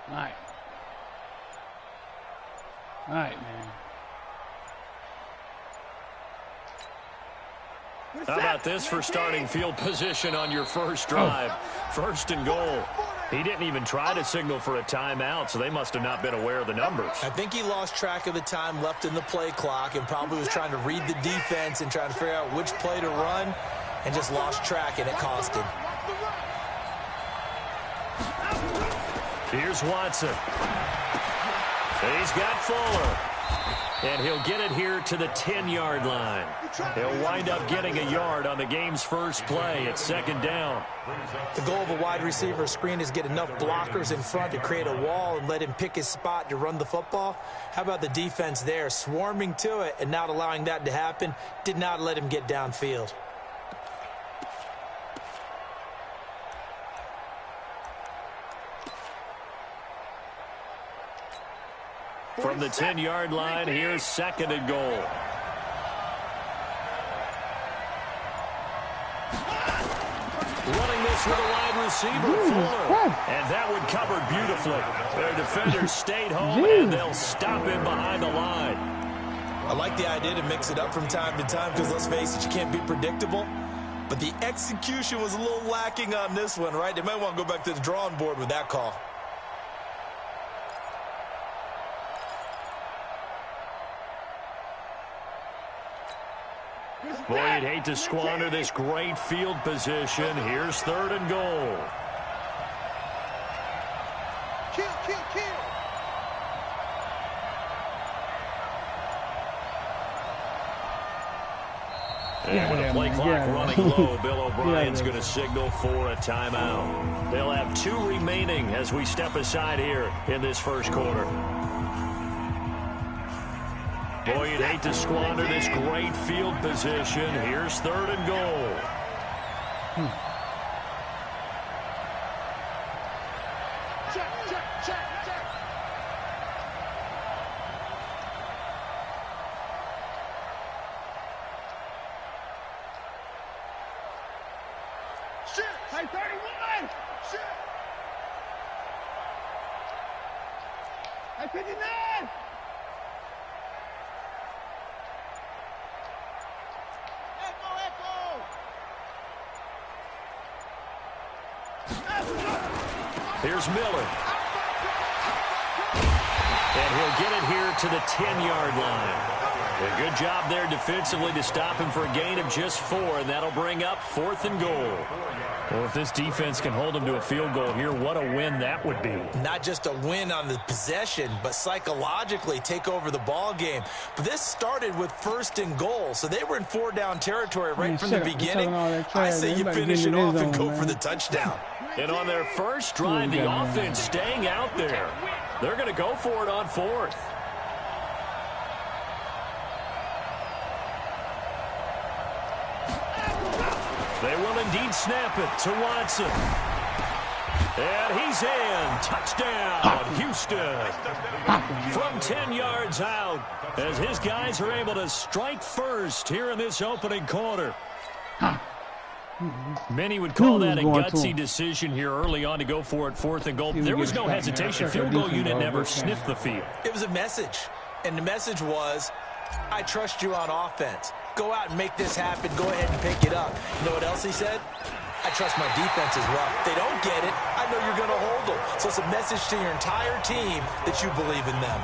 All right. All right, man. How about this for starting field position on your first drive? First and goal. He didn't even try to signal for a timeout, so they must have not been aware of the numbers. I think he lost track of the time left in the play clock and probably was trying to read the defense and trying to figure out which play to run and just lost track, and it cost him. Here's Watson. He's got Fuller. And he'll get it here to the 10-yard line. He'll wind up getting a yard on the game's first play at second down. The goal of a wide receiver screen is get enough blockers in front to create a wall and let him pick his spot to run the football. How about the defense there, swarming to it and not allowing that to happen? Did not let him get downfield. From the 10-yard line, here's second and goal. Running this with a wide receiver, Fuller. And that one covered beautifully. Their defenders stayed home, and they'll stop him behind the line. I like the idea to mix it up from time to time because, let's face it, you can't be predictable. But the execution was a little lacking on this one, right? They might want to go back to the drawing board with that call. Boy, you'd hate to squander this great field position. Here's third and goal. Kill. And with the play clock running low, Bill O'Brien's going to signal for a timeout. They'll have 2 remaining as we step aside here in this first quarter. Boy, you'd hate to squander this great field position. Here's third and goal. Check. Shit. Hey, 31. Shit. Hey, 59. Here's Miller. And he'll get it here to the 10-yard line. A good job there defensively to stop him for a gain of just 4, and that'll bring up fourth and goal. Well, if this defense can hold them to a field goal here, what a win that would be. Not just a win on the possession, but psychologically take over the ball game. But this started with first and goal, so they were in 4-down territory right from the beginning. I say you finish it off and go for the touchdown. And on their first drive, the offense staying out there. They're going to go for it on fourth. They will indeed snap it to Watson. And he's in. Touchdown, Houston. From 10 yards out, as his guys are able to strike first here in this opening quarter. Many would call that a gutsy decision here early on to go for it, fourth and goal. There was no hesitation. Field goal unit never sniffed the field. It was a message, and the message was, I trust you on offense. Go out and make this happen. Go ahead and pick it up. You know what else he said? I trust my defense as well. If they don't get it, I know you're going to hold them. So it's a message to your entire team that you believe in them.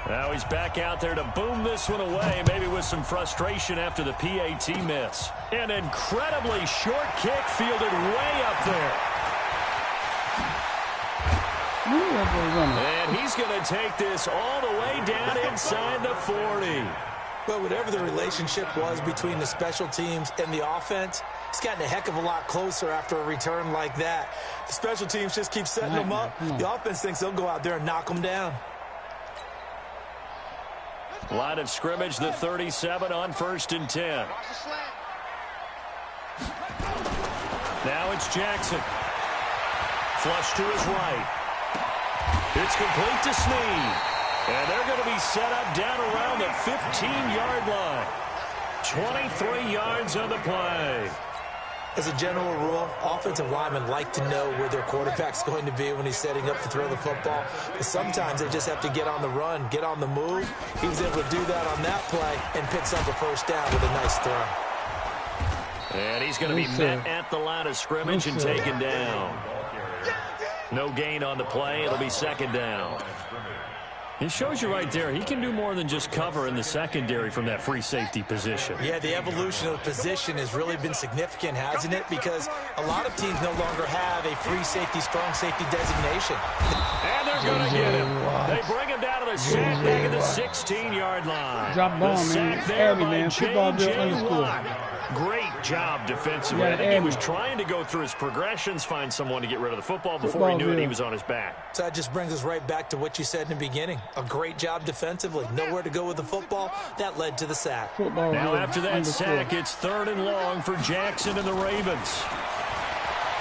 Now he's back out there to boom this one away, maybe with some frustration after the PAT miss. An incredibly short kick fielded way up there. And he's going to take this all the way down inside the 40. Well, whatever the relationship was between the special teams and the offense, it's gotten a heck of a lot closer after a return like that. The special teams just keep setting them up. The offense thinks they'll go out there and knock them down. Line of scrimmage, the 37 on 1st and 10. Now it's Jackson. Flush to his right. It's complete to Snead. And they're going to be set up down around the 15-yard line. 23 yards on the play. As a general rule, offensive linemen like to know where their quarterback's going to be when he's setting up to throw the football. But sometimes they just have to get on the run, get on the move. He was able to do that on that play and picks up the first down with a nice throw. And he's going to be met at the line of scrimmage and taken down. No gain on the play. It'll be 2nd down. It shows you right there, he can do more than just cover in the secondary from that free safety position. Yeah, the evolution of the position has really been significant, hasn't it? Because a lot of teams no longer have a free safety, strong safety designation. And they're going to get him. They bring him down to the sack back at the 16-yard line. Drop ball, the man. sack there by man. Football bill underscore. Great job defensively. I think he was trying to go through his progressions, find someone to get rid of the football before he knew it, he was on his back. So that just brings us right back to what you said in the beginning. A great job defensively. Nowhere to go with the football. That led to the sack. Now after that sack, it's 3rd and long for Jackson and the Ravens.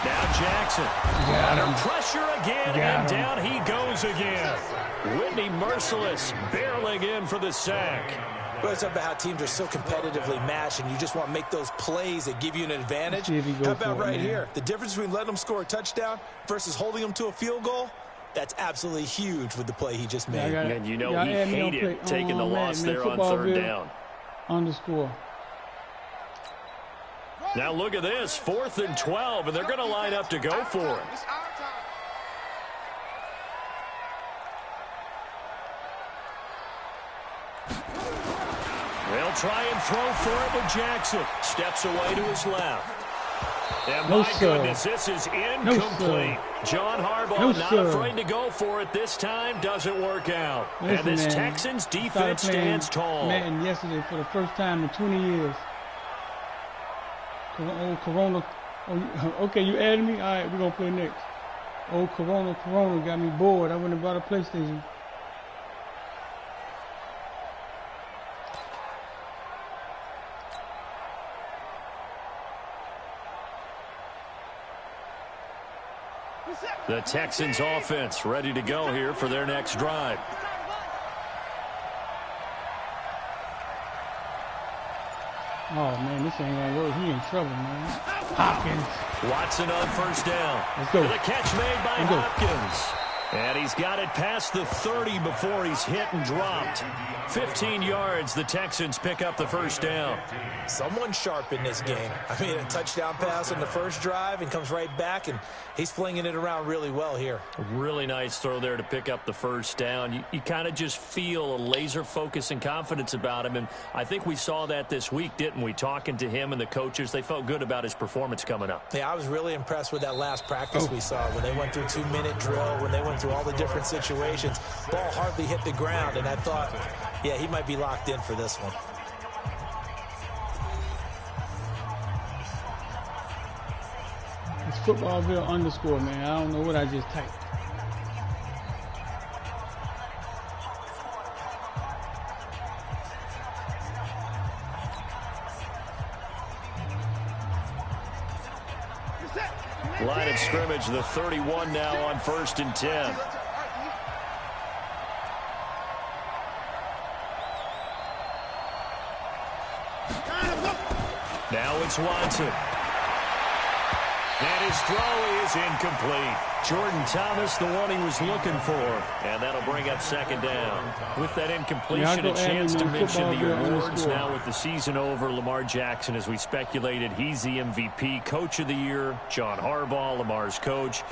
Now Jackson. Under pressure again, and down he goes again. Whitney merciless, barreling in for the sack. Well, it's about how teams are so competitively matched, and you just want to make those plays that give you an advantage. How about right here? The difference between letting them score a touchdown versus holding them to a field goal, that's absolutely huge with the play he just made. And you know he hated taking the loss there on 3rd down. Underscore. Now look at this, 4th and 12, and they're going to line up to go for it. They'll try and throw for it with Jackson. Steps away to his left. And my goodness, this is incomplete. John Harbaugh not afraid to go for it this time. Doesn't work out. And this Texans defense stands tall. Madden yesterday for the first time in 20 years. Old Corona. Okay, you added me? All right, we're going to play next. Old Corona got me bored. I went and bought a PlayStation. The Texans offense ready to go here for their next drive. Oh, man, this ain't going to work. He in trouble, man. Hopkins. Watson on 1st down. Let's go. The catch made by Hopkins. And he's got it past the 30 before he's hit and dropped. 15 yards, the Texans pick up the 1st down. Someone sharp in this game. I mean, a touchdown pass on the first drive and comes right back, and he's flinging it around really well here. A really nice throw there to pick up the 1st down. You kind of just feel a laser focus and confidence about him, and I think we saw that this week, didn't we? Talking to him and the coaches, they felt good about his performance coming up. Yeah, I was really impressed with that last practice we saw when they went through 2-minute drill, when they went through all the different situations. Ball hardly hit the ground, and I thought, yeah, he might be locked in for this one. It's footballville underscore, man. I don't know what I just typed. Line of scrimmage, the 31 now on 1st and 10. Now it's Watson. And his throw is incomplete. Jordan Thomas, the one he was looking for. And that'll bring up 2nd down. With that incompletion, a chance to mention the awards. Now with the season over, Lamar Jackson, as we speculated, he's the MVP, Coach of the Year. John Harbaugh, Lamar's coach.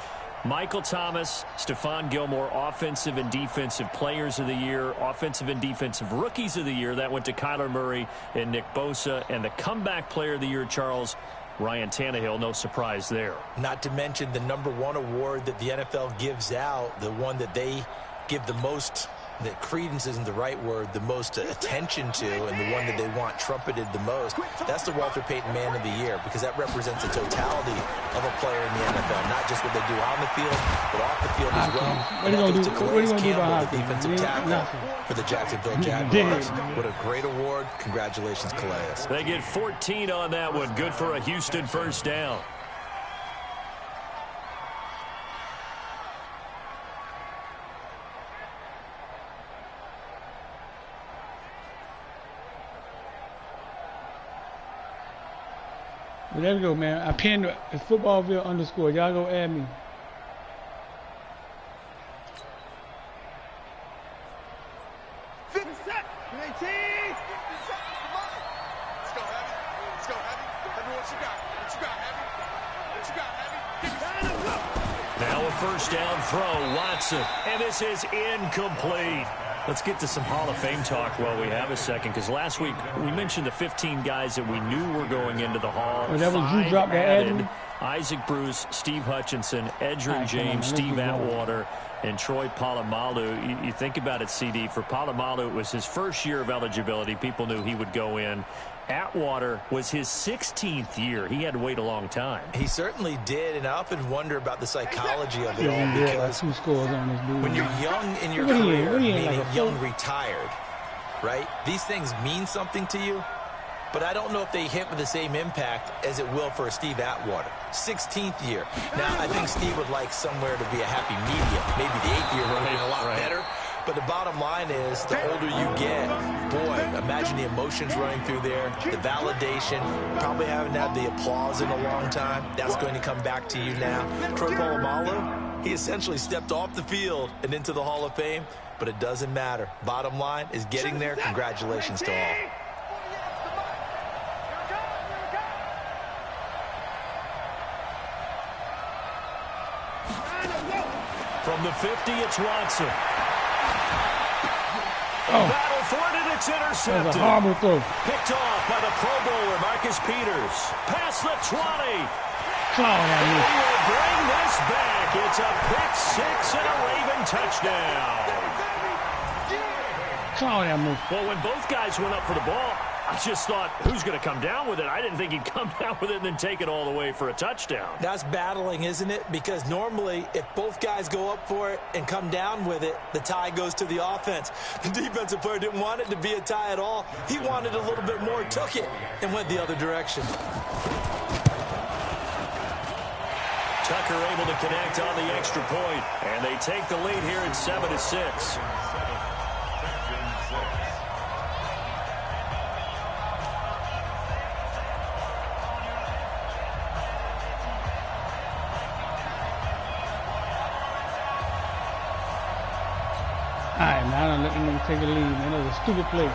Michael Thomas, Stephon Gilmore, Offensive and Defensive Players of the Year, Offensive and Defensive Rookies of the Year. That went to Kyler Murray and Nick Bosa. And the Comeback Player of the Year, Charles, Ryan Tannehill, no surprise there. Not to mention the #1 award that the NFL gives out, the one that they give the most that credence isn't the right word, the most attention to, and the one that they want trumpeted the most, that's the Walter Payton Man of the Year, because that represents the totality of a player in the NFL, not just what they do on the field, but off the field as well. And that goes to Calais Campbell, the defensive tackle for the Jacksonville Jaguars. What a great award. Congratulations, Calais. They get 14 on that one. Good for a Houston first down. Well, there we go, man. I pinned the footballville underscore. Y'all go add me. Now a first down throw, Watson, and this is incomplete. Let's get to some Hall of Fame talk while we have a second, because last week we mentioned the 15 guys that we knew were going into the Hall. Oh, that was you 5 dropped that added: Isaac Bruce, Steve Hutchinson, Edgerrin James, Steve Atwater, and Troy Polamalu. You think about it, CD. For Polamalu, it was his first year of eligibility. People knew he would go in. Atwater was his 16th year. He had to wait a long time. He certainly did, and I often wonder about the psychology of it all, because two scores on this dude. when you're young in your career, meaning young retired, right, these things mean something to you, but I don't know if they hit with the same impact as it will for a Steve Atwater. 16th year. Now, I think Steve would like somewhere to be a happy medium. Maybe the 8th year would have been a lot better. But the bottom line is, the older you get, boy, imagine the emotions running through there, the validation, probably haven't had the applause in a long time. That's going to come back to you now. Troy Polamalu, he essentially stepped off the field and into the Hall of Fame, but it doesn't matter. Bottom line is getting there. Congratulations to all. From the 50, it's Watson. Battle for it, and it's intercepted. That was a horrible throw. Picked off by the Pro Bowler, Marcus Peters. Past the 20. They will bring this back. It's a pick six and a Raven touchdown. Well, when both guys went up for the ball, I just thought, who's going to come down with it? I didn't think he'd come down with it and then take it all the way for a touchdown. That's battling, isn't it? Because normally, if both guys go up for it and come down with it, the tie goes to the offense. The defensive player didn't want it to be a tie at all. He wanted a little bit more, took it, and went the other direction. Tucker able to connect on the extra point, and they take the lead here at 7-6. All right, man, I don't let them take a lead, man. That was a stupid play.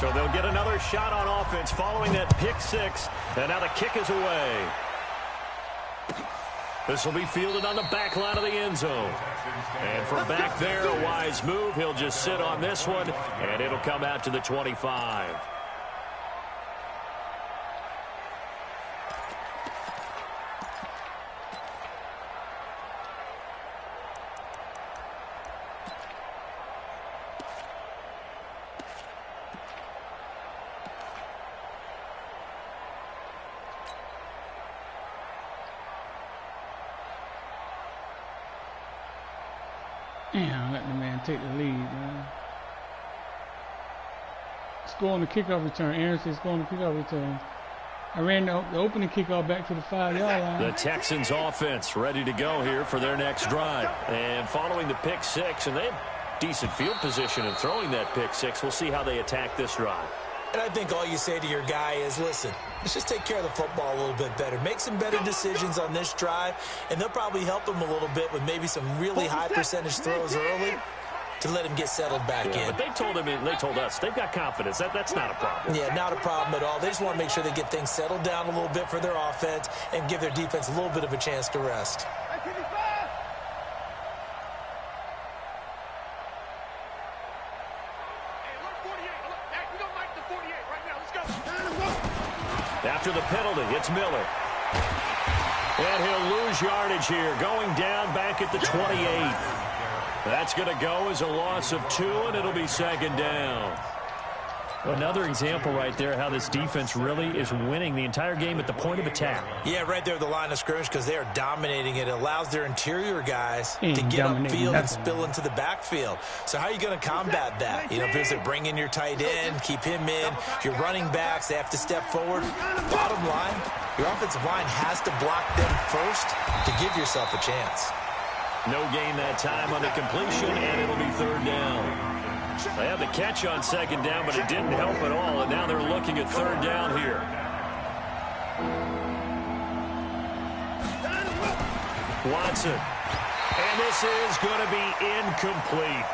So they'll get another shot on offense following that pick six, and now the kick is away. This will be fielded on the back line of the end zone. And from back there, a wise move. He'll just sit on this one, and it'll come out to the 25. Damn, let the man take the lead, man. Score on the kickoff return. Aaron says score on the kickoff return. I ran the opening kickoff back to the 5-yard line. The Texans offense ready to go here for their next drive. And following the pick six, and they have decent field position in throwing that pick six. We'll see how they attack this drive. And I think all you say to your guy is, listen, let's just take care of the football a little bit better. Make some better decisions on this drive, and they'll probably help him a little bit with maybe some really high percentage throws early to let him get settled back in. But they told him, and they told us, they've got confidence. That's not a problem. Yeah, not a problem at all. They just want to make sure they get things settled down a little bit for their offense and give their defense a little bit of a chance to rest. After the penalty, it's Miller. And he'll lose yardage here, going down back at the 28. That's going to go as a loss of 2, and it'll be second down. Another example right there how this defense really is winning the entire game at the point of attack. Yeah, right there at the line of scrimmage because they are dominating it. It allows their interior guys to get upfield and spill into the backfield. So how are you going to combat that? You know, visit, bring in your tight end, keep him in. Your running backs, they have to step forward. Bottom line, your offensive line has to block them first to give yourself a chance. No gain that time on the completion, and it'll be third down. They had the catch on second down, but it didn't help at all, and now they're looking at third down here. Watson. And this is going to be incomplete.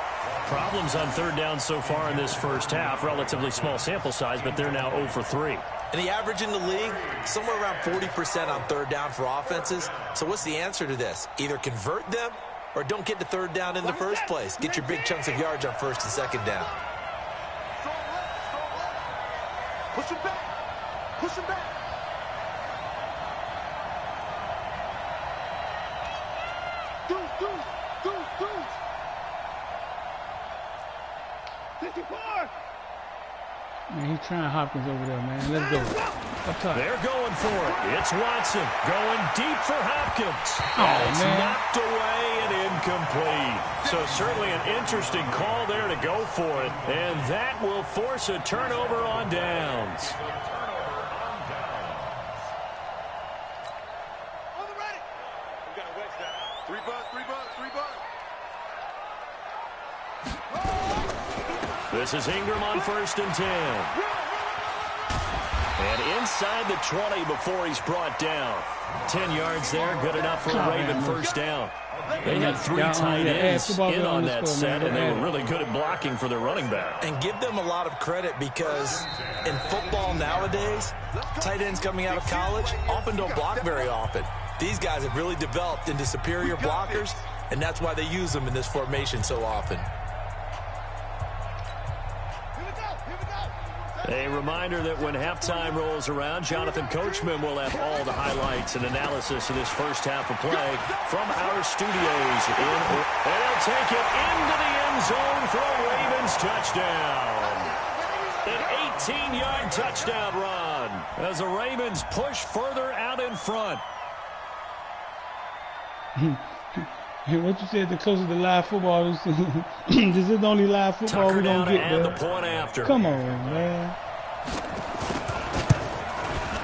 Problems on third down so far in this first half. Relatively small sample size, but they're now 0 for 3. And the average in the league, somewhere around 40% on third down for offenses. So what's the answer to this? Either convert them or don't get to third down in the first place. Get your big chunks of yards on first and second down. Push him back. Push him back. Deuce. 54. Man, he's trying Hopkins over there, man. Let's go. Up top. They're going for it. It's Watson going deep for Hopkins. Oh, it's man. knocked away and incomplete. So certainly an interesting call there to go for it. And that will force a turnover on downs. On the ready. We got a wedge down. 3 bucks. This is Ingram on 1st and 10. And inside the 20 before he's brought down. 10 yards there, good enough for a Raven first down. They had 3 tight ends in on that set, and they were really good at blocking for their running back. And give them a lot of credit because in football nowadays, tight ends coming out of college often don't block very often. These guys have really developed into superior blockers, and that's why they use them in this formation so often. A reminder that when halftime rolls around, Jonathan Coachman will have all the highlights and analysis of this first half of play from our studios. And they'll take it into the end zone for a Ravens touchdown. An 18-yard touchdown run as the Ravens push further out in front. What you said, the closer to live football, this is the only live football Tucker we're going to get, and bro. the point after. Come on, man.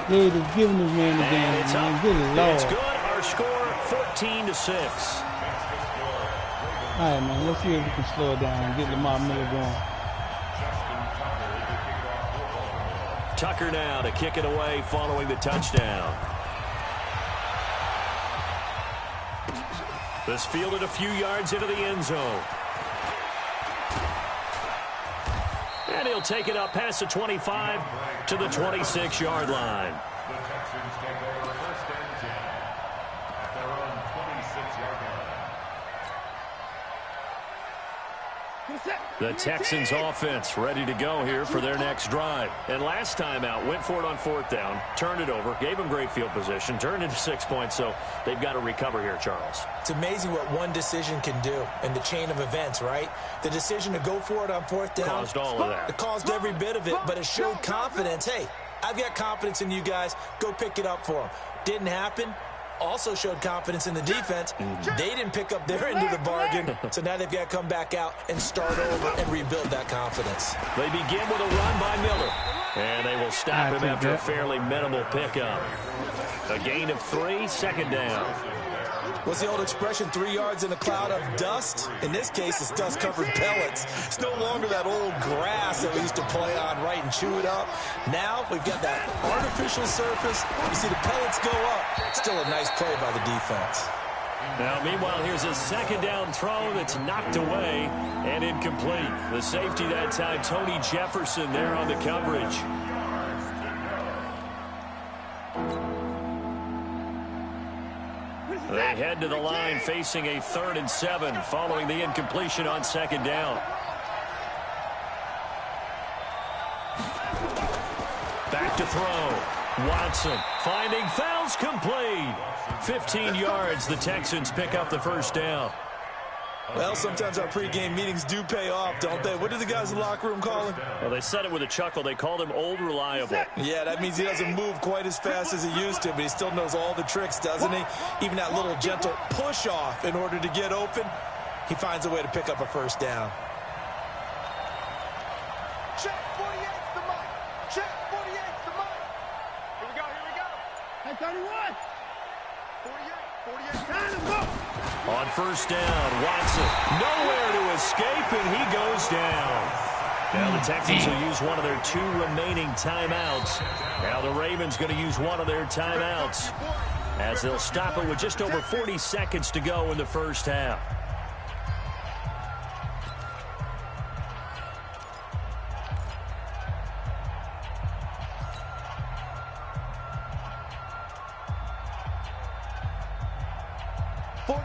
They're just giving this man the game, It's man. up. Good Lord. It's good. Our score, 14-6. All right, man, let's see if we can slow it down and get Lamar Miller going. Tucker now to kick it away following the touchdown. This fielded a few yards into the end zone. And he'll take it up past the 25 to the 26-yard line. The Texans take over 1st and 10 at their own 26-yard line. The Texans offense ready to go here for their next drive. And last time out, went for it on 4th down, turned it over, gave them great field position, turned into 6 points, so they've got to recover here, Charles. It's amazing what one decision can do in the chain of events, right? The decision to go for it on 4th down. Caused all of that. It caused every bit of it, but it showed confidence. Hey, I've got confidence in you guys. Go pick it up for them. Didn't happen. Also showed confidence in the defense. They didn't pick up their end of the bargain, so now they've got to come back out and start over and rebuild that confidence. They begin with a run by Miller, and they will stop him after a fairly minimal pickup. A gain of 3, 2nd down. What's the old expression, 3 yards in a cloud of dust? In this case, it's dust-covered pellets. It's no longer that old grass that we used to play on, right, and chew it up. Now we've got that artificial surface. You see the pellets go up. Still a nice play by the defense. Now, meanwhile, here's a 2nd down throw that's knocked away and incomplete. The safety that time, Tony Jefferson there on the coverage. They head to the line facing a 3rd and 7 following the incompletion on 2nd down. Back to throw. Watson finding fouls complete. 15 yards. The Texans pick up the first down. Well, sometimes our pregame meetings do pay off, don't they? What do the guys in the locker room call him? Well, they said it with a chuckle. They called him Old Reliable. Yeah, that means he doesn't move quite as fast as he used to, but he still knows all the tricks, doesn't he? Even that little gentle push-off in order to get open, he finds a way to pick up a first down. Check 48's the mic. Check 48's the mic. Here we go, here we go. Hey, 31. 48. Time to go. On first down, Watson nowhere to escape, and he goes down. Now the Texans will use one of their 2 remaining timeouts. Now the Ravens going to use one of their timeouts as they'll stop it with just over 40 seconds to go in the first half.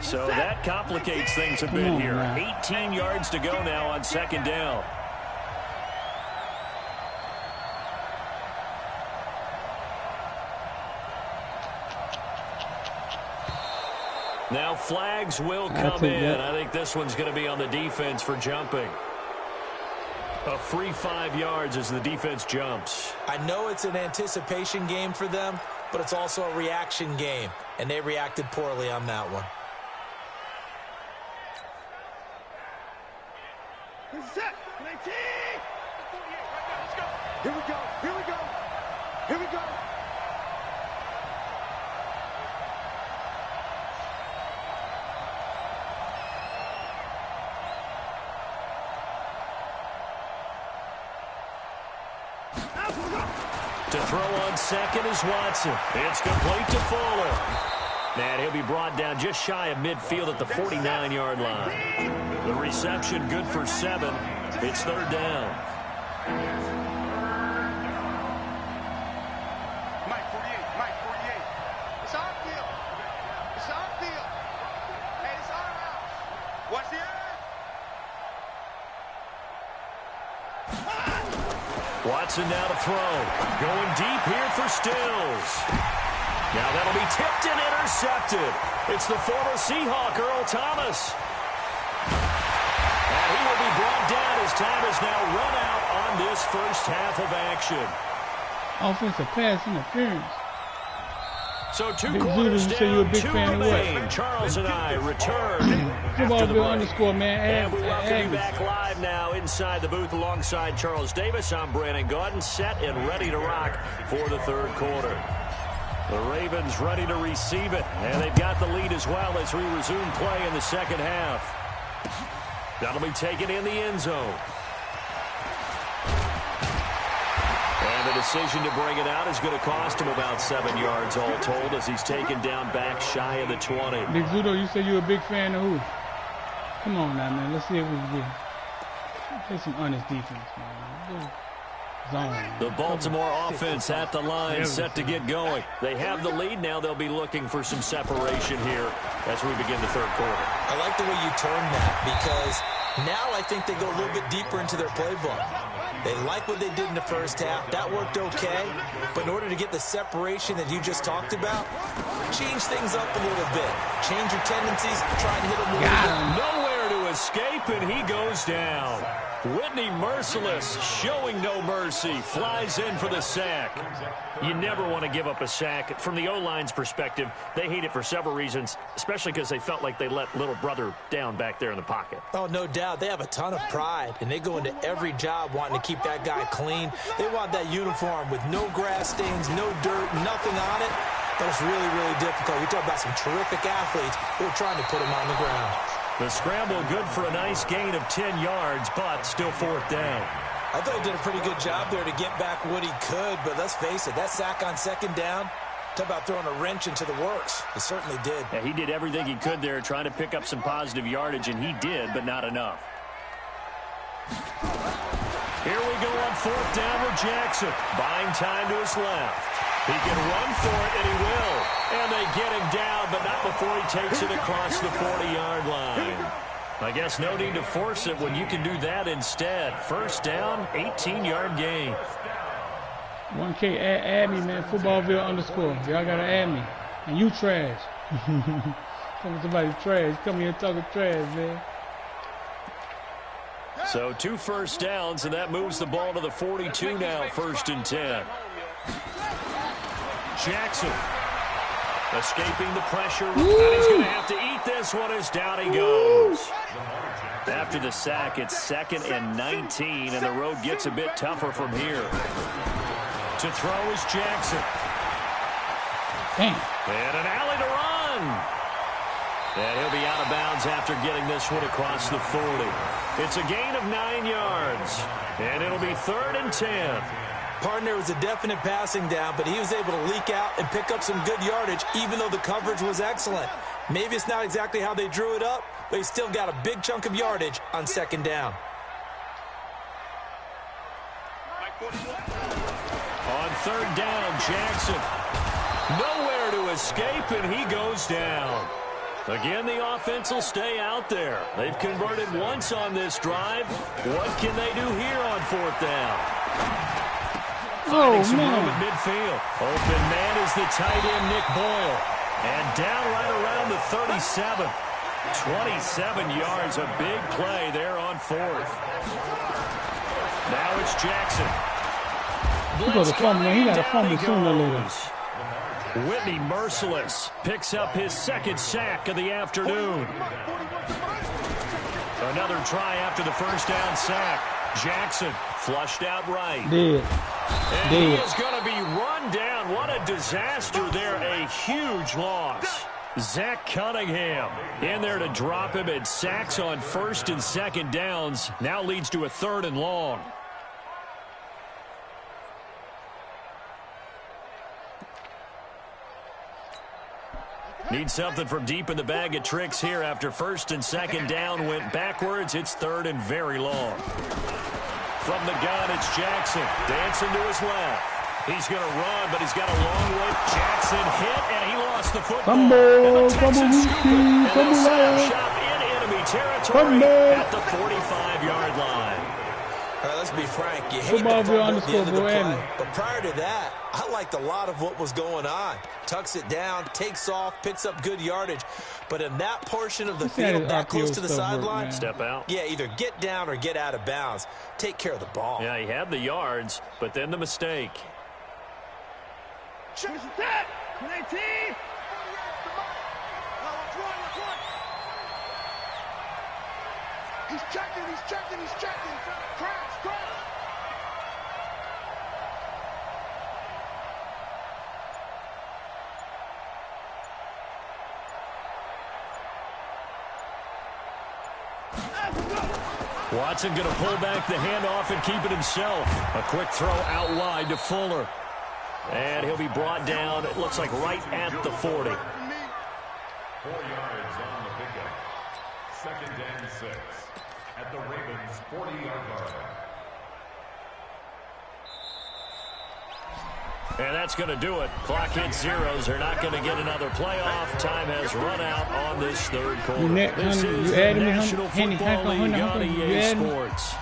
So that complicates things a bit here. 18 yards to go now on second down. Now flags will come in. I think this one's going to be on the defense for jumping. A free 5 yards as the defense jumps. I know it's an anticipation game for them, but it's also a reaction game, and they reacted poorly on that one. Set. 19. 48 right now. Let's go. Here we go. Here we go. Here we go. To throw on second is Watson. It's complete to Fuller. And he'll be brought down just shy of midfield at the 49-yard line. The reception good for 7. It's third down. Mike 48. Mike 48. It's our field. It's our field. Hey, it's our house. What's the end? Watson now to throw. Going deep here for Stills. Now that'll be tipped and intercepted. It's the former Seahawk, Earl Thomas. And he will be brought down as time is now run out on this first half of action. Offensive pass interference. So 2 Big quarters Zulu, you say you a down, big 2 fan of what? remain. Charles and I return Football after the Bill break. underscore, man. And we welcome you back live now inside the booth alongside Charles Davis. I'm Brandon Gaudin, set and ready to rock for the third quarter. The Ravens ready to receive it, and they've got the lead as well as we resume play in the second half. That'll be taken in the end zone. And the decision to bring it out is going to cost him about 7 yards all told as he's taken down back shy of the 20. Big Zudo, you say you're a big fan of who? Come on now, man. Let's see if we can play some honest defense, man. Zone. The Baltimore offense at the line, set to get going. They have the lead now. They'll be looking for some separation here as we begin the third quarter. I like the way you turned that because now I think they go a little bit deeper into their playbook. They like what they did in the first half. That worked okay. But in order to get the separation that you just talked about, change things up a little bit. Change your tendencies. Try and hit them a little bit. Nowhere to escape, and he goes down. Whitney Merciless showing no mercy. Flies in for the sack. You never want to give up a sack. From the O-line's perspective, they hate it for several reasons, especially because they felt like they let little brother down back there in the pocket. Oh, no doubt. They have a ton of pride, and they go into every job wanting to keep that guy clean. They want that uniform with no grass stains, no dirt, nothing on it. That was really, really difficult. You talk about some terrific athletes who are trying to put him on the ground. The scramble good for a nice gain of 10 yards, but still fourth down. I thought he did a pretty good job there to get back what he could, but let's face it, that sack on second down, talk about throwing a wrench into the works. He certainly did. Yeah, he did everything he could there, trying to pick up some positive yardage, and he did, but not enough. Here we go on fourth down with Jackson. Buying time to his left. He can run for it, and he will. And they get him down, but not before he takes it across the 40-yard line. I guess no need to force it when you can do that instead. First down, 18-yard gain. 1K, add me, man. Footballville _. Y'all gotta add me. And you trash. Come somebody trash. Come here talking trash, man. So 2 first downs, and that moves the ball to the 42 now, 1st and 10. Jackson escaping the pressure. And he's going to have to eat this one as down he goes. After the sack, it's 2nd and 19, and the road gets a bit tougher from here. To throw is Jackson. Damn. And an alley to run. And he'll be out of bounds after getting this one across the 40. It's a gain of 9 yards. And it'll be 3rd and 10. Partner was a definite passing down, but he was able to leak out and pick up some good yardage, even though the coverage was excellent. Maybe it's not exactly how they drew it up, but he still got a big chunk of yardage on 2nd down. On 3rd down, Jackson. Nowhere to escape, and he goes down. Again, the offense will stay out there. They've converted once on this drive. What can they do here on 4th down? Finding some room at midfield. Open man is the tight end, Nick Boyle. And down right around the 37. 27 yards, a big play there on 4th. Now it's Jackson. He got a fumble. He got a fumble sooner or later. Whitney merciless picks up his 2nd sack of the afternoon. Another try after the 1st down sack. Jackson flushed out right. Dead. And he is going to be run down. What a disaster there. A huge loss. Zach Cunningham in there to drop him, and sacks on 1st and 2nd downs. Now leads to a 3rd and long. Need something from deep in the bag of tricks here after 1st and 2nd down went backwards. It's 3rd and very long. From the gun, it's Jackson. Dancing to his left. He's going to run, but he's got a long way. Jackson hit, and he lost the football. And the Texans scoop it, and they'll set up shop in enemy territory at the 45-yard line. Let's be frank, you hate the fumble at the end of the play, but prior to that, I liked a lot of what was going on. Tucks it down, takes off, picks up good yardage. But in that portion of the field, that close to the sideline, step out. Yeah, either get down or get out of bounds. Take care of the ball. Yeah, he had the yards, but then the mistake. He's checking, he's checking, he's checking. Crash, crash. Watson going to pull back the handoff and keep it himself. A quick throw out wide to Fuller. And he'll be brought down, it looks like right at the 40. 4 yards on the pickup. 2nd and 6 at the Ravens' 40-yard line. And that's going to do it. Clock hits zeros. They're not going to get another playoff. Time has run out on this 3rd quarter. This is the National Football League on EA Sports.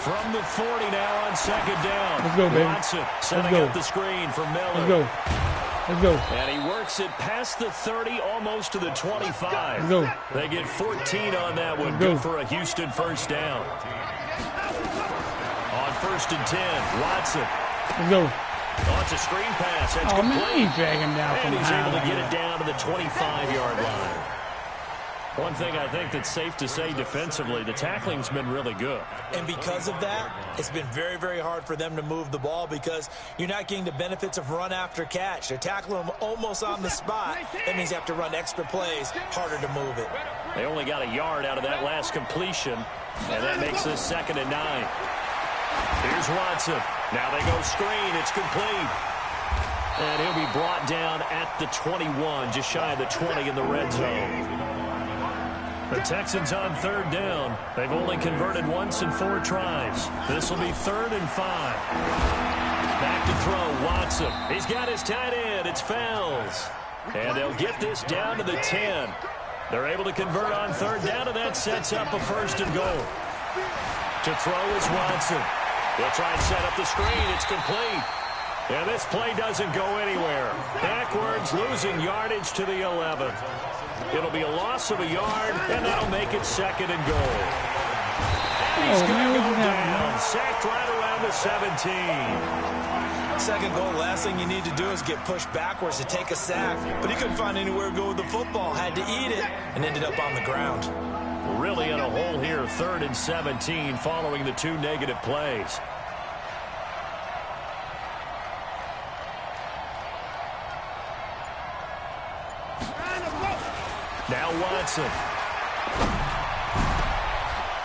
From the 40 now on 2nd down. Let's go, baby. Watson setting up the screen for Miller. Let's go. Let's go. And he works it past the 30, almost to the 25. Let's go. They get 14 on that one. Good for a Houston 1st down. On 1st and 10, Watson. Let's go. Oh, it's a screen pass. That's complete. Man, he's dragging down and from he's able to behind. get it down to the 25-yard line. One thing I think that's safe to say defensively, the tackling's been really good. And because of that, it's been very, very hard for them to move the ball because you're not getting the benefits of run after catch. They're tackling them almost on the spot. That means you have to run extra plays, harder to move it. They only got a yard out of that last completion, and that makes this 2nd and 9. Here's Watson. Now they go screen. It's complete. And he'll be brought down at the 21, just shy of the 20 in the red zone. The Texans on 3rd down. They've only converted once in 4 tries. This will be 3rd and 5. Back to throw, Watson. He's got his tight end. It's Fells. And they'll get this down to the 10. They're able to convert on third down, and that sets up a first and goal. To throw is Watson. He'll try and set up the screen. It's complete. And this play doesn't go anywhere. Backwards, losing yardage to the 11. It'll be a loss of a yard, and that'll make it second and goal. And he's going to go down. Sacked right around the 17. Second goal, last thing you need to do is get pushed backwards to take a sack. But he couldn't find anywhere to go with the football. Had to eat it and ended up on the ground. Really in a hole here, 3rd and 17 following the 2 negative plays. Now Watson.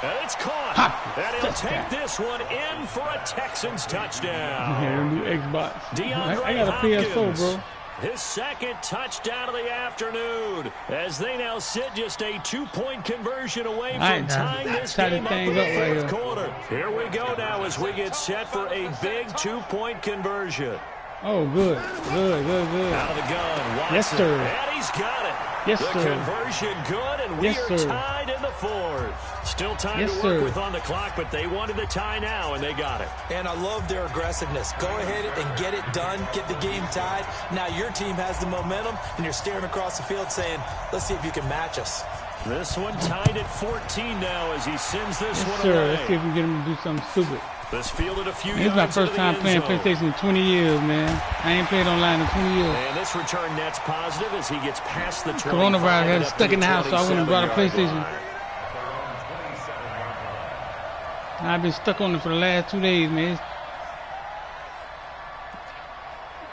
And it's caught. And he'll take this one in for a Texans touchdown. Yeah, new Xbox. DeAndre I got a PS4, bro. His second touchdown of the afternoon, as they now sit just a 2-point conversion away from tying this game up in the 4th quarter. Here we go now as we get set for a big 2-point conversion. Oh, good. Good. Out of the gun, Watson. Yes, sir. And he's got it. Yes, the sir. conversion good, and we are tied in the 4th. Still time to work with on the clock, but they wanted the tie now, and they got it. And I love their aggressiveness. Go ahead and get it done, get the game tied. Now your team has the momentum, and you're staring across the field saying, let's see if you can match us. This one tied at 14 now as he sends this one sir. away. Let's see if we can get him to do something stupid. This fielded a few This is my first time playing PlayStation in 20 years, man. I ain't played online in 20 years. And this return net's positive as he gets past the 25. Coronavirus had us stuck in the house, so I went and brought a PlayStation. I've been stuck on it for the last 2 days, man.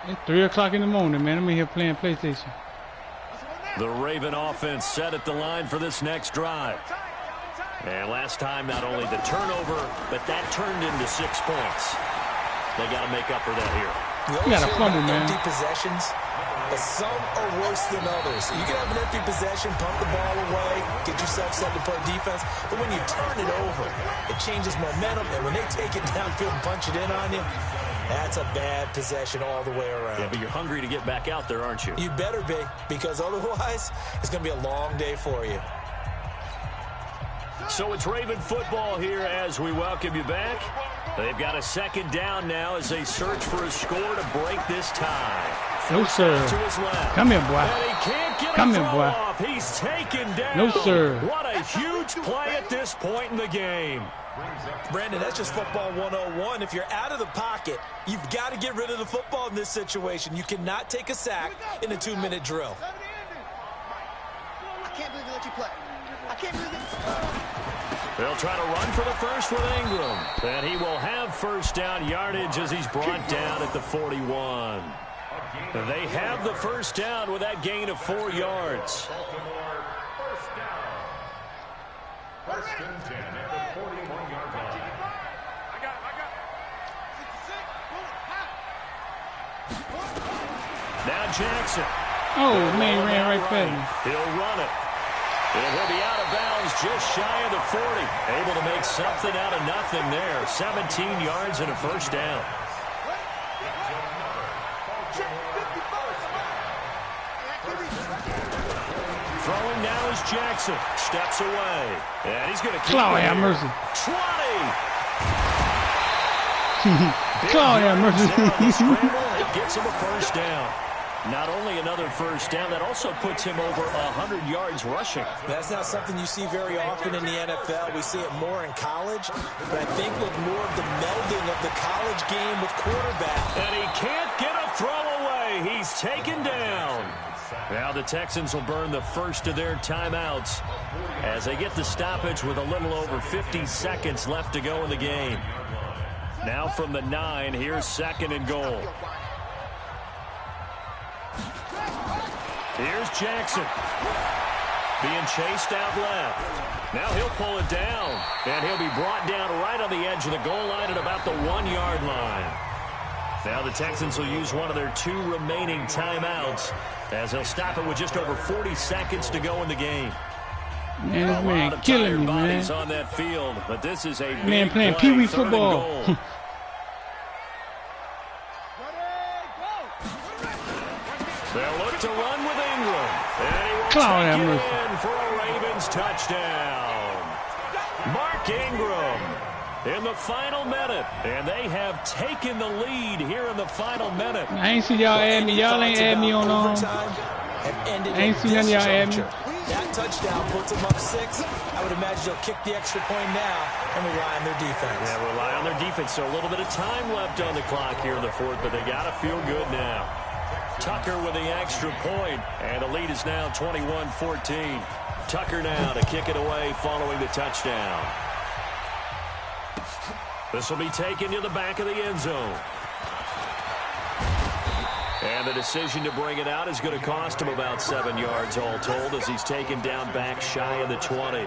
It's 3 o'clock in the morning, man. I'm in here playing PlayStation. The Raven offense set at the line for this next drive. And last time, not only the turnover, but that turned into 6 points. They got to make up for that here. You got a fumble, man. Empty possessions, but some are worse than others. You can have an empty possession, pump the ball away, get yourself set to play defense. But when you turn it over, it changes momentum. And when they take it downfield and punch it in on you, that's a bad possession all the way around. Yeah, but you're hungry to get back out there, aren't you? You better be, because otherwise, it's going to be a long day for you. So it's Raven football here as we welcome you back. They've got a second down now as they search for a score to break this tie. No, sir. To his left. Come here, boy. And he can't get Come a here, throw boy. off. He's taken down. No, sir. What a huge play at this point in the game. Brandon, that's just football 101. If you're out of the pocket, you've got to get rid of the football in this situation. You cannot take a sack in a 2-minute drill. I can't believe they let you play. I can't believe it. They'll try to run for the first with Ingram. And he will have first down yardage as he's brought down at the 41. They have the first down with that gain of 4 yards. First and 10 at the 41-yard line. I got it. Now Jackson. Oh, man, he ran right past me. He'll run it. And he'll be out of bounds just shy of the 40. Able to make something out of nothing there. 17 yards and a first down. Throwing now is Jackson. Steps away. And he's going to keep Claw, it have here. mercy. 20. Claw, have mercy. It gets him a first down. Not only another first down, that also puts him over 100 yards rushing. That's not something you see very often in the NFL. We see it more in college, but I think with more of the melding of the college game with quarterback. And he can't get a throw away. He's taken down. Now the Texans will burn the first of their timeouts as they get the stoppage with a little over 50 seconds left to go in the game. Now from the 9, here's second and goal. Here's Jackson. Being chased out left. Now he'll pull it down. And he'll be brought down right on the edge of the goal line at about the 1-yard line. Now the Texans will use one of their 2 remaining timeouts as they'll stop it with just over 40 seconds to go in the game. Man, this man killing me, man. Bodies on that field, but this is a Man big playing play, Pee Wee third and football. goal. They'll look to run with Ingram. And he will Clown take it Emerson. in for a Ravens touchdown. Mark Ingram in the final minute. And they have taken the lead here in the final minute. I ain't see y'all add me. Y'all ain't add me on I ain't seen none of y'all add me. That touchdown puts them up 6. I would imagine they'll kick the extra point now and rely on their defense. Yeah, rely on their defense. So a little bit of time left on the clock here in the fourth, but they got to feel good now. Tucker with the extra point, and the lead is now 21-14. Tucker now to kick it away following the touchdown. This will be taken to the back of the end zone. And the decision to bring it out is going to cost him about 7 yards all told as he's taken down back shy of the 20.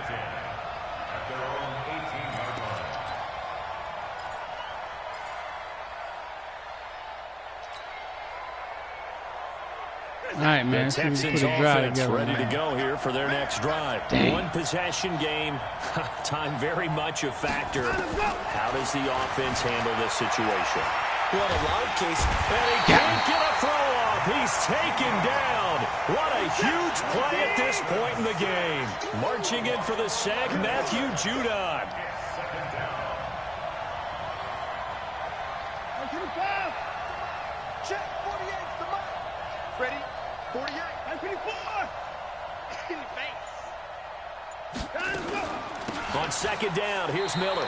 All right, man. The Texans offense ready to go here for their next drive. Dang. One possession game. Time very much a factor. How does the offense handle this situation? Well, in a lot of cases, And he can't get a throw off. He's taken down. What a huge play at this point in the game. Marching in for the sack, Matthew Judon. Check 48's the mark. Ready? 48. 24. In the face. On second down, here's Miller.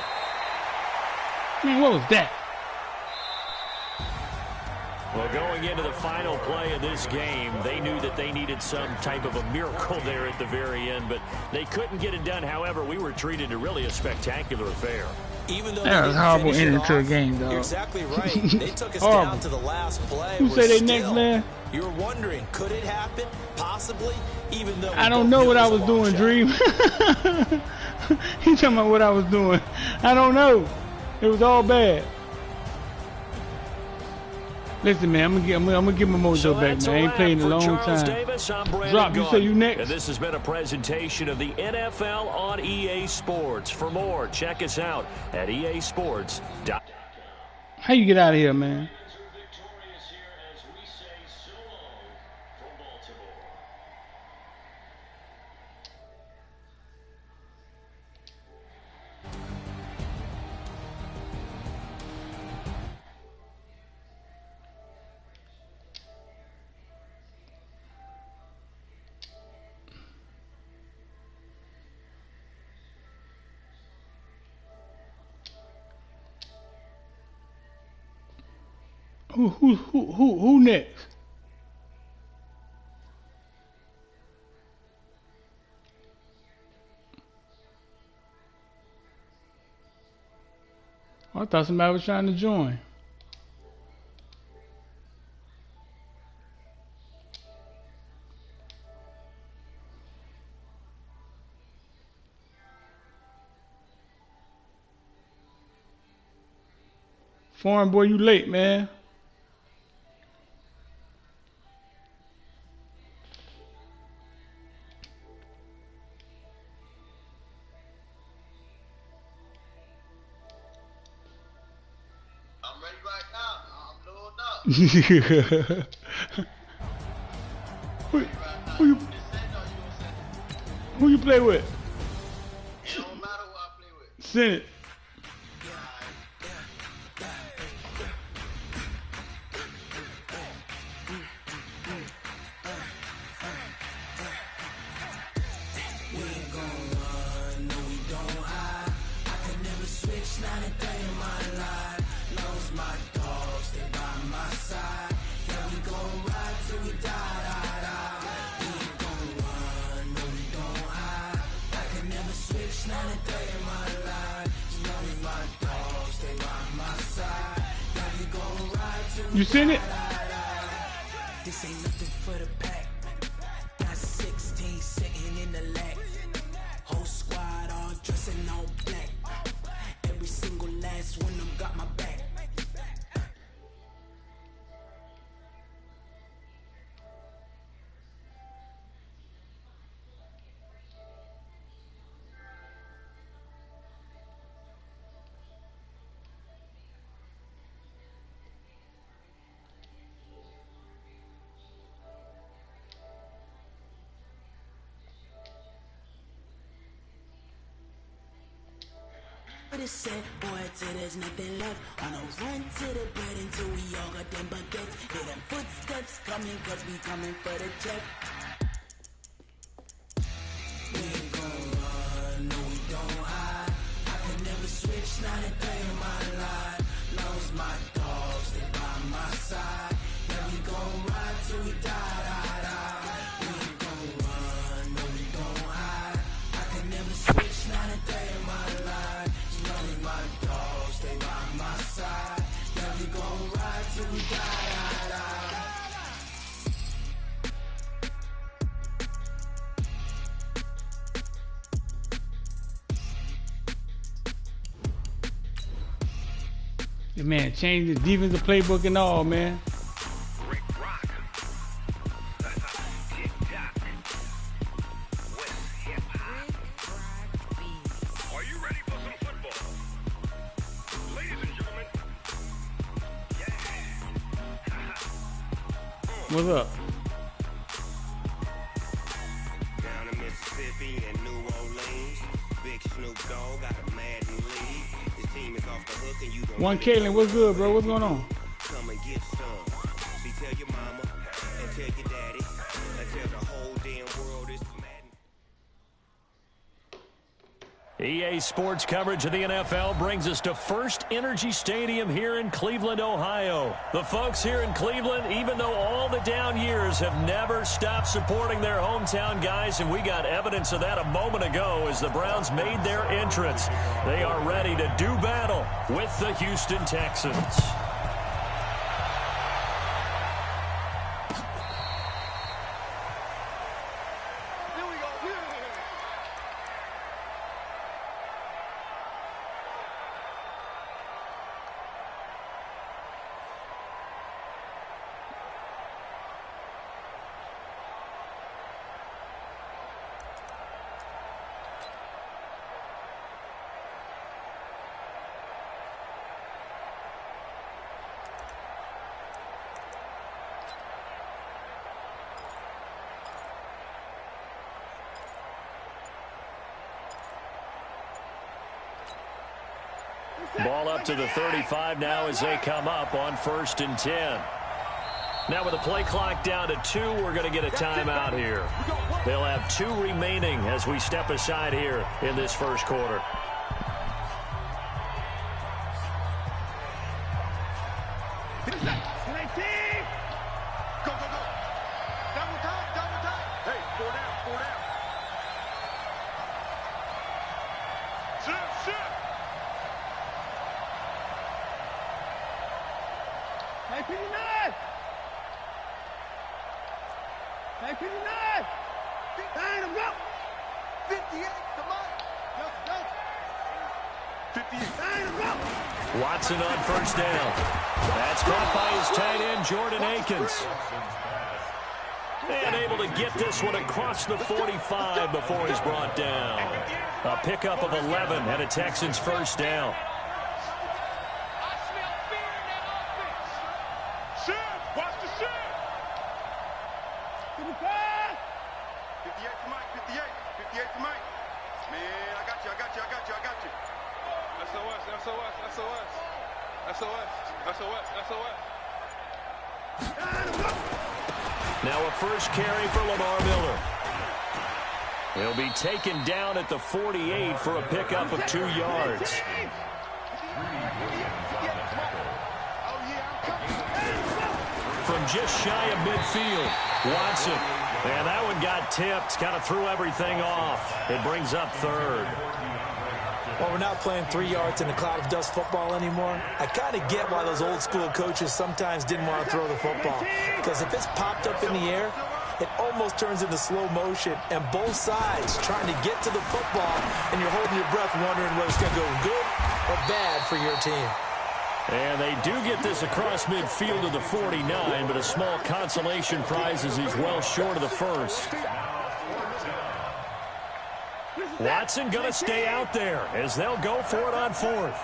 Man, what was that? Well, going into the final play of this game, they knew that they needed some type of a miracle there at the very end, but they couldn't get it done. However, we were treated to really a spectacular affair. even though That was a horrible ending to a game, dog. You're exactly right. They took us Horrible. down to the last play. Who say they next, Still, man? You're wondering, could it happen? Possibly, even though I don't know what I was doing, Dream. He talking about what I was doing. I don't know. It was all bad. Listen, man, I'm gonna get my mojo back, man. I ain't played in a long time. Davis, Drop, you say you next? And this has been a presentation of the NFL on EA Sports. For more, check us out at easports.com. How you get out of here, man? Who next? I thought somebody was trying to join. Foreign boy, you late, man. I'm ready right now. I'm loaded up. Who you play with? It don't matter who I play with. Send it. You seen it? This ain't nothing for the pack. Got 16 sitting in the lag. Whole squad all dressing all black. Every single last one of them got my back. heart is set, boy, till there's nothing left. On a run to the bread until we all got them baguettes. Hear them footsteps coming, cause we coming for the check. We ain't gon' run, no we don't hide. I can never switch, not a day in my life. Long as my dogs, they by my side. Yeah, we gon' ride till we die, die, die. We ain't gon' run, no we don't hide. I can never switch, not a day in my life. As long as my dogs, they by my side. Yeah, we gon' ride till we die, die, die. Man, change the defensive playbook and all, man. Rick Rock. Tick-tock. West hip-hop. Are you ready for some football? Ladies and gentlemen. Yeah. What's up? Down in Mississippi and New Orleans. Big Snoop Dogg got a Madden league. His team is off the hook and you don't. One Kalen, what's good, bro? What's going on? Come and get some. See, tell your mama and tell your daddy and tell the whole damn world this is Madden. EA Sports coverage of the NFL brings us to First Energy Stadium here in Cleveland, Ohio. The folks here in Cleveland, even though all the down years, have never stopped supporting their hometown guys, and we got evidence of that a moment ago as the Browns made their entrance. They are ready to do battle with the Houston Texans. Ball up to the 35 now as they come up on 1st and 10. Now with the play clock down to 2, we're going to get a timeout here. They'll have 2 remaining as we step aside here in this first quarter. Go, go, go. Double time, double time. Hey, 4 down, 4 down. Shift, shift. Hey, P9! Hey, P9! Line him up! 58, come on. Go, go. 58. Line him up! Watson on 1st down. That's caught by his tight end, Jordan Akins. And able to get this one across the 45 before he's brought down. A pickup of 11 and a Texans 1st down. Watch the shift. 58 for Mike, 58. 58 for Mike. Man, I got you, I got you, I got you, I got you. SOS, SOS, SOS. SOS, SOS, SOS. Now a first carry for Lamar Miller. He'll be taken down at the 48 for a pickup of 2 yards. From just shy of midfield, Watson. And that one got tipped, kind of threw everything off. It brings up 3rd. Well, we're not playing 3 yards in a cloud of dust football anymore. I kind of get why those old school coaches sometimes didn't want to throw the football. Because if it's popped up in the air, it almost turns into slow motion. And both sides trying to get to the football, and you're holding your breath wondering whether it's going to go good or bad for your team. And they do get this across midfield to the 49, but a small consolation prize as he's well short of the 1st. Watson going to stay out there as they'll go for it on 4th.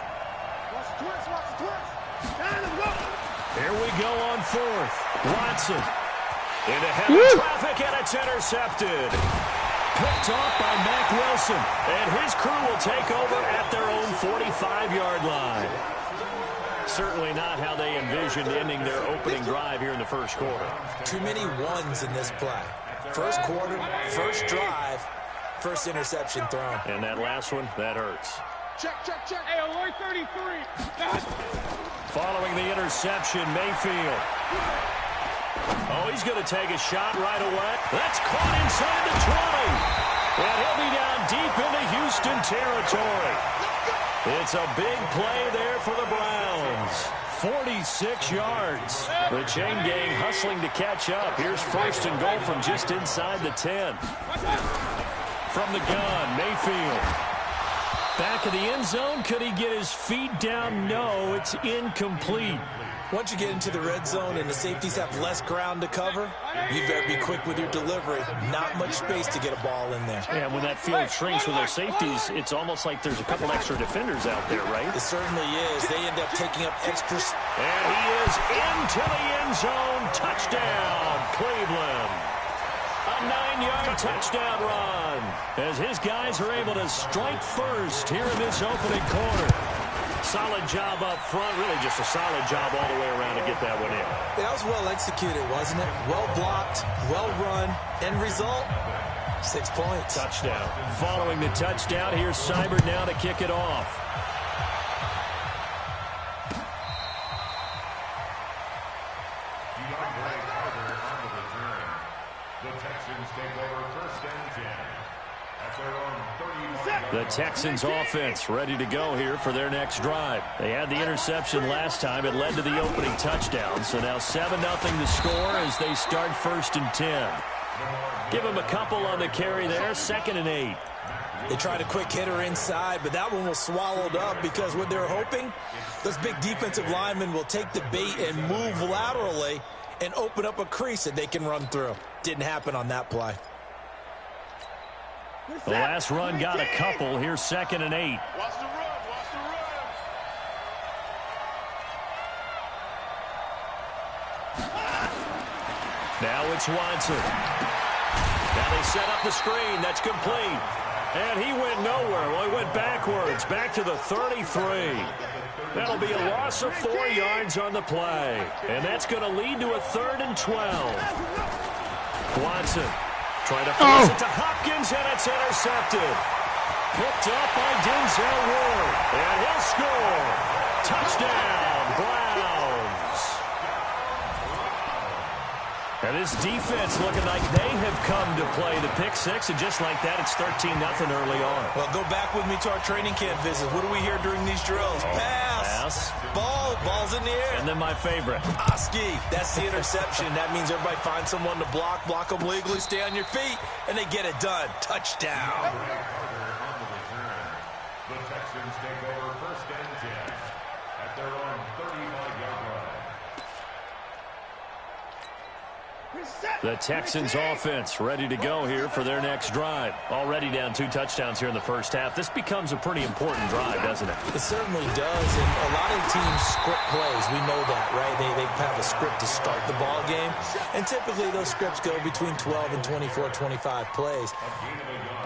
Here we go on 4th. Watson into heavy traffic, and it's intercepted. Picked off by Mack Wilson. And his crew will take over at their own 45-yard line. Certainly not how they envisioned ending their opening drive here in the first quarter. Too many ones in this play. First quarter, first drive, first interception thrown. And that last one, that hurts. Check. Hey, alert 33. Following the interception, Mayfield. Oh, he's going to take a shot right away. That's caught inside the 20. And he'll be down deep into Houston territory. It's a big play there for the Browns. 46 yards. The chain gang hustling to catch up. Here's first and goal from just inside the 10. From the gun, Mayfield. Back of the end zone. Could he get his feet down? No, it's incomplete. Once you get into the red zone and the safeties have less ground to cover, you better be quick with your delivery. Not much space to get a ball in there. Yeah, when that field shrinks with those safeties, it's almost like there's a couple extra defenders out there, right? It certainly is. They end up taking up extra. And he is into the end zone. Touchdown, Cleveland. A 9-yard touchdown run as his guys are able to strike first here in this opening quarter. Solid job up front, really just a solid job all the way around to get that one in. That was well executed, wasn't it? Well blocked, well run. End result, 6 points. Touchdown. Following the touchdown, here's Seibert now to kick it off. The Texans take over first and 10 at their own 30. The Texans offense ready to go here for their next drive. They had the interception last time. It led to the opening touchdown. So now 7-0 the score as they start first and 10. Give them a couple on the carry there. 2nd and 8. They tried a quick hitter inside, but that one was swallowed up because what they're hoping, those big defensive linemen will take the bait and move laterally and open up a crease that they can run through. Didn't happen on that play. The last run got a couple. Here's 2nd and 8. Watch the run. Now it's Watson. Now they set up the screen. That's complete. And he went nowhere. Well, he went backwards. Back to the 33. That'll be a loss of 4 yards on the play. And that's going to lead to a 3rd and 12. Watson trying to force it to Hopkins, and it's intercepted. Picked up by Denzel Ward. And he'll score. Touchdown, Browns. And this defense looking like they have come to play the pick six, and just like that, it's 13-0 early on. Well, go back with me to our training camp visit. What do we hear during these drills? Pass. Ball's in the air. And then my favorite. Oski. That's the interception. That means everybody finds someone to block them legally, stay on your feet, and they get it done. Touchdown. The Texans take over first and 10 at their own 35-yard line. The Texans offense ready to go here for their next drive. Already down 2 touchdowns here in the first half. This becomes a pretty important drive, doesn't it? It certainly does, and a lot of teams script plays. We know that, right? They have a script to start the ball game, and typically those scripts go between 12 and 24, 25 plays.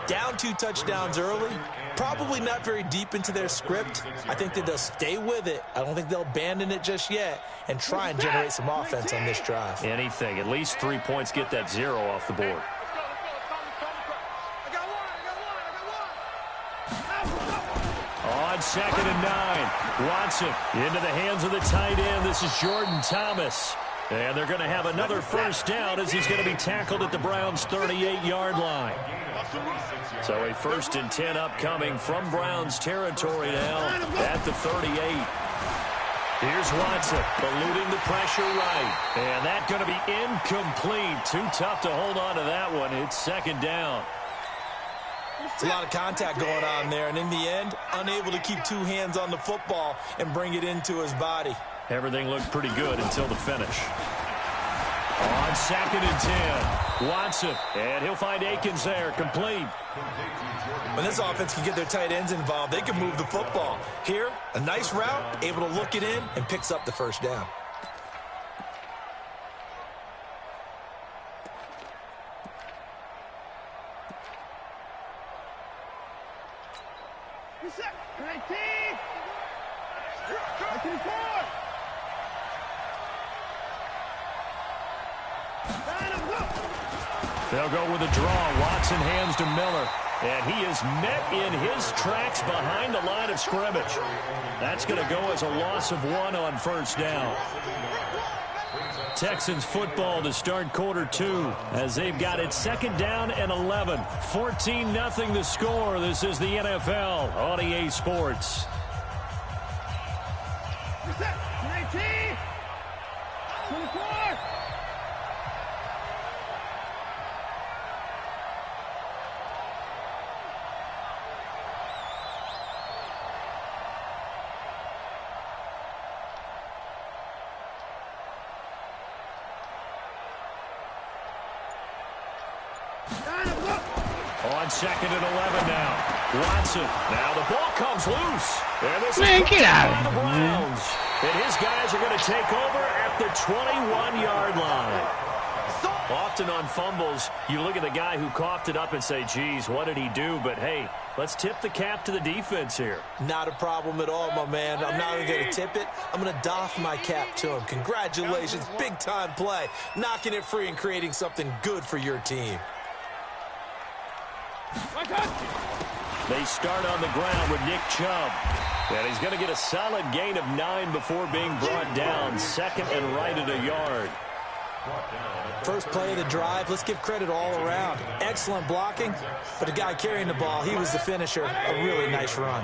Down 2 touchdowns early, probably not very deep into their script. I think that they'll stay with it. I don't think they'll abandon it just yet and try and generate some offense on this drive. Anything. At least 3 points, get that 0 off the board. On 2nd and 9, Watson into the hands of the tight end. This is Jordan Thomas. And they're going to have another first down as he's going to be tackled at the Browns' 38-yard line. So a 1st and 10 upcoming from Browns territory now at the 38. Here's Watson eluding the pressure right. And that's going to be incomplete. Too tough to hold on to that one. It's 2nd down. It's a lot of contact going on there. And in the end, unable to keep 2 hands on the football and bring it into his body. Everything looked pretty good until the finish. On 2nd and 10, Watson, and he'll find Akins there, complete. When this offense can get their tight ends involved, they can move the football. Here, a nice route, able to look it in, and picks up the first down. They'll go with a draw. Watson hands to Miller. And he is met in his tracks behind the line of scrimmage. That's going to go as a loss of 1 on first down. Texans football to start quarter 2 as they've got it 2nd down and 11. 14-0 the score. This is the NFL on EA Sports. On 2nd and 11 now. Watson. Now the ball comes loose. And this Man, is get out of the here, man. Browns. And his guys are going to take over at the 21-yard line. Often on fumbles, you look at the guy who coughed it up and say, geez, what did he do? But, hey, let's tip the cap to the defense here. Not a problem at all, my man. I'm not even going to tip it. I'm going to doff my cap to him. Congratulations. Big-time play. Knocking it free and creating something good for your team. They start on the ground with Nick Chubb. And he's going to get a solid gain of 9 before being brought down. 2nd and right at a yard. First play of the drive, let's give credit all around. Excellent blocking, but the guy carrying the ball, he was the finisher. A really nice run.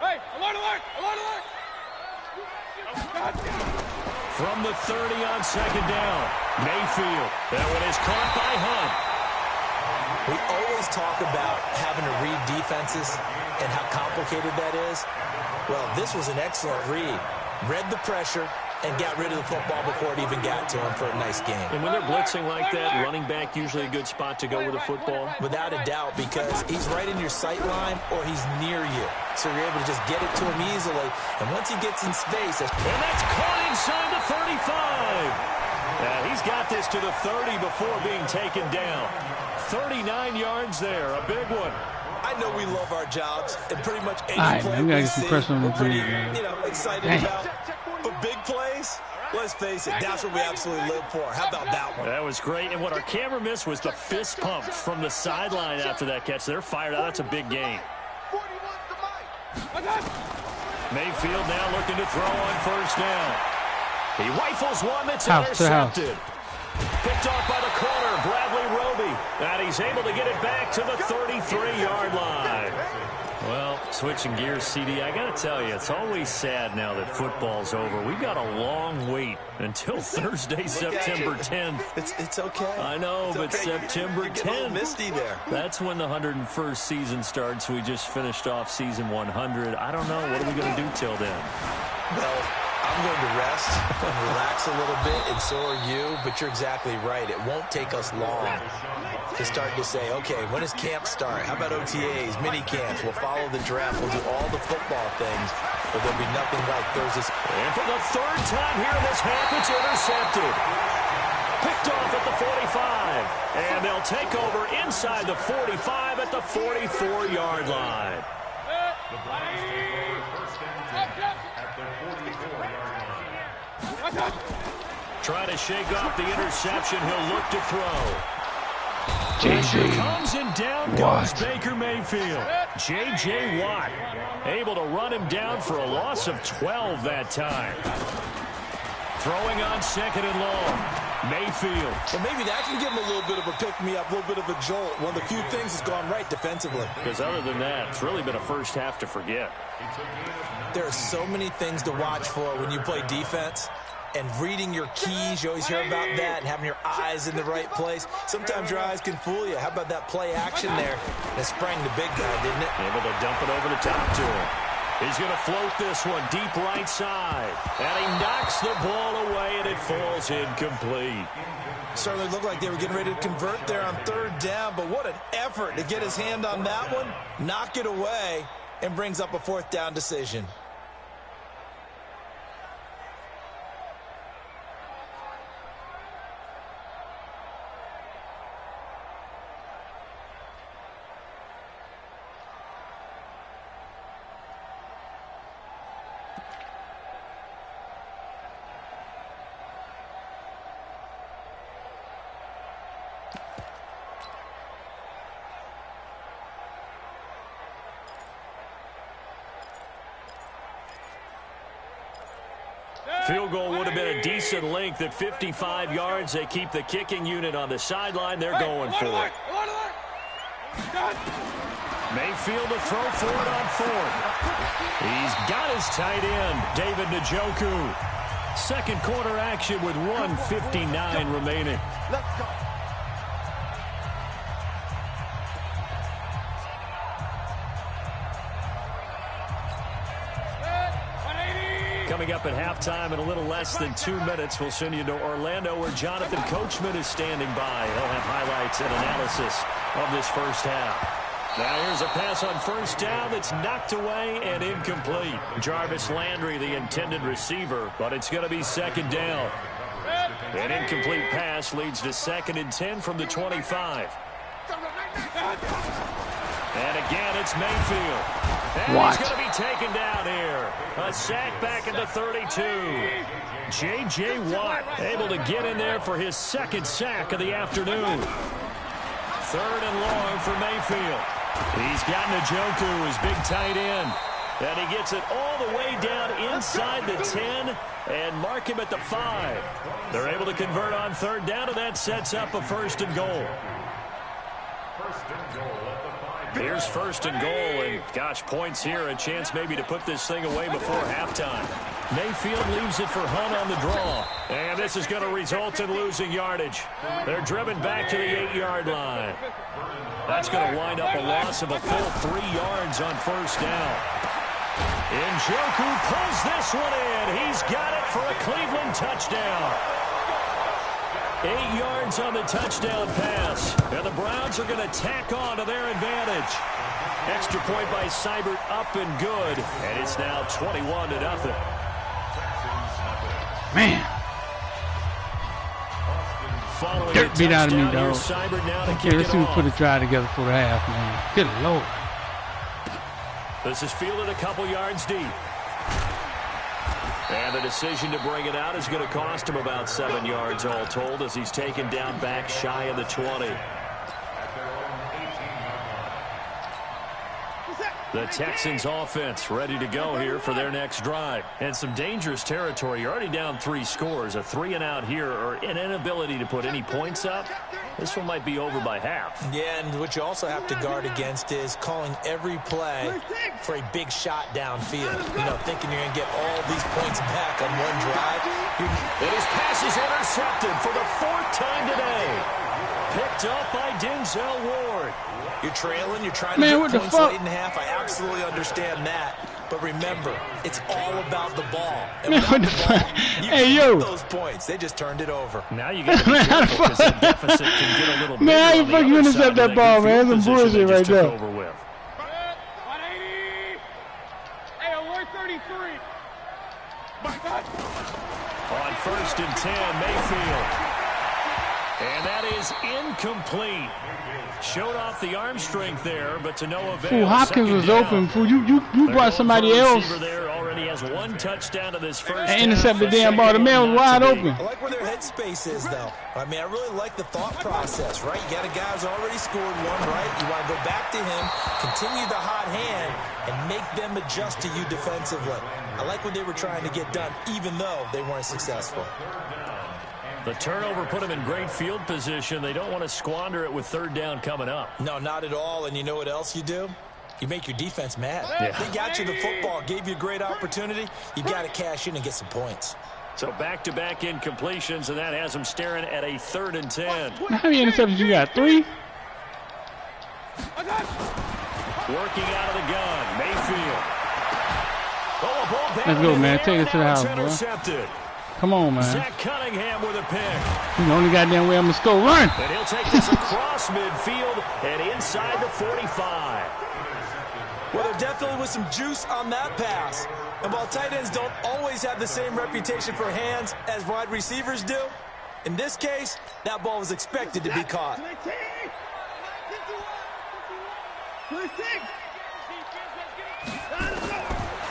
Hey, alert, alert, alert, alert! From the 30 on 2nd down. Mayfield. That one is caught by Hunt. We always talk about having to read defenses and how complicated that is. Well, this was an excellent read. Read the pressure and got rid of the football before it even got to him for a nice game. And when they're blitzing like that, running back usually a good spot to go with the football? Without a doubt, because he's right in your sight line or he's near you. So you're able to just get it to him easily. And once he gets in space... And that's caught inside the 35. And he's got this to the 30 before being taken down. 39 yards there, a big one. I know we love our jobs, and pretty much any All right, play man, we gotta we get some see, pressure on we're the pretty, dude, man. excited Dang. about. But big plays, let's face it, that's what we absolutely live for. How about that one? That was great, and what our camera missed was the fist pump from the sideline after that catch. They're fired out. That's a big gain. Mayfield now looking to throw on first down. He rifles one that's intercepted. Picked off by the corner, Bradley Roby. And he's able to get it back to the 33-yard line. Well, switching gears, CD, I got to tell you, it's always sad now that football's over. We've got a long wait until Thursday, September 10th. It's okay. I know, but okay. September 10th. Get a little misty there. That's when the 101st season starts. We just finished off season 100. I don't know. What are we going to do till then? Well, I'm going to rest and relax a little bit, and so are you, but you're exactly right. It won't take us long to start to say, okay, when does camp start? How about OTAs, mini camps? We'll follow the draft. We'll do all the football things, but there'll be nothing like Thursday. And for the 3rd time here in this half, it's intercepted. Picked off at the 45, and they'll take over inside the 45 at the 44-yard line. Trying to shake off the interception. He'll look to throw. Pressure comes and down goes Baker Mayfield. J.J. Watt able to run him down for a loss of 12 that time. Throwing on 2nd and long. Mayfield. Well, maybe that can give him a little bit of a pick-me-up, a little bit of a jolt. One of the few things that's gone right defensively. Because other than that, it's really been a first half to forget. There are so many things to watch for when you play defense. And reading your keys, you always hear about that, and having your eyes in the right place. Sometimes your eyes can fool you. How about that play action there? That sprang the big guy, didn't it? Able to dump it over the top to him. He's going to float this one deep right side. And he knocks the ball away, and it falls incomplete. Certainly looked like they were getting ready to convert there on 3rd down, but what an effort to get his hand on that one, knock it away, and brings up a 4th down decision. Field goal would have been a decent length at 55 yards. They keep the kicking unit on the sideline. They're going for it. Mayfield to throw for it on fourth. He's got his tight end, David Njoku. Second quarter action with 1:59 remaining. Let's go. Coming up at halftime in a little less than 2 minutes, we'll send you to Orlando where Jonathan Coachman is standing by. He'll have highlights and analysis of this first half. Now here's a pass on first down that's knocked away and incomplete. Jarvis Landry, the intended receiver, but it's going to be second down. An incomplete pass leads to 2nd and 10 from the 25. And again, it's Mayfield. And he's going to be taken down here. A sack back at the 32. J.J. Watt able to get in there for his 2nd sack of the afternoon. 3rd and long for Mayfield. He's got Njoku, his big tight end. And he gets it all the way down inside the 10 and mark him at the 5. They're able to convert on 3rd down, and that sets up a 1st and goal. Here's 1st and goal, and gosh, points here, a chance maybe to put this thing away before halftime. Mayfield leaves it for Hunt on the draw, and this is going to result in losing yardage. They're driven back to the 8-yard line. That's going to wind up a loss of a full 3 yards on 1st down. Njoku pulls this one in. He's got it for a Cleveland touchdown. 8 yards on the touchdown pass. And the Browns are going to tack on to their advantage. Extra point by Seibert up and good. And it's now 21-0. Man. Following Dirt beat out of me, touchdown, dog. here's Seibert now to Okay, kick let's it see who off. put a drive together for the half, man. Good Lord. This is fielded a couple yards deep. And the decision to bring it out is going to cost him about 7 yards all told as he's taken down back shy of the 20. The Texans offense ready to go here for their next drive. And some dangerous territory. You're already down 3 scores. A 3-and-out here or an inability to put any points up. This one might be over by half. Yeah, and what you also have to guard against is calling every play for a big shot downfield. You know, thinking you're going to get all these points back on one drive. And his pass is intercepted for the 4th time today. Picked up by Denzel Ward. You're trailing, you're trying to Man, get what the points fuck? late in half. I absolutely understand that. But remember, it's all about the ball. And Man, without what the the ball, fuck? you Hey, can't yo. get those points. They just turned it over. Now you got to be careful because that deficit can get a little bigger. Man, how you on the fucking other intercept side that of ball, good man? field That's some position they bullshit just right took there. over with. 180. Hey, alert 33. On 1st and 10, Mayfield. And that is incomplete. Showed off the arm strength there, but to no avail. Fool, Hopkins Second was down. open. Fool, you They're brought going somebody for a else receiver there already has 1 touchdown to this first and intercept the half. damn ball. The man was wide open. I like where their headspace is, though. I mean, I really like the thought process, right? You got a guy who's already scored one, right? You want to go back to him, continue the hot hand, and make them adjust to you defensively. I like what they were trying to get done, even though they weren't successful. The turnover put them in great field position. They don't want to squander it with 3rd down coming up. No, not at all. And you know what else you do? You make your defense mad. Yeah. They got you the football, gave you a great opportunity. You got to cash in and get some points. So back-to-back incompletions, and that has them staring at a 3rd and 10. How many interceptions you got? 3? Working out of the gun, Mayfield. Oh, a ball down Let's go, in man. the Take air, it to now the it's house, boy. intercepted. Come on, man. Zach Cunningham with a pick. The only goddamn way I'm going to score. Run! And he'll take this across midfield and inside the 45. Well, there definitely was some juice on that pass. And while tight ends don't always have the same reputation for hands as wide receivers do, in this case, that ball was expected to be caught.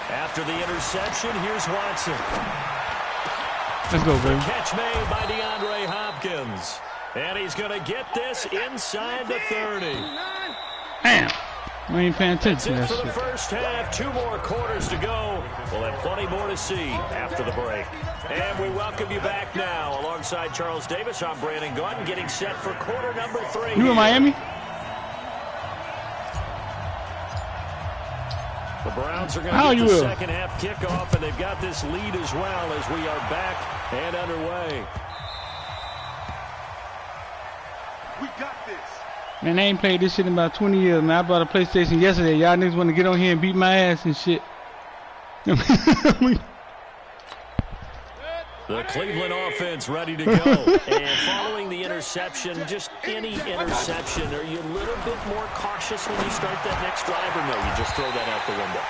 After the interception, here's Watson. Let's go, baby. Catch made by DeAndre Hopkins. And he's going to get this inside the 30. Damn. I ain't paying attention to That's that it for the shit. first half. 2 more quarters to go. We'll have plenty more to see after the break. And we welcome you back now. Alongside Charles Davis, I'm Brandon Gordon, getting set for quarter number 3. You in Miami? The Browns are going to get the second half kickoff, and they've got this lead as well as we are back and underway. We got this. Man, I ain't played this shit in about 20 years, man. I bought a PlayStation yesterday. Y'all niggas want to get on here and beat my ass and shit. The Cleveland offense ready to go. And following the interception, just any interception, are you a little bit more cautious when you start that next drive, or no, you just throw that out the window?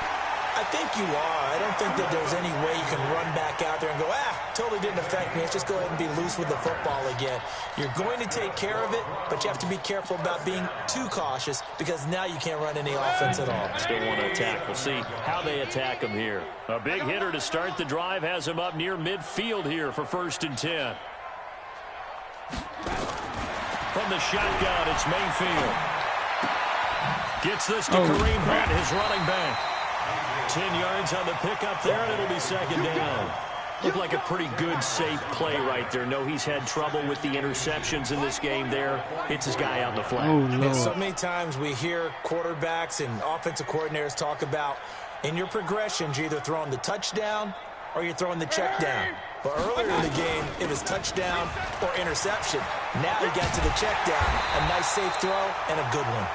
I think you are. I don't think that there's any way you can run back out there and go, totally didn't affect me. Let's just go ahead and be loose with the football again. You're going to take care of it, but you have to be careful about being too cautious because now you can't run any offense at all. Still want to attack. We'll see how they attack him here. A big hitter to start the drive has him up near midfield here for 1st and 10. From the shotgun, it's Mayfield. Gets this to Kareem Hunt, his running back. 10 yards on the pickup there, and it'll be 2nd down. Looked like a pretty good, safe play right there. No, he's had trouble with the interceptions in this game there. Hits his guy out in the flat. And so many times we hear quarterbacks and offensive coordinators talk about in your progressions, you're either throwing the touchdown or you're throwing the check down. But earlier in the game, it was touchdown or interception. Now he got to the check down. A nice, safe throw and a good one.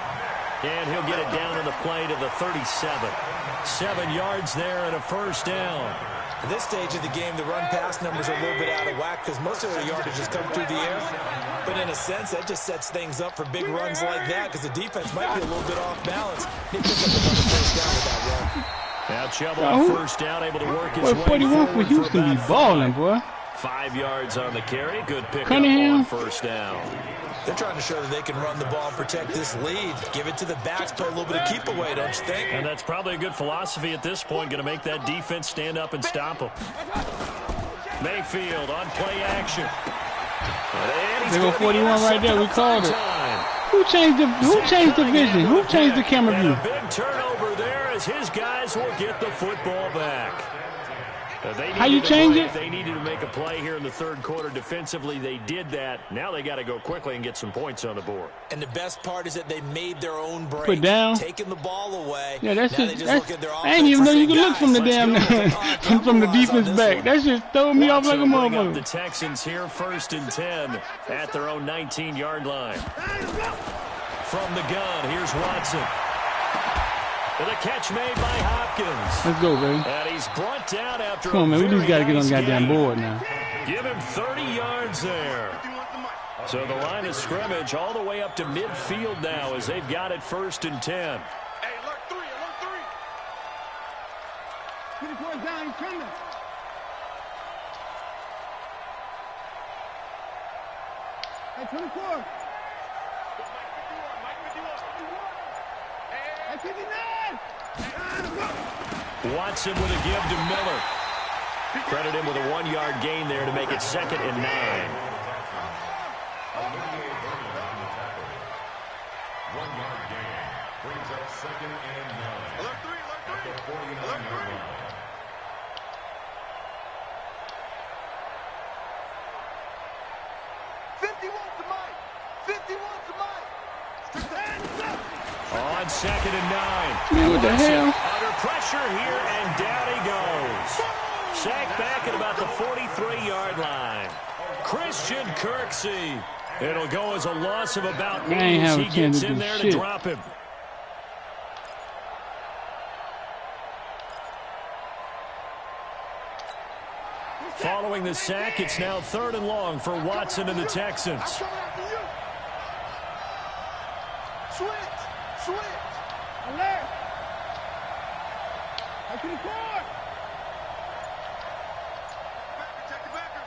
And he'll get it down on the play to the 37. 7 yards there and a 1st down. At this stage of the game, the run-pass numbers are a little bit out of whack because most of the yardage has come through the air. But in a sense, that just sets things up for big runs like that because the defense might be a little bit off balance. They pick up another 1st down with that run. Now Chubb on 1st down, able to work his way 41 for Houston be balling, boy. 5 yards on the carry. Good pickup Cunningham. on 1st down. They're trying to show that they can run the ball and protect this lead. Give it to the backs, play a little bit of keep away, don't you think? And that's probably a good philosophy at this point, going to make that defense stand up and stop them. Mayfield on play action. They go 41 right there. We called it. Who changed the vision? Who changed the camera view? And a big turnover there as his guys will get the football back. How you change it? They needed to make a play here in the 3rd quarter defensively. They did that. Now they got to go quickly and get some points on the board. And the best part is that they made their own break. Put down. Taking the ball away. Yeah, that's now just. I ain't even know you could look from the damn from the defense back. That just throw me off like a motherfucker. The Texans here 1st and 10 at their own 19-yard line. From the gun, here's Watson. And a catch made by Hopkins. Let's go, baby. And he's brought down after Come on, man. We just got to get on the goddamn game. board now. Give him 30 yards there. So the line of scrimmage all the way up to midfield now as they've got it 1st and 10. Hey, alert 3, alert 3. 24 down, he's coming. Hey, 24. Watson with a give to Miller. Credit him with a 1-yard gain there to make it 2nd and 9. 1-yard gain brings up 2nd and 9. Alert 3, alert 3. At the 49-yard line. On 2nd and 9. Man, what the hell? Under pressure here, and down he goes. Sacked back at about the 43-yard line. Christian Kirksey. It'll go as a loss of about 8 as he gets in there to drop him. Following the sack, it's now 3rd and long for Watson and the Texans. Switch! Alert! Up to the court! Check the backer!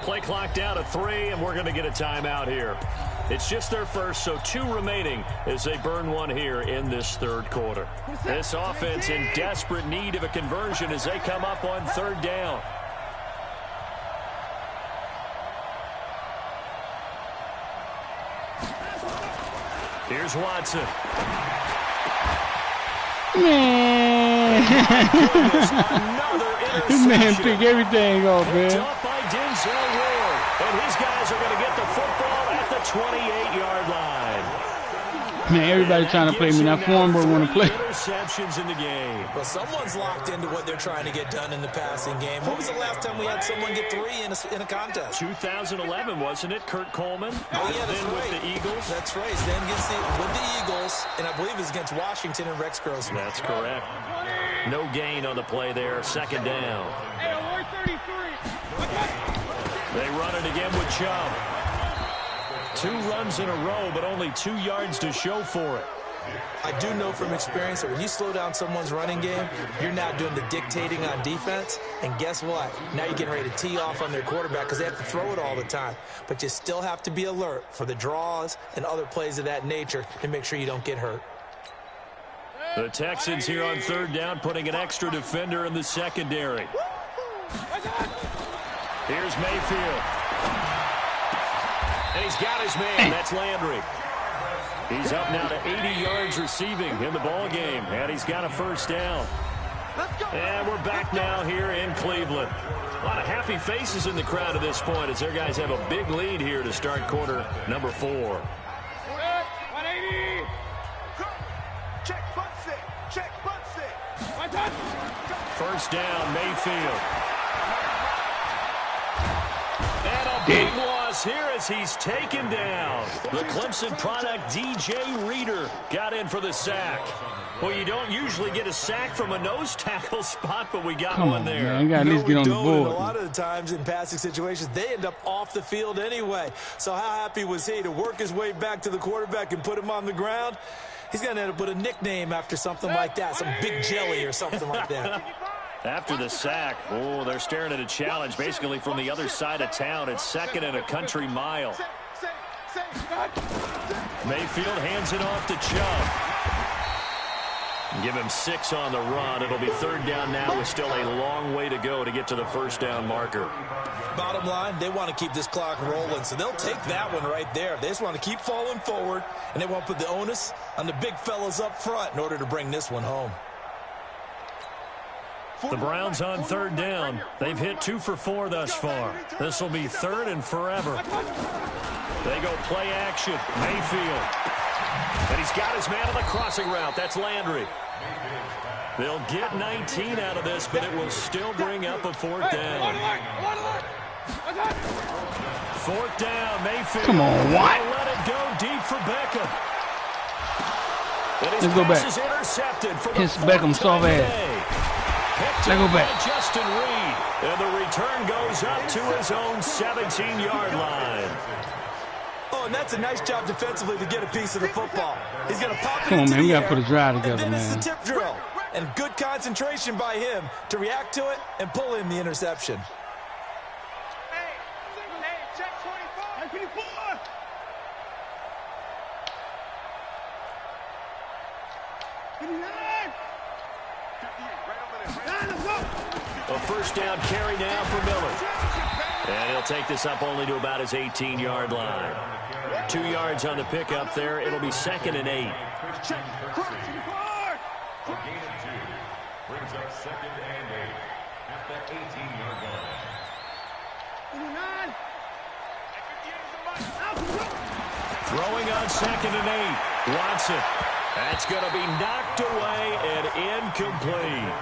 Play clock down to 3, and we're going to get a timeout here. It's just their first, so 2 remaining as they burn 1 here in this 3rd quarter. This offense in desperate need of a conversion as they come up on 3rd down. Here's Watson. Man. This man pick everything off, man. Picked up by Denzel Ward. And his guys are going to get the football at the 28-yard line. Man, everybody trying to play me. That former want to play. Interceptions in the game. Well, someone's locked into what they're trying to get done in the passing game. When was the last time we had someone get 3 in a contest? 2011, wasn't it? Kurt Coleman. Oh, yeah, that's then right. with the Eagles. That's right. Then with the Eagles, and I believe it was against Washington and Rex Grossman. That's correct. No gain on the play there. Second down. They run it again with Chubb. 2 runs in a row, but only 2 yards to show for it. I do know from experience that when you slow down someone's running game, you're now doing the dictating on defense. And guess what? Now you're getting ready to tee off on their quarterback because they have to throw it all the time. But you still have to be alert for the draws and other plays of that nature to make sure you don't get hurt. The Texans here on third down, putting an extra defender in the secondary. Here's Mayfield. And he's got his man. That's Landry. He's up now to 80 yards receiving in the ball game, and he's got a first down. And we're back now here in Cleveland. A lot of happy faces in the crowd at this point as their guys have a big lead here to start quarter number 4. 180. Check butt set. Check butt set. First down, Mayfield. And a big loss here as he's taken down. The Clemson product, DJ Reader, got in for the sack. Well, you don't usually get a sack from a nose tackle spot, but we got one there. Man, got at least get on the board. A lot of the times in passing situations, they end up off the field anyway. So how happy was he to work his way back to the quarterback and put him on the ground? He's going to end up with a nickname after something like that, some Big Jelly or something like that. After the sack, oh, they're staring at a challenge basically from the other side of town. It's second and a country mile. Mayfield hands it off to Chubb. Give him 6 on the run. It'll be third down now with still a long way to go to get to the first down marker. Bottom line, they want to keep this clock rolling, so they'll take that one right there. They just want to keep falling forward, and they want to put the onus on the big fellas up front in order to bring this one home. The Browns on third down. They've hit 2 for 4 thus far. This will be third and forever. They go play action. Mayfield. And he's got his man on the crossing route. That's Landry. They'll get 19 out of this, but it will still bring up a fourth down. Fourth down, Mayfield. Come on, what? They'll let it go deep for Beckham. Let's go back. Hits Beckham soft ass. Let's go back. Justin Reed. And the return goes up to his own 17-yard line. Oh, and that's a nice job defensively to get a piece of the football. He's going to pop it Come on, into man. We the got to air, put a drive together, and then man. it's the tip drill. And good concentration by him to react to it and pull in the interception. Hey, check 24. 54. A first down carry now for Miller. And he'll take this up only to about his 18-yard line. 2 yards on the pickup there. It'll be second and 8. A gain of 2 brings up second and 8 at the 18-yard line. Throwing on second and 8. Watson. That's going to be knocked away and incomplete.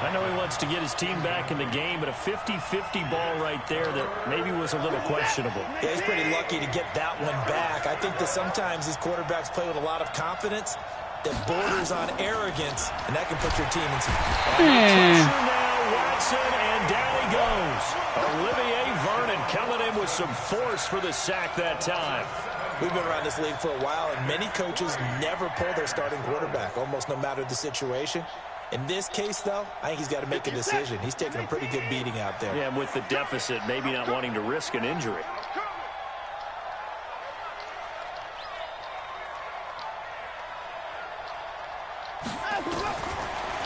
I know he wants to get his team back in the game, but a 50-50 ball right there that maybe was a little questionable. Yeah, he's pretty lucky to get that one back. I think that sometimes these quarterbacks play with a lot of confidence that borders on arrogance, and that can put your team in some... Pressure now, Watson, and down he goes. Olivier Vernon coming in with some force for the sack that time. We've been around this league for a while, and many coaches never pull their starting quarterback, almost no matter the situation. In this case, though, I think he's got to make a decision. He's taking a pretty good beating out there. Yeah, with the deficit, maybe not wanting to risk an injury.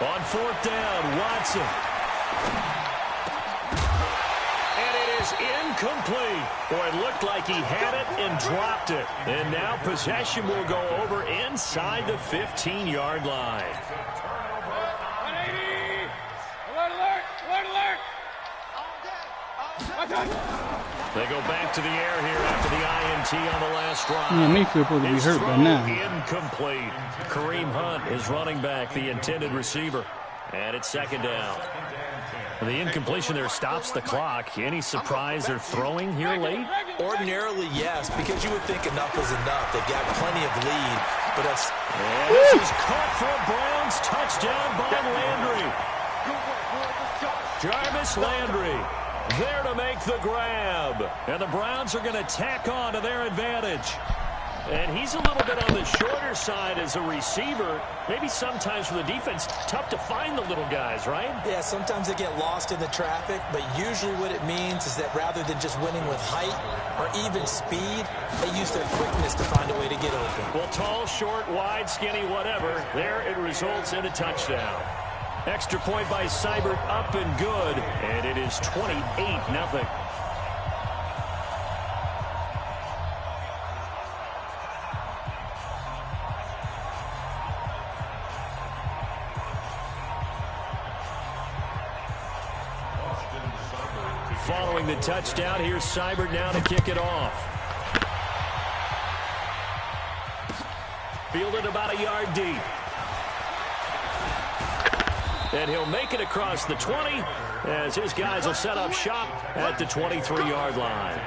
On fourth down, Watson. And it is is incomplete. Boy, it looked like he had it and dropped it. And now possession will go over inside the 15-yard line. 180! Alert, alert! Alert, alert! They go back to the air here after the INT on the last drive. Yeah, Mayfield supposed to be hurt by now. Incomplete. Kareem Hunt is running back, the intended receiver. And it's second down. The incompletion there stops the clock. Any surprise they're throwing here late? Ordinarily, yes, because you would think enough is enough. They've got plenty of lead, but that's... And this is caught for a Browns touchdown by Landry. Jarvis Landry there to make the grab. And the Browns are going to tack on to their advantage. And he's a little bit on the shorter side as a receiver. Maybe sometimes for the defense, tough to find the little guys, right? Yeah, sometimes they get lost in the traffic, but usually what it means is that rather than just winning with height or even speed, they use their quickness to find a way to get open. Well, tall, short, wide, skinny, whatever, there it results in a touchdown. Extra point by Seibert, up and good, and it is 28-0. Following the touchdown, here's Seibert now to kick it off. Fielded about a yard deep. And he'll make it across the 20 as his guys will set up shop at the 23-yard line.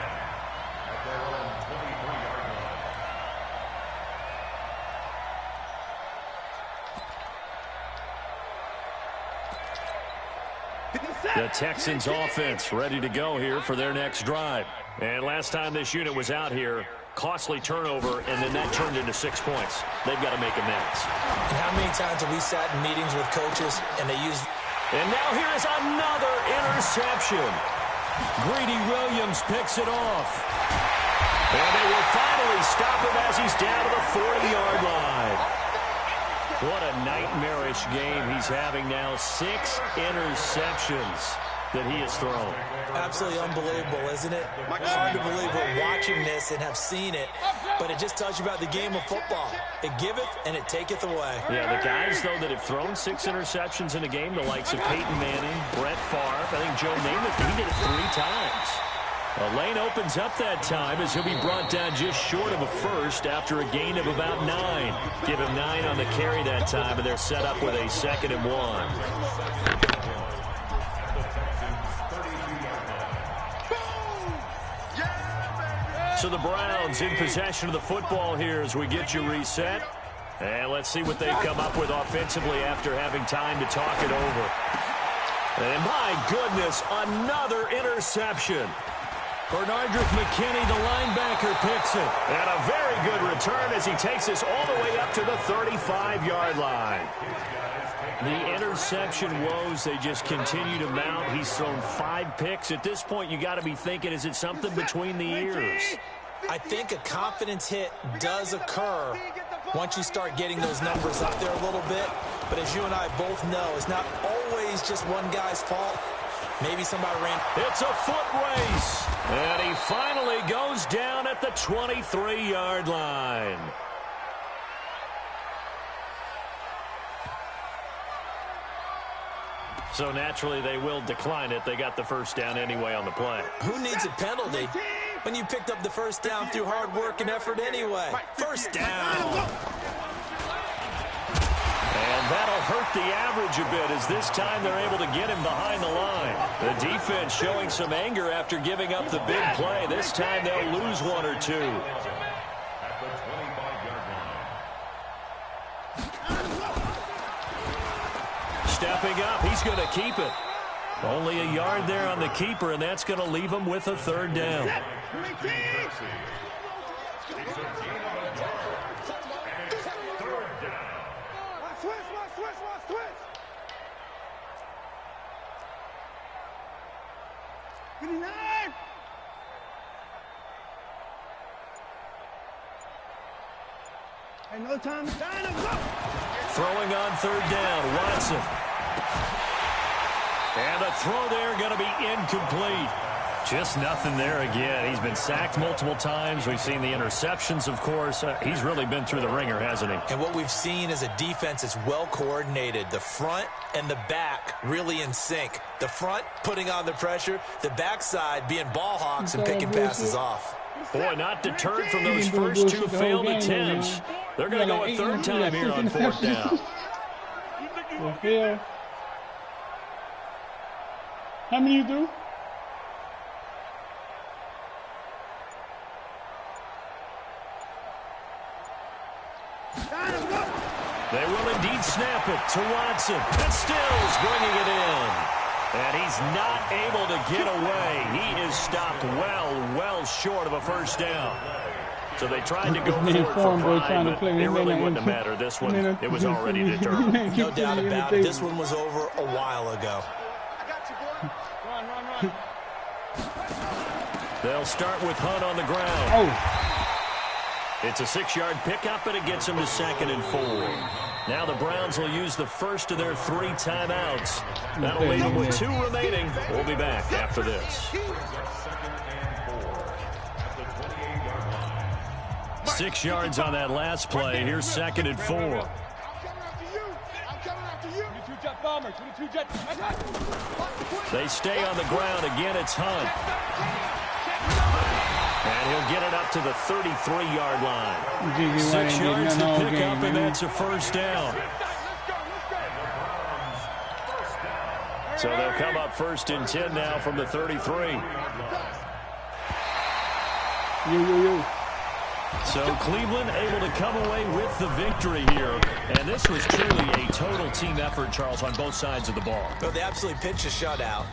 The Texans offense ready to go here for their next drive. And last time this unit was out here, costly turnover, and then that turned into 6 points. They've got to make amends. And how many times have we sat in meetings with coaches and they use... And now here is another interception. Greedy Williams picks it off. And they will finally stop him as he's down to the 40-yard line. What a nightmarish game he's having now. 6 interceptions that he has thrown. Absolutely unbelievable, isn't it? Hard to believe we're watching this and have seen it, but it just tells you about the game of football. It giveth and it taketh away. Yeah, the guys, though, that have thrown 6 interceptions in a game, the likes of Peyton Manning, Brett Favre, I think Joe Namath, he did it 3 times. A lane opens up that time as he'll be brought down just short of a first after a gain of about 9. Give him 9 on the carry that time, and they're set up with a 2nd and 1. So the Browns in possession of the football here as we get you reset. And let's see what they've come up with offensively after having time to talk it over. And my goodness, another interception. Bernardrick McKinney, the linebacker, picks it. And a very good return as he takes us all the way up to the 35-yard line. The interception woes, they just continue to mount. He's thrown 5 picks. At this point, you got to be thinking, is it something between the ears? I think a confidence hit does occur once you start getting those numbers up there a little bit. But as you and I both know, it's not always just one guy's fault. Maybe somebody ran. It's a foot race. And he finally goes down at the 23-yard line. So naturally they will decline it. They got the first down anyway on the play. Who needs a penalty when you picked up the first down through hard work and effort anyway? First down. And that'll hurt the average a bit as this time they're able to get him behind the line. The defense showing some anger after giving up the big play. This time they'll lose 1 or 2. Stepping up, he's going to keep it. Only a yard there on the keeper, and that's going to leave him with a 3rd down. No time to go. Throwing on 3rd down, Watson. And the throw there going to be incomplete. Just nothing there again. He's been sacked multiple times. We've seen the interceptions, of course. He's really been through the ringer, hasn't he? And what we've seen is a defense that's well coordinated. The front and the back really in sync. The front putting on the pressure. The backside being ball hawks and picking passes off. Boy, not deterred from those first two failed attempts. They're going to go a third time here on fourth down. How many you do? They will indeed snap it to Watson. And Stills bringing it in. And he's not able to get away. He is stopped well short of a first down. So they tried to go for it, but it really wouldn't have mattered. This one, it was already determined. No doubt about it. This one was over a while ago. They'll start with Hunt on the ground. Oh. It's a 6-yard pickup, and it gets him to 2nd and 4. Now the Browns will use the first of their 3 timeouts. That'll leave them with 2 remaining. We'll be back after this. 6 yards on that last play. Here's 2nd and 4. They stay on the ground. Again, it's Hunt. And he'll get it up to the 33-yard line. 6 yards to pick up, and that's a first down. So they'll come up 1st and 10 now from the 33. So Cleveland able to come away with the victory here. And this was truly a total team effort, Charles, on both sides of the ball. Well, they absolutely pitched a shutout.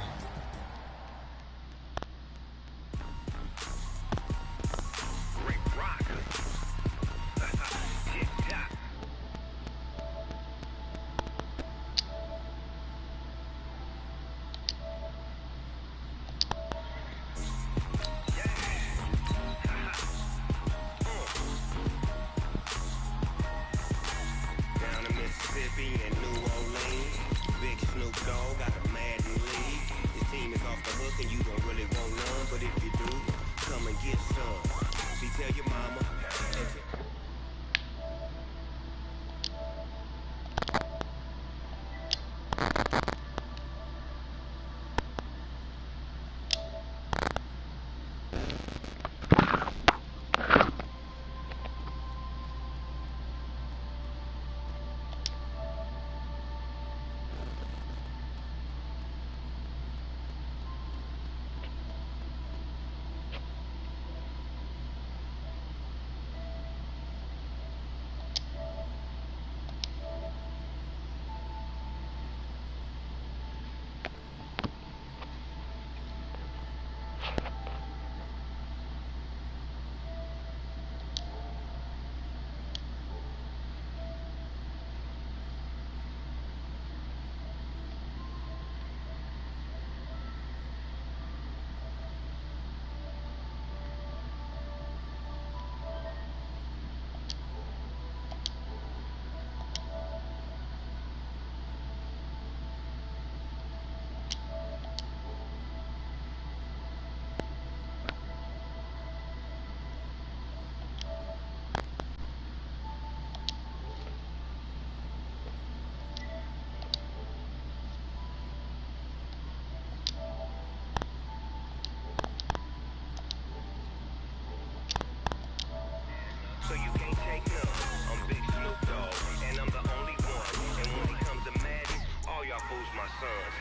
So you can't take none. I'm Big Snoop Dogg, and I'm the only one. And when it comes to Madden, all y'all fools my sons.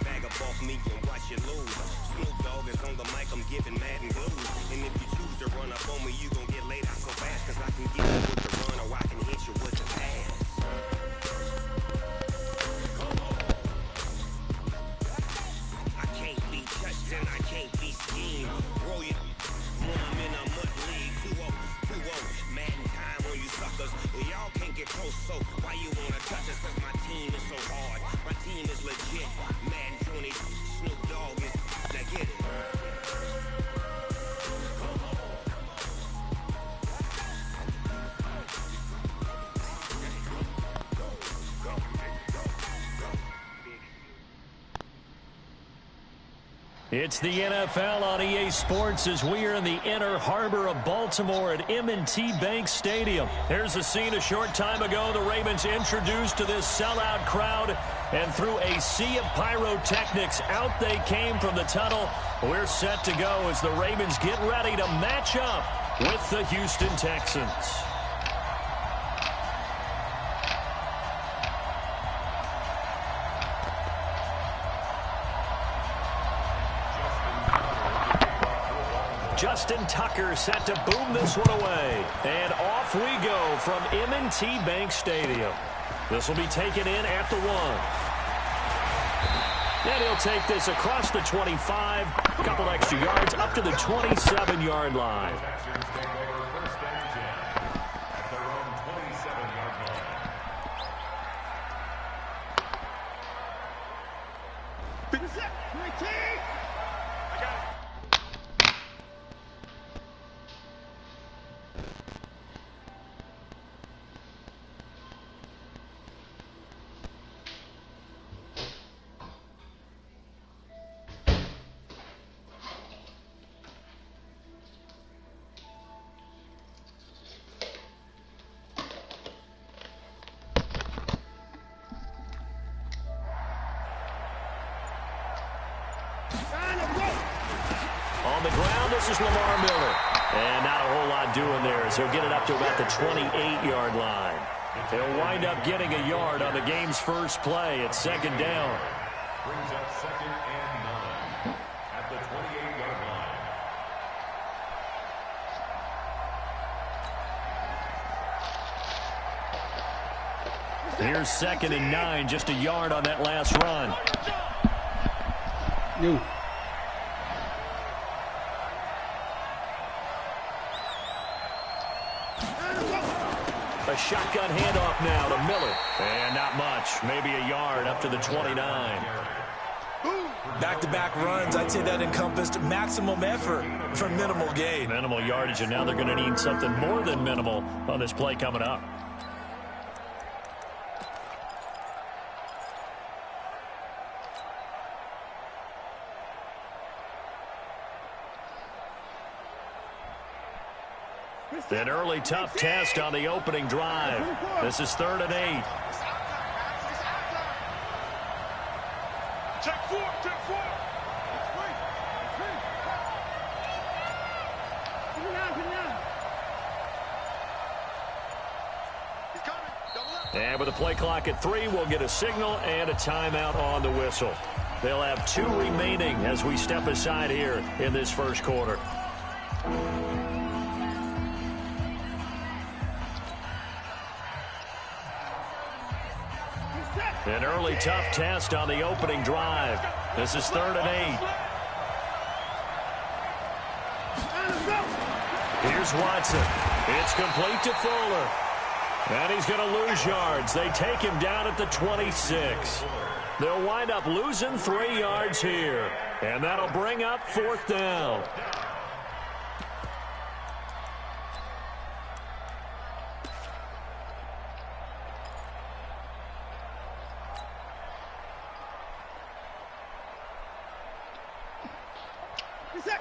Bag up off me and watch you lose. Snoop Dogg is on the mic, I'm giving Madden blues. And if you choose to run up on me, you gon' get laid out so fast. Cause I can get you with the run, or I can hit you with the pass. I can't be touched and I can't be schemed. Roll you when I'm in a mud league. 2-0, Madden time on you suckers. Y'all can't get close, so why you wanna touch us? Cause my team is so hard. My team is legit. Madden 20, Snoop Dogg is, now get it. It's the NFL on EA Sports as we are in the inner harbor of Baltimore at M&T Bank Stadium. Here's a scene a short time ago. The Ravens introduced to this sellout crowd, and through a sea of pyrotechnics, out they came from the tunnel. We're set to go as the Ravens get ready to match up with the Houston Texans. Justin Tucker set to boom this one away. And off we go from M&T Bank Stadium. This will be taken in at the 1. And he'll take this across the 25. A couple extra yards up to the 27-yard line. On the ground, this is Lamar Miller. And not a whole lot doing there as he'll get it up to about the 28-yard line. He'll wind up getting a yard on the game's first play. It's second down. Brings up 2nd and 9 at the 28-yard line. Here's 2nd and 9, just a yard on that last run. You. A shotgun handoff now to Miller. And not much. Maybe a yard up to the 29. Back-to-back runs, I'd say that encompassed maximum effort for minimal gain. Minimal yardage, and now they're going to need something more than minimal on this play coming up. An early tough test on the opening drive. This is 3rd and 8. Check 4, check 4. He's coming. Double up. And with the play clock at 3, we'll get a signal and a timeout on the whistle. They'll have 2 remaining as we step aside here in this first quarter. An early tough test on the opening drive. This is 3rd and 8. Here's Watson. It's complete to Fuller. And he's going to lose yards. They take him down at the 26. They'll wind up losing 3 yards here. And that'll bring up 4th down.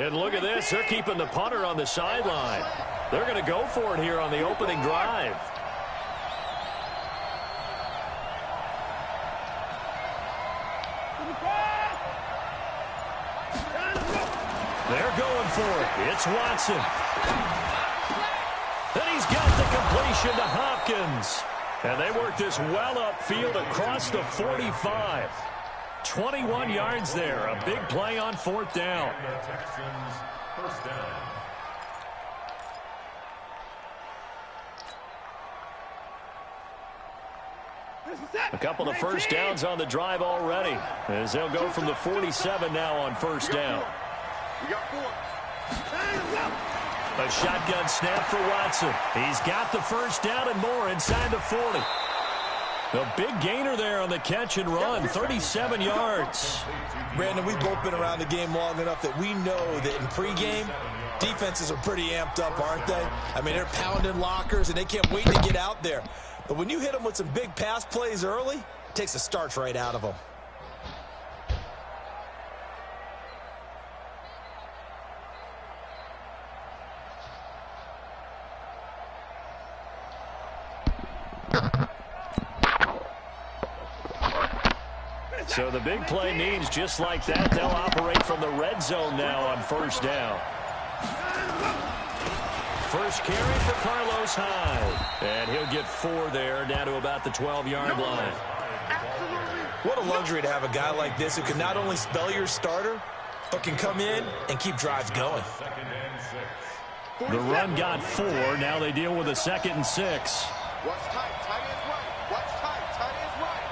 And look at this. They're keeping the punter on the sideline. They're going to go for it here on the opening drive. They're going for it. It's Watson. And he's got the completion to Hopkins. And they work this well upfield across the 45. 21 yards there. A big play on 4th down. The Texans, 1st down. A couple of first downs on the drive already, as they'll go from the 47 now on 1st down. We got 4. A shotgun snap for Watson. He's got the first down and more inside the 40. A big gainer there on the catch and run, 37 yards. Brandon, we've both been around the game long enough that we know that in pregame, defenses are pretty amped up, aren't they? I mean, they're pounding lockers, and they can't wait to get out there. But when you hit them with some big pass plays early, it takes the starch right out of them. So the big play means just like that, they'll operate from the red zone now on first down. First carry for Carlos Hyde. And he'll get 4 there, down to about the 12-yard line. What a luxury to have a guy like this who can not only spell your starter, but can come in and keep drives going. The run got 4. Now they deal with a 2nd and 6. Watch tight. Tight is right. Watch tight. Tight is right.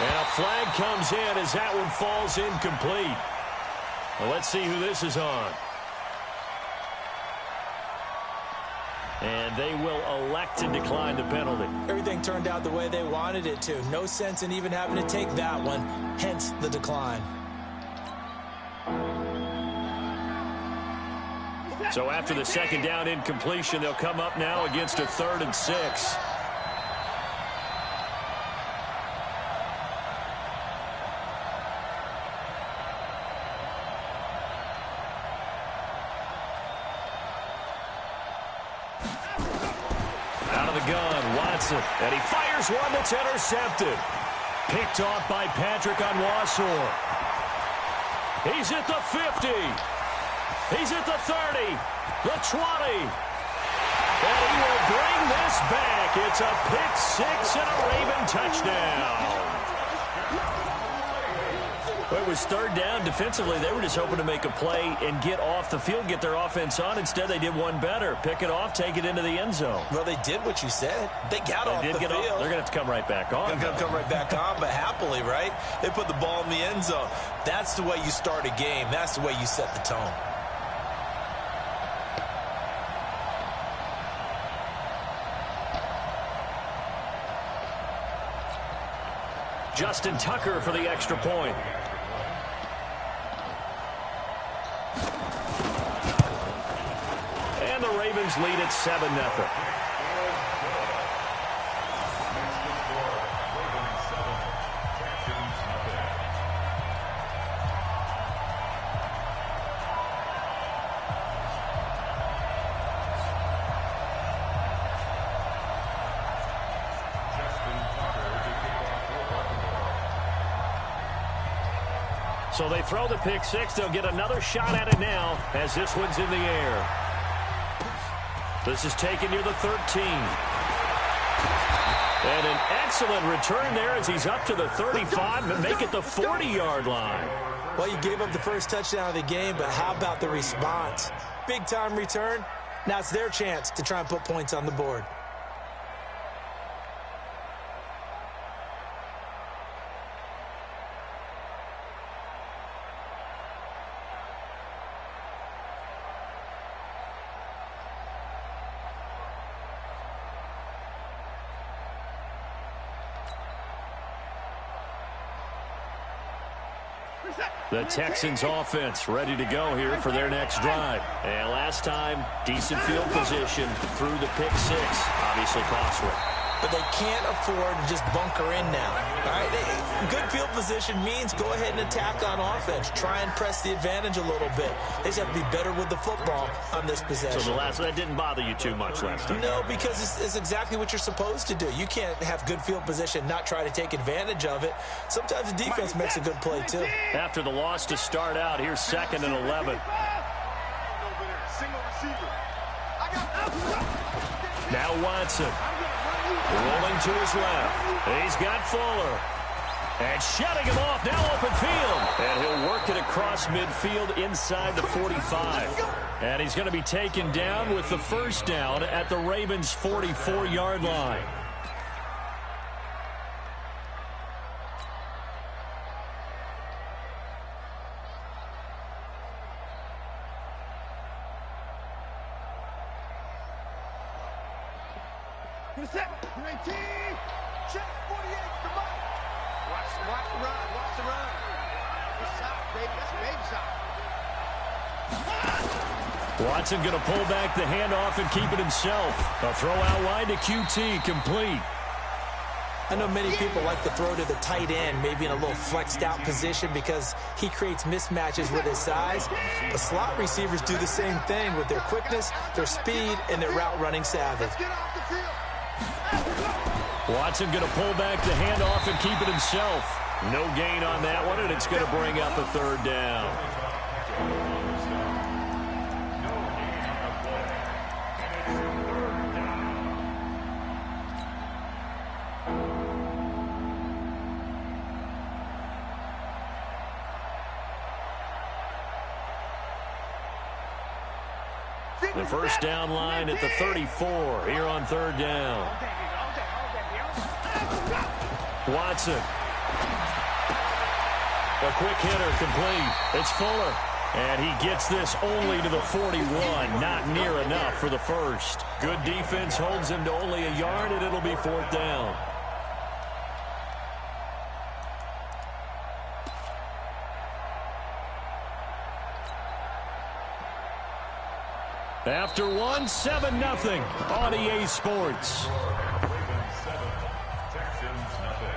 And a flag comes in as that one falls incomplete. Well, let's see who this is on. And they will elect to decline the penalty. Everything turned out the way they wanted it to. No sense in even having to take that one, hence the decline. So after the 2nd down incompletion, they'll come up now against a 3rd and 6. And he fires one that's intercepted. Picked off by Patrick Onwuasor. He's at the 50. He's at the 30. The 20. And he will bring this back. It's a pick 6 and a Raven touchdown. Well, it was 3rd down. Defensively, they were just hoping to make a play and get off the field, get their offense on. Instead, they did one better. Pick it off, take it into the end zone. Well, they did what you said. They got off the field. They're going to have to come right back on. They're going to come right back on, but happily, right? They put the ball in the end zone. That's the way you start a game. That's the way you set the tone. Justin Tucker for the extra point. And the Ravens lead at 7-0. So they throw the pick 6. They'll get another shot at it now as this one's in the air. This is taken near the 13. And an excellent return there as he's up to the 35 and make it the 40-yard line. Well, you gave up the first touchdown of the game, but how about the response? Big-time return. Now it's their chance to try and put points on the board. The Texans offense ready to go here for their next drive. And last time, decent field position through the pick 6. Obviously costly. But they can't afford to just bunker in now. All right, good field position means go ahead and attack on offense. Try and press the advantage a little bit. They just have to be better with the football on this possession. So that didn't bother you too much last time? No, because it's exactly what you're supposed to do. You can't have good field position, not try to take advantage of it. Sometimes the defense makes a good play, too. After the loss to start out, here's 2nd and 11. Now Watson. Rolling to his left. He's got Fuller. And shutting him off. Now open field. And he'll work it across midfield inside the 45. And he's going to be taken down with the first down at the Ravens' 44-yard line. Check 48, come on. Watch the run. Good shot, baby. That's a baby shot. Watson going to pull back the handoff and keep it himself. A throw out wide to QT, complete. I know many people like to throw to the tight end, maybe in a little flexed out position because he creates mismatches with his size. But slot receivers do the same thing with their quickness, their speed, and their route running savvy. Watson going to pull back the handoff and keep it himself. No gain on that one, and it's going to bring up a third down. The first down line at the 34 here on third down. Watson. A quick hitter complete. It's Fuller. And he gets this only to the 41. Not near enough for the first. Good defense holds him to only a yard, and it'll be fourth down. After one, 7-0 on EA Sports. Ravens 7, Texans nothing.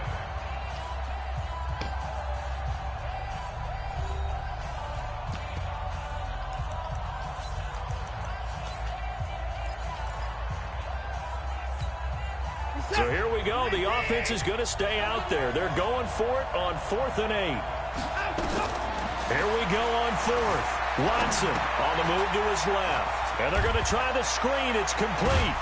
So here we go. The offense is going to stay out there. They're going for it on 4th and 8. Here we go on 4th. Watson on the move to his left. And they're going to try the screen. It's complete.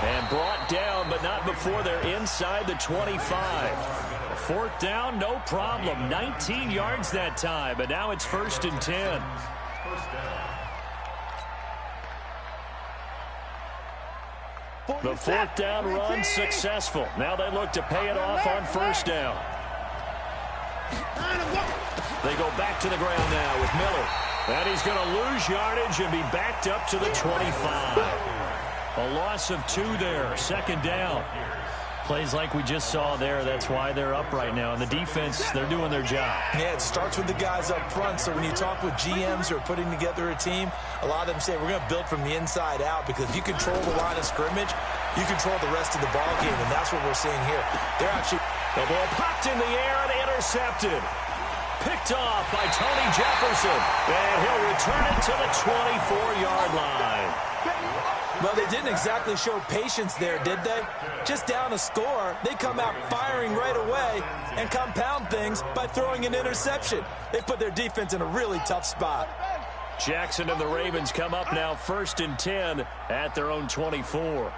And brought down, but not before they're inside the 25. Fourth down, no problem. 19 yards that time, but now it's 1st and 10. The fourth down run successful. Now they look to pay it off on 1st down. They go back to the ground now with Miller. And he's going to lose yardage and be backed up to the 25. A loss of 2 there. 2nd down. Plays like we just saw there. That's why they're up right now. And the defense, they're doing their job. Yeah, it starts with the guys up front. So when you talk with GMs who are putting together a team, a lot of them say we're going to build from the inside out, because if you control the line of scrimmage, you control the rest of the ball game, and that's what we're seeing here. They're actually... The ball popped in the air and intercepted. Picked off by Tony Jefferson. And he'll return it to the 24-yard line. Well, they didn't exactly show patience there, did they? Just down a score, they come out firing right away and compound things by throwing an interception. They put their defense in a really tough spot. Jackson and the Ravens come up now 1st and 10 at their own 24.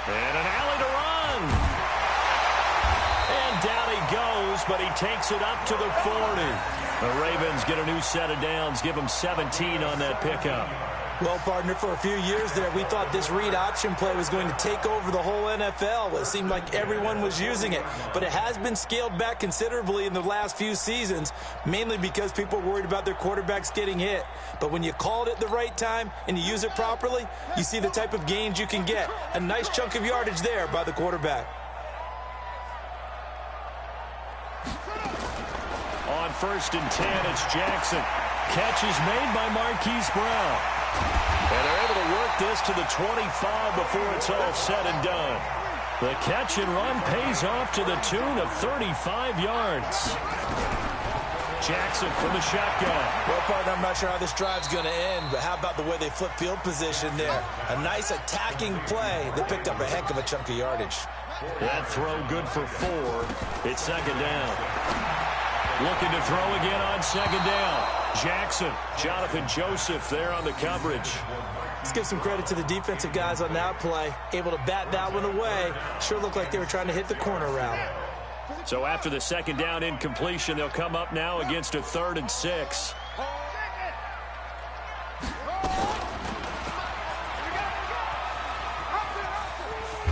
And an alley to run. And down he goes, but he takes it up to the 40. The Ravens get a new set of downs, give them 17 on that pickup. Well, partner, for a few years there, we thought this read option play was going to take over the whole NFL. It seemed like everyone was using it, but it has been scaled back considerably in the last few seasons, mainly because people are worried about their quarterbacks getting hit. But when you call it at the right time and you use it properly, you see the type of gains you can get. A nice chunk of yardage there by the quarterback. On 1st and 10, it's Jackson. Catch is made by Marquise Brown. And they're able to work this to the 25 before it's all said and done. The catch and run pays off to the tune of 35 yards. Jackson from the shotgun. Well, partner, I'm not sure how this drive's going to end, but how about the way they flip field position there? A nice attacking play that picked up a heck of a chunk of yardage. That throw good for 4. It's 2nd down. Looking to throw again on 2nd down. Jackson, Jonathan Joseph there on the coverage. Let's give some credit to the defensive guys on that play. Able to bat that one away. Sure looked like they were trying to hit the corner route. So after the 2nd down incompletion, they'll come up now against a 3rd and 6.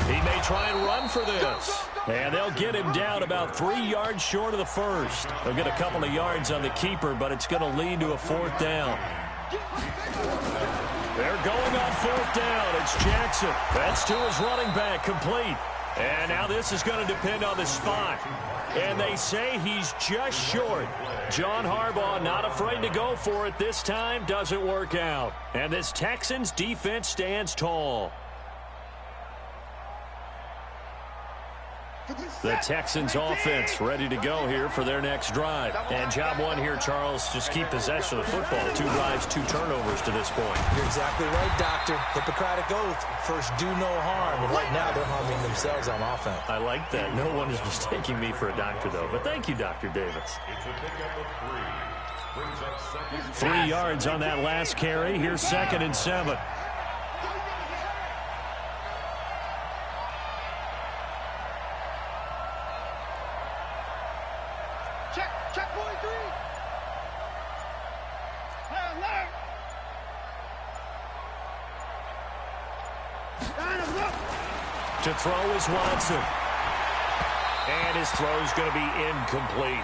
He may try and run for this. And they'll get him down about 3 yards short of the first. They'll get a couple of yards on the keeper, but it's going to lead to a 4th down. They're going on 4th down. It's Jackson. That's to his running back, complete. And now this is going to depend on the spot. And they say he's just short. John Harbaugh not afraid to go for it this time. Doesn't work out. And this Texans defense stands tall. The Texans offense ready to go here for their next drive. And job one here, Charles, just keep possession of the football. 2 drives, 2 turnovers to this point. You're exactly right, Doctor. Hippocratic oath. First, do no harm. And right now, they're harming themselves on offense. I like that. No one is mistaking me for a doctor, though. But thank you, Dr. Davis. It's a pickup of 3. Brings up second. 3 yards on that last carry. Here's 2nd and 7. Check 43. To throw is Watson. And his throw is going to be incomplete.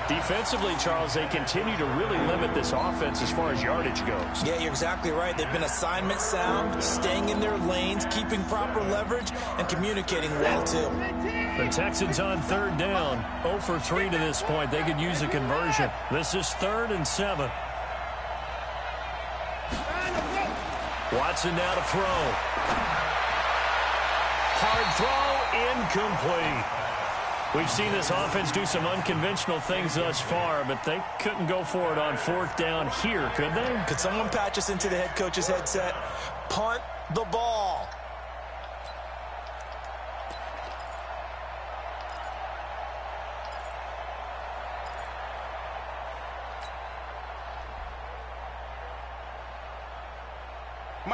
Defensively, Charles, they continue to really limit this offense as far as yardage goes. Yeah, you're exactly right. They've been assignment sound, staying in their lanes, keeping proper leverage, and communicating well, too. The Texans on 3rd down. 0 for 3 to this point. They could use a conversion. This is 3rd and 7. Watson now to throw. Hard throw, incomplete. We've seen this offense do some unconventional things thus far, but they couldn't go for it on 4th down here, could they? Could someone patch us into the head coach's headset? Punt the ball.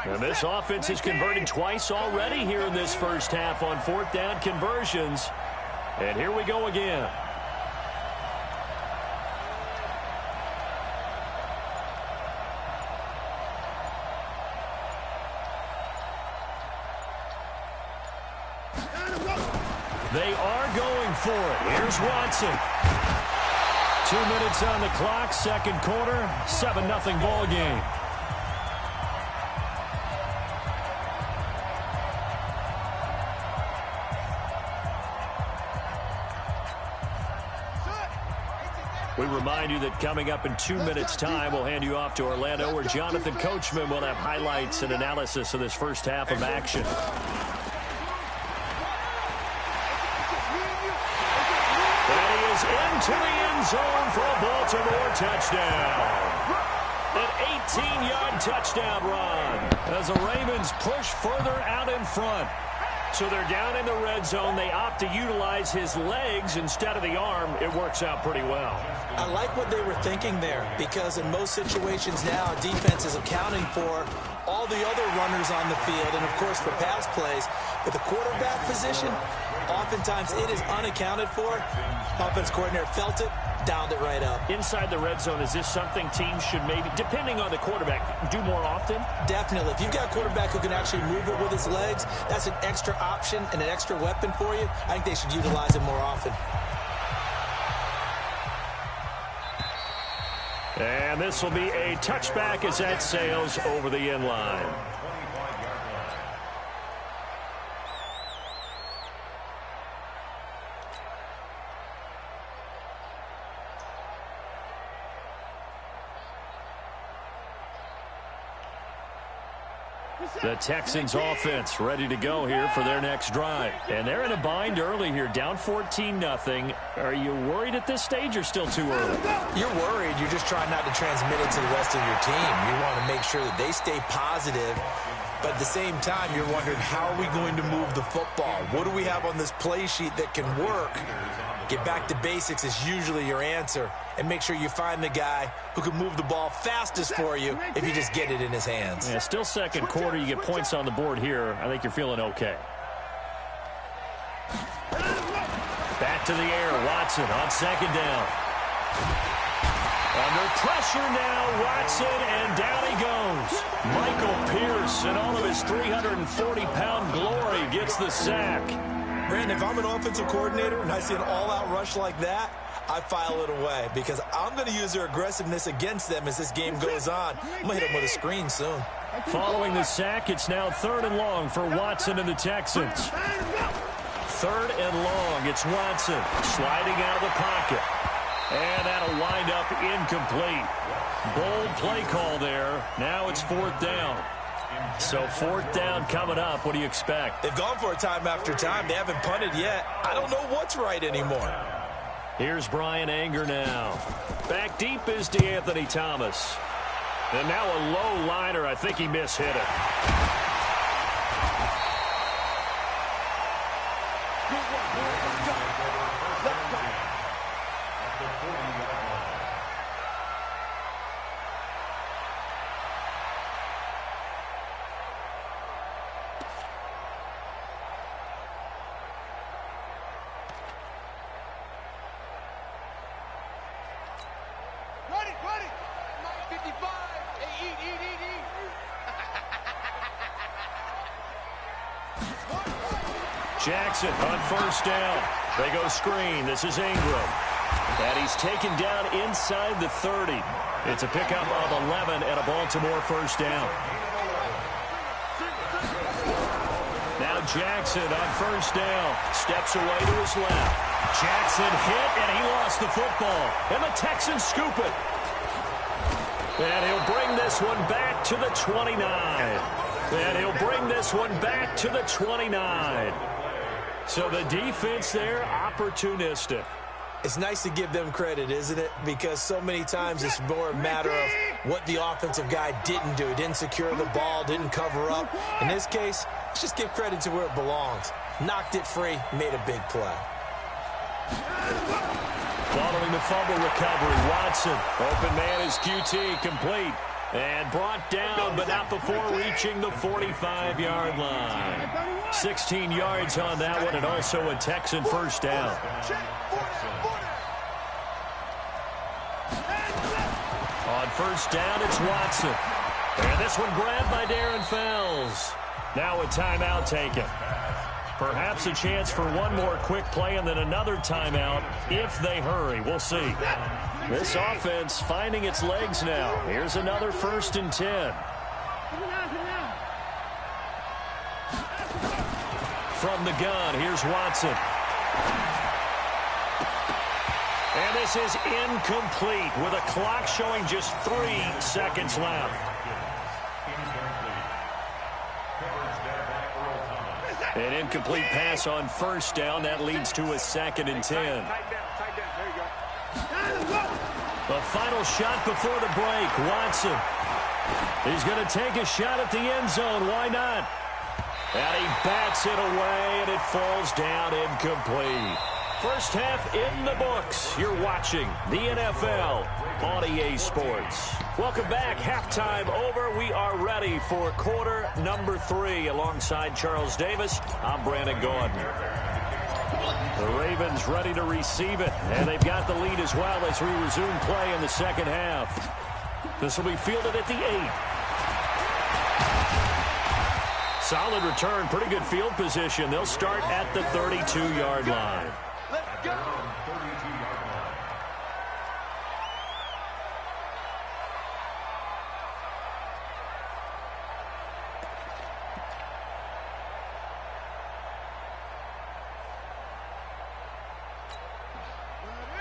And this offense has converted twice already here in this first half on 4th down conversions. And here we go again. They are going for it. Here's Watson. 2 minutes on the clock, 2nd quarter, 7-0 ball game. We remind you that coming up in 2 minutes' time, we'll hand you off to Orlando, where Jonathan Coachman will have highlights and analysis of this first half of action. And he is into the end zone for a Baltimore touchdown. An 18-yard touchdown run as the Ravens push further out in front. So they're down in the red zone. They opt to utilize his legs instead of the arm. It works out pretty well. I like what they were thinking there, because in most situations now, defense is accounting for all the other runners on the field and, of course, for pass plays. But the quarterback position, oftentimes it is unaccounted for. Offense coordinator felt it, dialed it right up. Inside the red zone, is this something teams should maybe, depending on the quarterback, do more often? Definitely. If you've got a quarterback who can actually move it with his legs, that's an extra option and an extra weapon for you. I think they should utilize it more often. And this will be a touchback as that sails over the end line. The Texans offense ready to go here for their next drive. And they're in a bind early here, down 14-0. Are you worried at this stage or still too early? You're worried. You're just trying not to transmit it to the rest of your team. You want to make sure that they stay positive. But at the same time, you're wondering, how are we going to move the football? What do we have on this play sheet that can work? Get back to basics is usually your answer. And make sure you find the guy who can move the ball fastest for you if you just get it in his hands. Yeah, still 2nd quarter. You get points on the board here. I think you're feeling okay. Back to the air. Watson on 2nd down. Under pressure now, Watson, and down he goes. Michael Pierce, in all of his 340-pound glory, gets the sack. Brandon, if I'm an offensive coordinator and I see an all-out rush like that, I file it away, because I'm going to use their aggressiveness against them as this game goes on. I'm going to hit them with a screen soon. Following the sack, it's now 3rd and long for Watson and the Texans. 3rd and long. It's Watson sliding out of the pocket. And that'll wind up incomplete. Bold play call there. Now it's 4th down. So 4th down coming up. What do you expect? They've gone for it time after time. They haven't punted yet. I don't know what's right anymore. Here's Brian Anger now. Back deep is DeAnthony Thomas. And now a low liner. I think he mishit it. Ready. 55. Hey, eat. Jackson on 1st down. They go screen. This is Ingram. And he's taken down inside the 30. It's a pickup of 11 and a Baltimore 1st down. Now Jackson on 1st down. Steps away to his left. Jackson hit, and he lost the football. And the Texans scoop it. And he'll bring this one back to the 29. And he'll bring this one back to the 29. So the defense there, opportunistic. It's nice to give them credit, isn't it? Because so many times it's more a matter of what the offensive guy didn't do. Didn't secure the ball, didn't cover up. In this case, let's just give credit to where it belongs. Knocked it free, made a big play. Following the fumble recovery, Watson. Open man is QT, complete. And brought down, but not before reaching the 45-yard line. 16 yards on that one, and also a Texan 1st down. On 1st down, it's Watson. And this one grabbed by Darren Fells. Now a timeout taken. Perhaps a chance for one more quick play and then another timeout if they hurry. We'll see. This offense finding its legs now. Here's another 1st and 10. From the gun, here's Watson. And this is incomplete with a clock showing just 3 seconds left. An incomplete pass on 1st down. That leads to a 2nd and 10. The final shot before the break. Watson. He's going to take a shot at the end zone. Why not? And he bats it away, and it falls down incomplete. First half in the books. You're watching the NFL on EA Sports. Welcome back. Halftime over. We are ready for quarter number 3. Alongside Charles Davis, I'm Brandon Gordon. The Ravens ready to receive it, and they've got the lead as well as we resume play in the 2nd half. This will be fielded at the 8. Solid return, pretty good field position. They'll start at the 32-yard line. Let's go.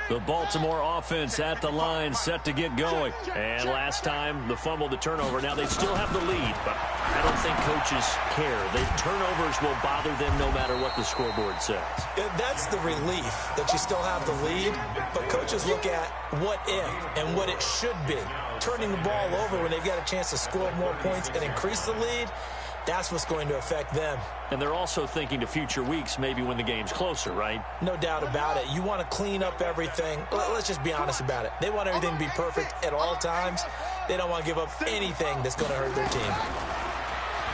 The Baltimore offense at the line, set to get going. And last time, the fumble, the turnover. Now they still have the lead, but I don't think coaches care. The turnovers will bother them no matter what the scoreboard says. Yeah, that's the relief that you still have the lead, but coaches look at what if and what it should be. Turning the ball over when they've got a chance to score more points and increase the lead, that's what's going to affect them. And they're also thinking to future weeks, maybe when the game's closer, right? No doubt about it. You want to clean up everything. Let's just be honest about it. They want everything to be perfect at all times. They don't want to give up anything that's going to hurt their team.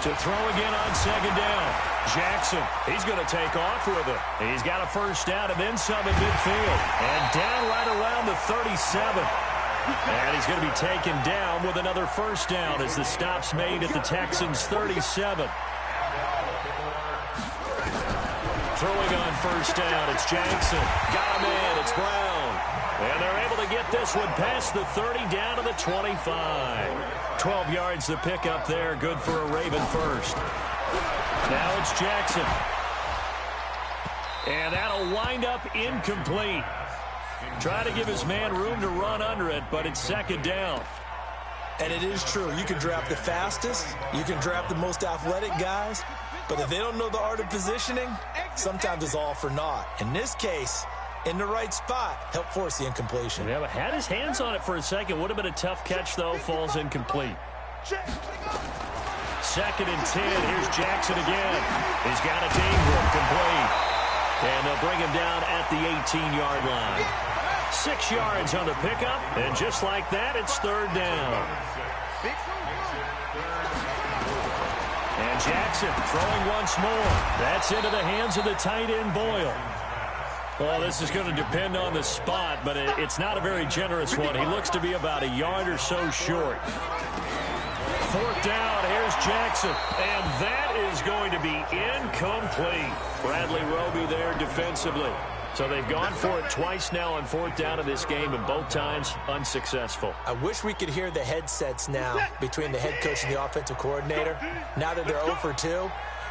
To throw again on 2nd down. Jackson, he's going to take off with it. He's got a 1st down and then some in midfield. And down right around the 37. And he's going to be taken down with another 1st down as the stop's made at the Texans' 37. Throwing on 1st down, it's Jackson. Got him in, it's Brown. And they're able to get this one past the 30 down to the 25. 12 yards to pick up there, good for a Raven 1st. Now it's Jackson. And that'll wind up incomplete. Try to give his man room to run under it, but it's second down. And it is true. You can draft the fastest. You can draft the most athletic guys. But if they don't know the art of positioning, sometimes it's all for naught. In this case, in the right spot, help force the incompletion. Yeah, but had his hands on it for a second. Would have been a tough catch, though. Falls incomplete. Second and 10. Here's Jackson again. He's got it to Ingram, complete. And they'll bring him down at the 18-yard line. 6 yards on the pickup, and just like that, it's third down. And Jackson throwing once more. That's into the hands of the tight end, Boyle. Well, this is going to depend on the spot, but it's not a very generous one. He looks to be about a yard or so short. Fourth down, here's Jackson, and that is going to be incomplete. Bradley Roby there defensively. So they've gone for it twice now on fourth down in this game, and both times unsuccessful. I wish we could hear the headsets now between the head coach and the offensive coordinator. Now that they're 0 for 2,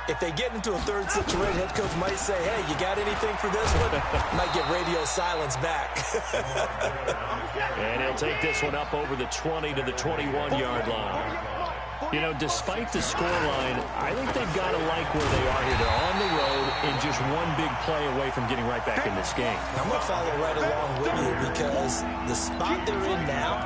if they get into a third situation, head coach might say, hey, you got anything for this one? Might get radio silence back. And he'll take this one up over the 20 to the 21-yard line. You know, despite the scoreline, I think they've got to like where they are here. They're on the road and just one big play away from getting right back in this game. I'm going to follow right along with you because the spot they're in now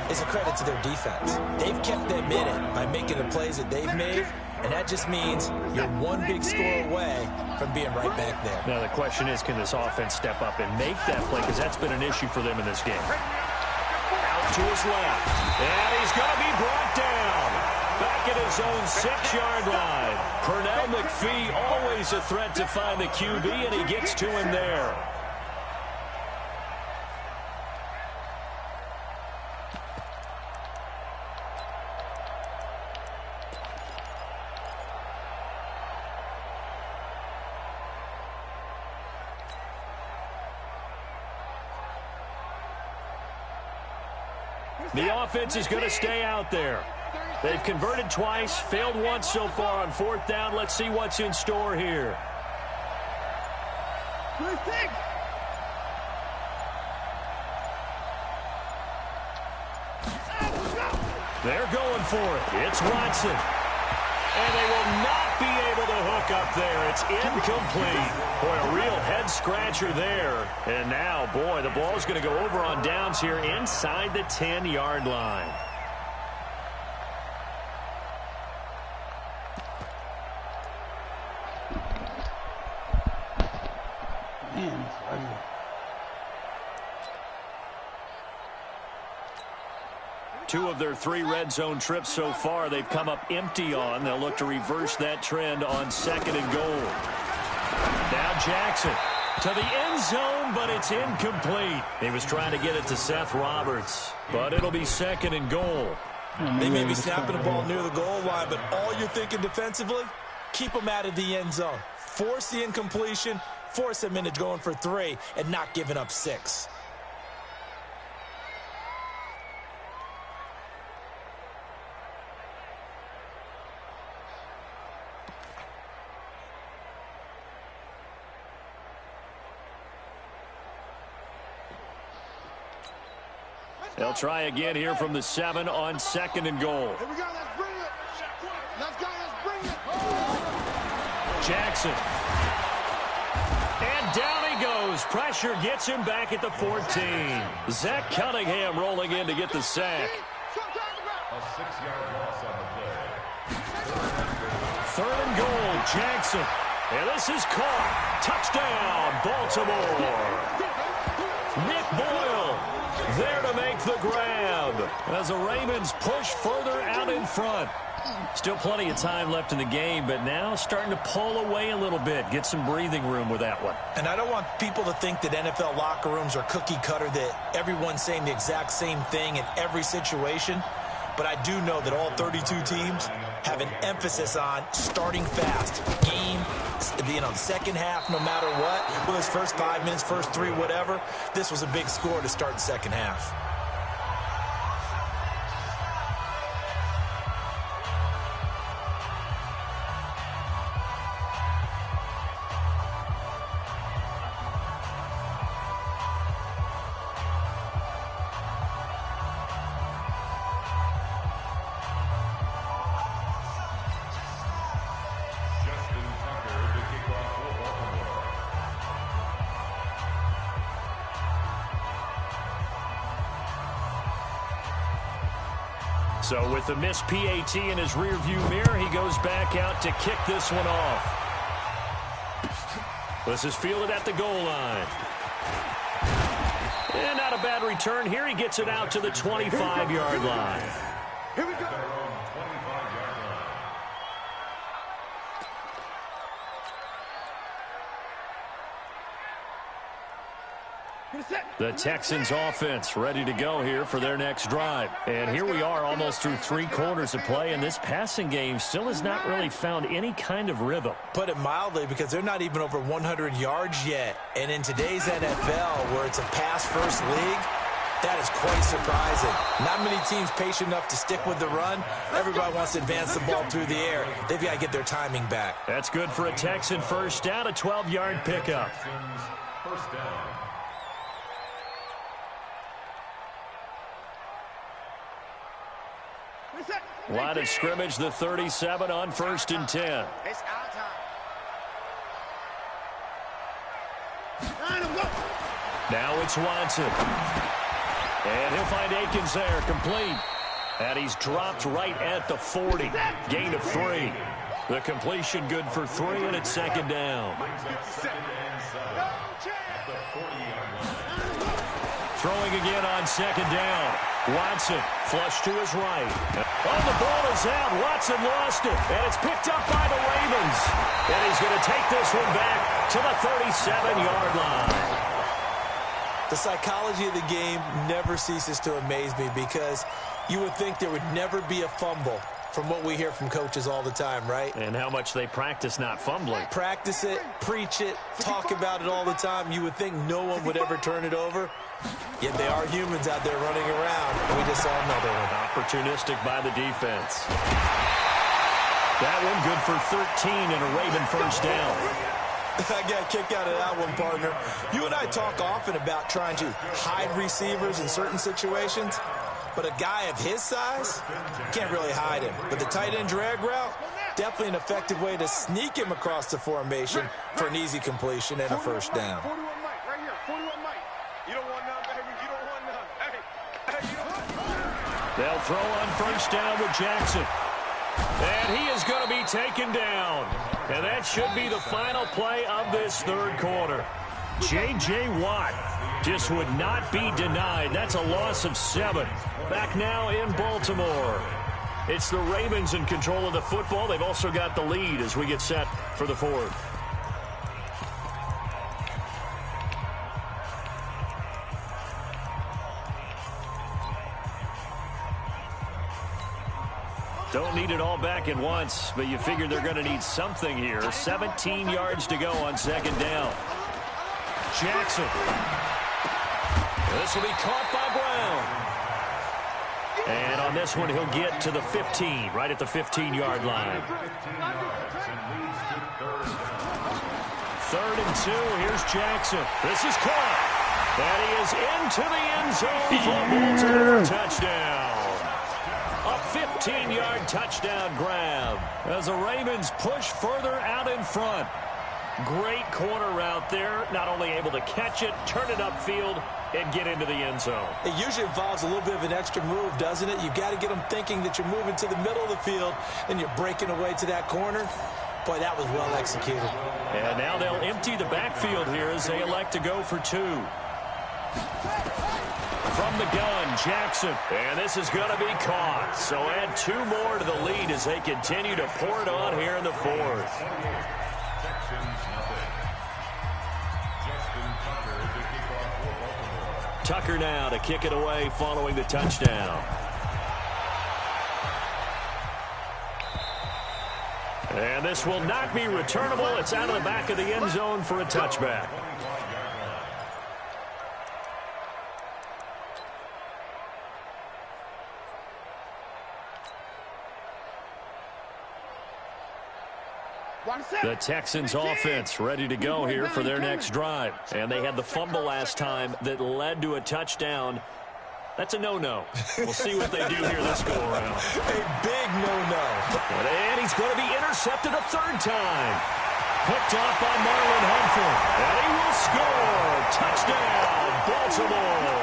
is a credit to their defense. They've kept them in it by making the plays that they've made, and that just means you're one big score away from being right back there. Now, the question is, can this offense step up and make that play? Because that's been an issue for them in this game. Out to his left, and he's going to be brought down. Back at his own 6-yard line. Pernell McPhee, always a threat to find the QB, and he gets to him there. The offense is going to stay out there. They've converted twice, failed once so far on fourth down. Let's see what's in store here. They're going for it. It's Watson. And they will not be able to hook up there. It's incomplete. Boy, a real head-scratcher there. And now, boy, the ball's going to go over on downs here inside the 10-yard line. Two of their 3 red zone trips so far, they've come up empty on. They'll look to reverse that trend on second and goal. Now Jackson to the end zone, but it's incomplete. He was trying to get it to Seth Roberts, but it'll be second and goal. They may be snapping the ball near the goal line, but all you're thinking defensively, keep them out of the end zone. Force the incompletion, force them into going for 3, and not giving up 6. They'll try again here from the 7 on second and goal. Here we go, let's bring it. Let's go, let's bring it. Jackson. And down he goes. Pressure gets him back at the 14. Zach Cunningham rolling in to get the sack. A 6-yard loss on the play. Third and goal, Jackson. And this is caught. Touchdown, Baltimore. Nick Boyle there to make the grab as the Ravens push further out in front. Still plenty of time left in the game, but now starting to pull away a little bit. Get some breathing room with that one. And I don't want people to think that NFL locker rooms are cookie cutter, that everyone's saying the exact same thing in every situation. But I do know that all 32 teams have an emphasis on starting fast. Game, the second half, no matter what. Whether it's first 5 minutes, first 3, whatever. This was a big score to start the second half. So with the missed PAT in his rearview mirror, he goes back out to kick this one off. This is fielded at the goal line. And not a bad return here. He gets it out to the 25-yard line. Here we go. The Texans offense ready to go here for their next drive. And here we are almost through 3 quarters of play, and this passing game still has not really found any kind of rhythm. Put it mildly, because they're not even over 100 yards yet. And in today's NFL, where it's a pass-first league, that is quite surprising. Not many teams patient enough to stick with the run. Everybody wants to advance the ball through the air. They've got to get their timing back. That's good for a Texan first down, a 12-yard pickup. First down. Line of scrimmage, the 37 on 1st and 10. It's our time. Now it's Watson. And he'll find Akins there, complete. And he's dropped right at the 40. Gain of 3. The completion good for 3, and it's 2nd down. Throwing again on 2nd down. Watson, flush to his right. Oh, the ball is out. Watson lost it, and it's picked up by the Ravens. And he's going to take this one back to the 37-yard line. The psychology of the game never ceases to amaze me, because you would think there would never be a fumble from what we hear from coaches all the time, right? And how much they practice not fumbling. Practice it, preach it, talk about it all the time. You would think no one would ever turn it over. Yet they are humans out there running around. And we just saw another one. Opportunistic by the defense. That one good for 13 and a Raven first down. I got a kick out of that one, partner. You and I talk often about trying to hide receivers in certain situations. But a guy of his size, can't really hide him. But the tight end drag route, definitely an effective way to sneak him across the formation for an easy completion and a first down. 41 Mike, right here. 41 Mike. You don't want none, baby. You don't want none. Hey, you don't want none. They'll throw on first down with Jackson. And he is going to be taken down. And that should be the final play of this 3rd quarter. J.J. Watt just would not be denied. That's a loss of 7. Back now in Baltimore. It's the Ravens in control of the football. They've also got the lead as we get set for the 4th. Don't need it all back at once, but you figure they're going to need something here. 17 yards to go on 2nd down. Jackson. This will be caught by Brown. And on this one, he'll get to the 15, right at the 15-yard line. 3rd and 2. Here's Jackson. This is caught. And he is into the end zone for a Baltimore touchdown. A 15-yard touchdown grab as the Ravens push further out in front. Great corner route there. Not only able to catch it, turn it upfield, and get into the end zone. It usually involves a little bit of an extra move, doesn't it? You've got to get them thinking that you're moving to the middle of the field and you're breaking away to that corner. Boy, that was well executed. And now they'll empty the backfield here as they elect to go for 2. From the gun, Jackson. And this is going to be caught. So add 2 more to the lead as they continue to pour it on here in the 4th. Tucker now to kick it away following the touchdown. And this will not be returnable. It's out of the back of the end zone for a touchback. The Texans offense ready to go here for their next drive. And they had the fumble last time that led to a touchdown. That's a no-no. We'll see what they do here this go-around. A big no-no. And he's going to be intercepted a 3rd time. Picked off by Marlon Humphrey. And he will score. Touchdown, Baltimore.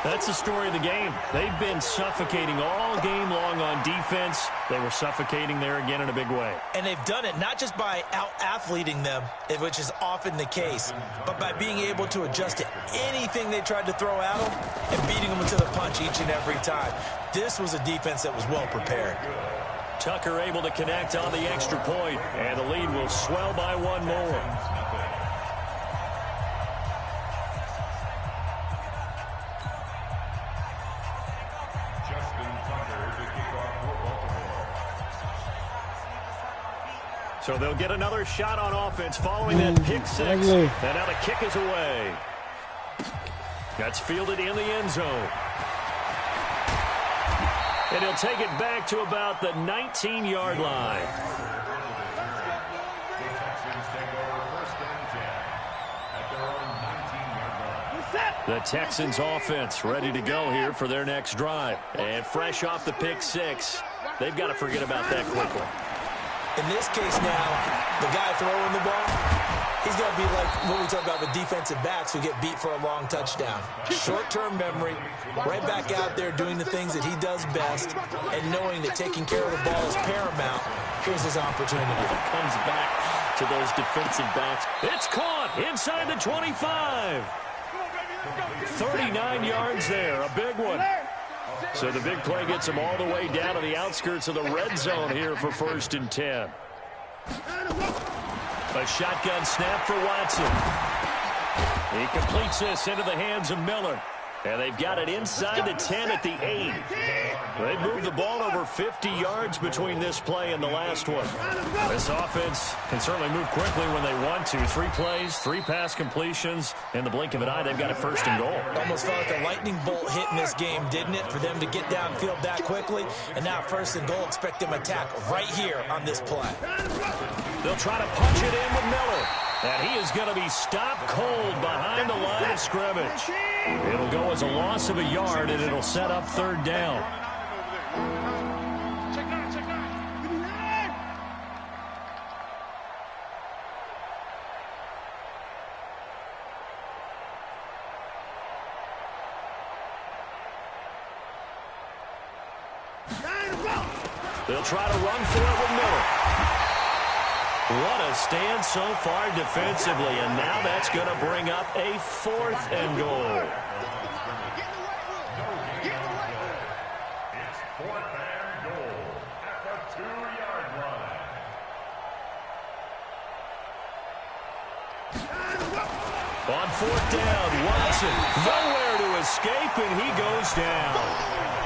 That's the story of the game. They've been suffocating all game long on defense. They were suffocating there again in a big way. And they've done it not just by out-athleting them, which is often the case, but by being able to adjust to anything they tried to throw at them and beating them to the punch each and every time. This was a defense that was well prepared. Tucker able to connect on the extra point, and the lead will swell by one more. So they'll get another shot on offense following that pick six. And now the kick is away. That's fielded in the end zone. And he'll take it back to about the 19-yard line. The Texans offense ready to go here for their next drive. And fresh off the pick six, they've got to forget about that quickly. In this case now, the guy throwing the ball, he's going to be like what we talk about with defensive backs who get beat for a long touchdown. Short-term memory, right back out there doing the things that he does best, and knowing that taking care of the ball is paramount. Here's his opportunity. Comes back to those defensive backs. It's caught inside the 25. 39 yards there, a big one. So the big play gets him all the way down to the outskirts of the red zone here for 1st and 10. A shotgun snap for Watson. He completes this into the hands of Miller. And they've got it inside the 10 at the 8. They've moved the ball over 50 yards between this play and the last one. This offense can certainly move quickly when they want to. 3 plays, 3 pass completions. In the blink of an eye, they've got it 1st and goal. Almost felt like a lightning bolt hit in this game, didn't it? For them to get downfield that quickly. And now 1st and goal, expect them to attack right here on this play. They'll try to punch it in with Miller. And he is going to be stopped cold behind the line of scrimmage. It'll go as a loss of a yard, and it'll set up 3rd down. They'll try to run for it with Miller. What a stand so far defensively, and now that's going to bring up a 4th and goal. It's 4th and goal at the 2-yard line. On 4th down, Watson nowhere to escape, and he goes down.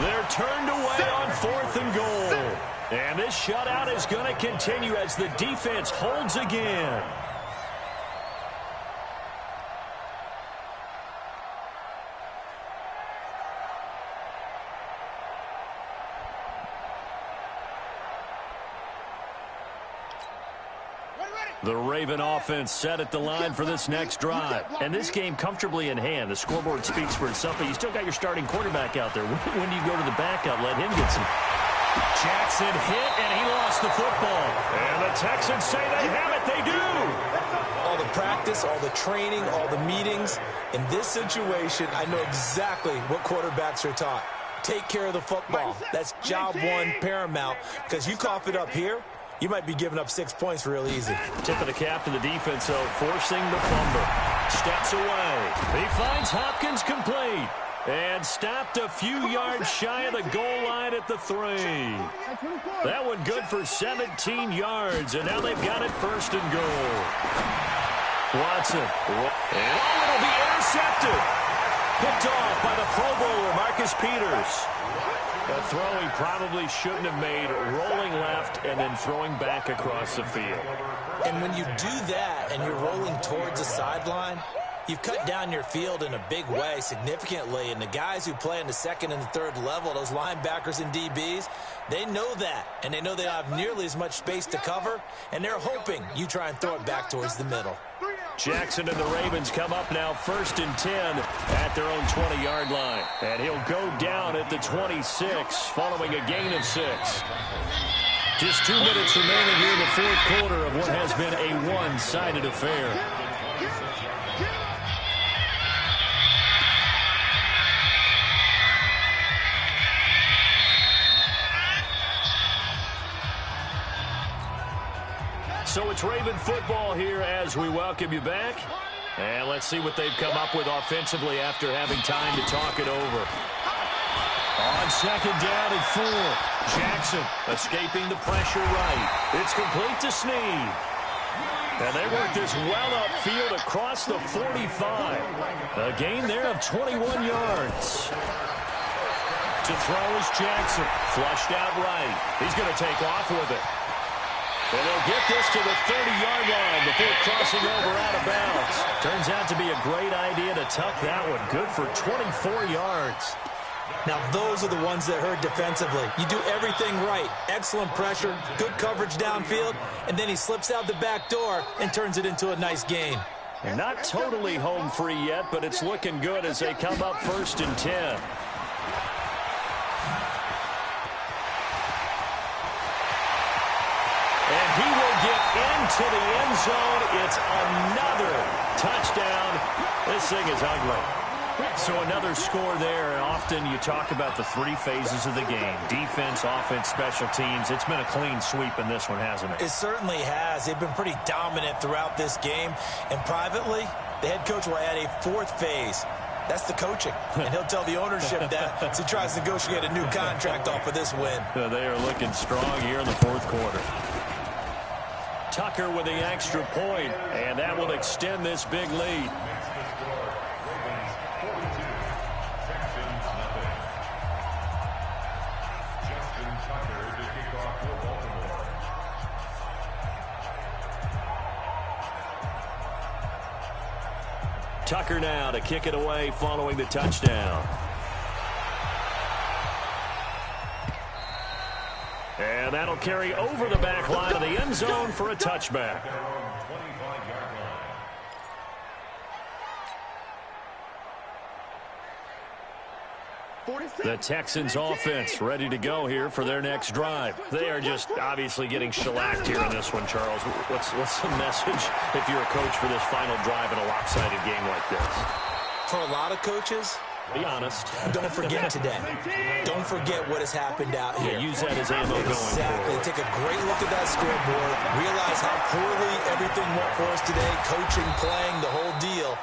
They're turned away on 4th and goal. And this shutout is going to continue as the defense holds again. The Raven offense set at the line for this next drive. And this game comfortably in hand. The scoreboard speaks for itself, but you still got your starting quarterback out there. When do you go to the backup? Let him get some. Jackson hit, and he lost the football. And the Texans say they have it. They do. All the practice, all the training, all the meetings. In this situation, I know exactly what quarterbacks are taught. Take care of the football. That's job one, paramount. Because you cough it up here, you might be giving up 6 points real easy. Tip of the cap to the defense, though, forcing the fumble. Steps away. He finds Hopkins complete. And stopped a few yards shy of the goal line at the 3. That one good for 17 yards, and now they've got it 1st and goal. Watson. And it'll be intercepted. Picked off by the Pro Bowler, Marcus Peters. A throw he probably shouldn't have made, rolling left and then throwing back across the field. And when you do that and you're rolling towards the sideline, you've cut down your field in a big way significantly, and the guys who play in the 2nd and the 3rd level, those linebackers and DBs, they know that, and they know they don't have nearly as much space to cover, and they're hoping you try and throw it back towards the middle. Jackson and the Ravens come up now 1st and 10 at their own 20-yard line. And he'll go down at the 26 following a gain of 6. Just 2 minutes remaining here in the 4th quarter of what has been a one-sided affair. So it's Raven football here as we welcome you back. And let's see what they've come up with offensively after having time to talk it over. On second down and 4. Jackson escaping the pressure right. It's complete to Snead. And they work this well upfield across the 45. A gain there of 21 yards. To throw is Jackson. Flushed out right. He's going to take off with it. And they'll get this to the 30-yard line before crossing over out of bounds. Turns out to be a great idea to tuck that one. Good for 24 yards. Now, those are the ones that hurt defensively. You do everything right. Excellent pressure, good coverage downfield, and then he slips out the back door and turns it into a nice gain. And not totally home free yet, but it's looking good as they come up 1st and 10. And he will get into the end zone. It's another touchdown. This thing is ugly. So another score there. And often you talk about the 3 phases of the game. Defense, offense, special teams. It's been a clean sweep in this one, hasn't it? It certainly has. They've been pretty dominant throughout this game. And privately, the head coach will add a 4th phase. That's the coaching. And he'll tell the ownership that as he tries to negotiate a new contract off of this win. They are looking strong here in the 4th quarter. Tucker with the extra point, and that will extend this big lead. Tucker now to kick it away following the touchdown. And that'll carry over the back line of the end zone for a touchback. The Texans offense ready to go here for their next drive. They are just obviously getting shellacked here in this one, Charles. What's the message if you're a coach for this final drive in a lopsided game like this? For a lot of coaches, be honest. Don't forget today. Don't forget what has happened out here. Yeah, use that as ammo going Exactly. forward. Take a great look at that scoreboard. Realize how poorly everything went for us today. Coaching, playing, the whole deal.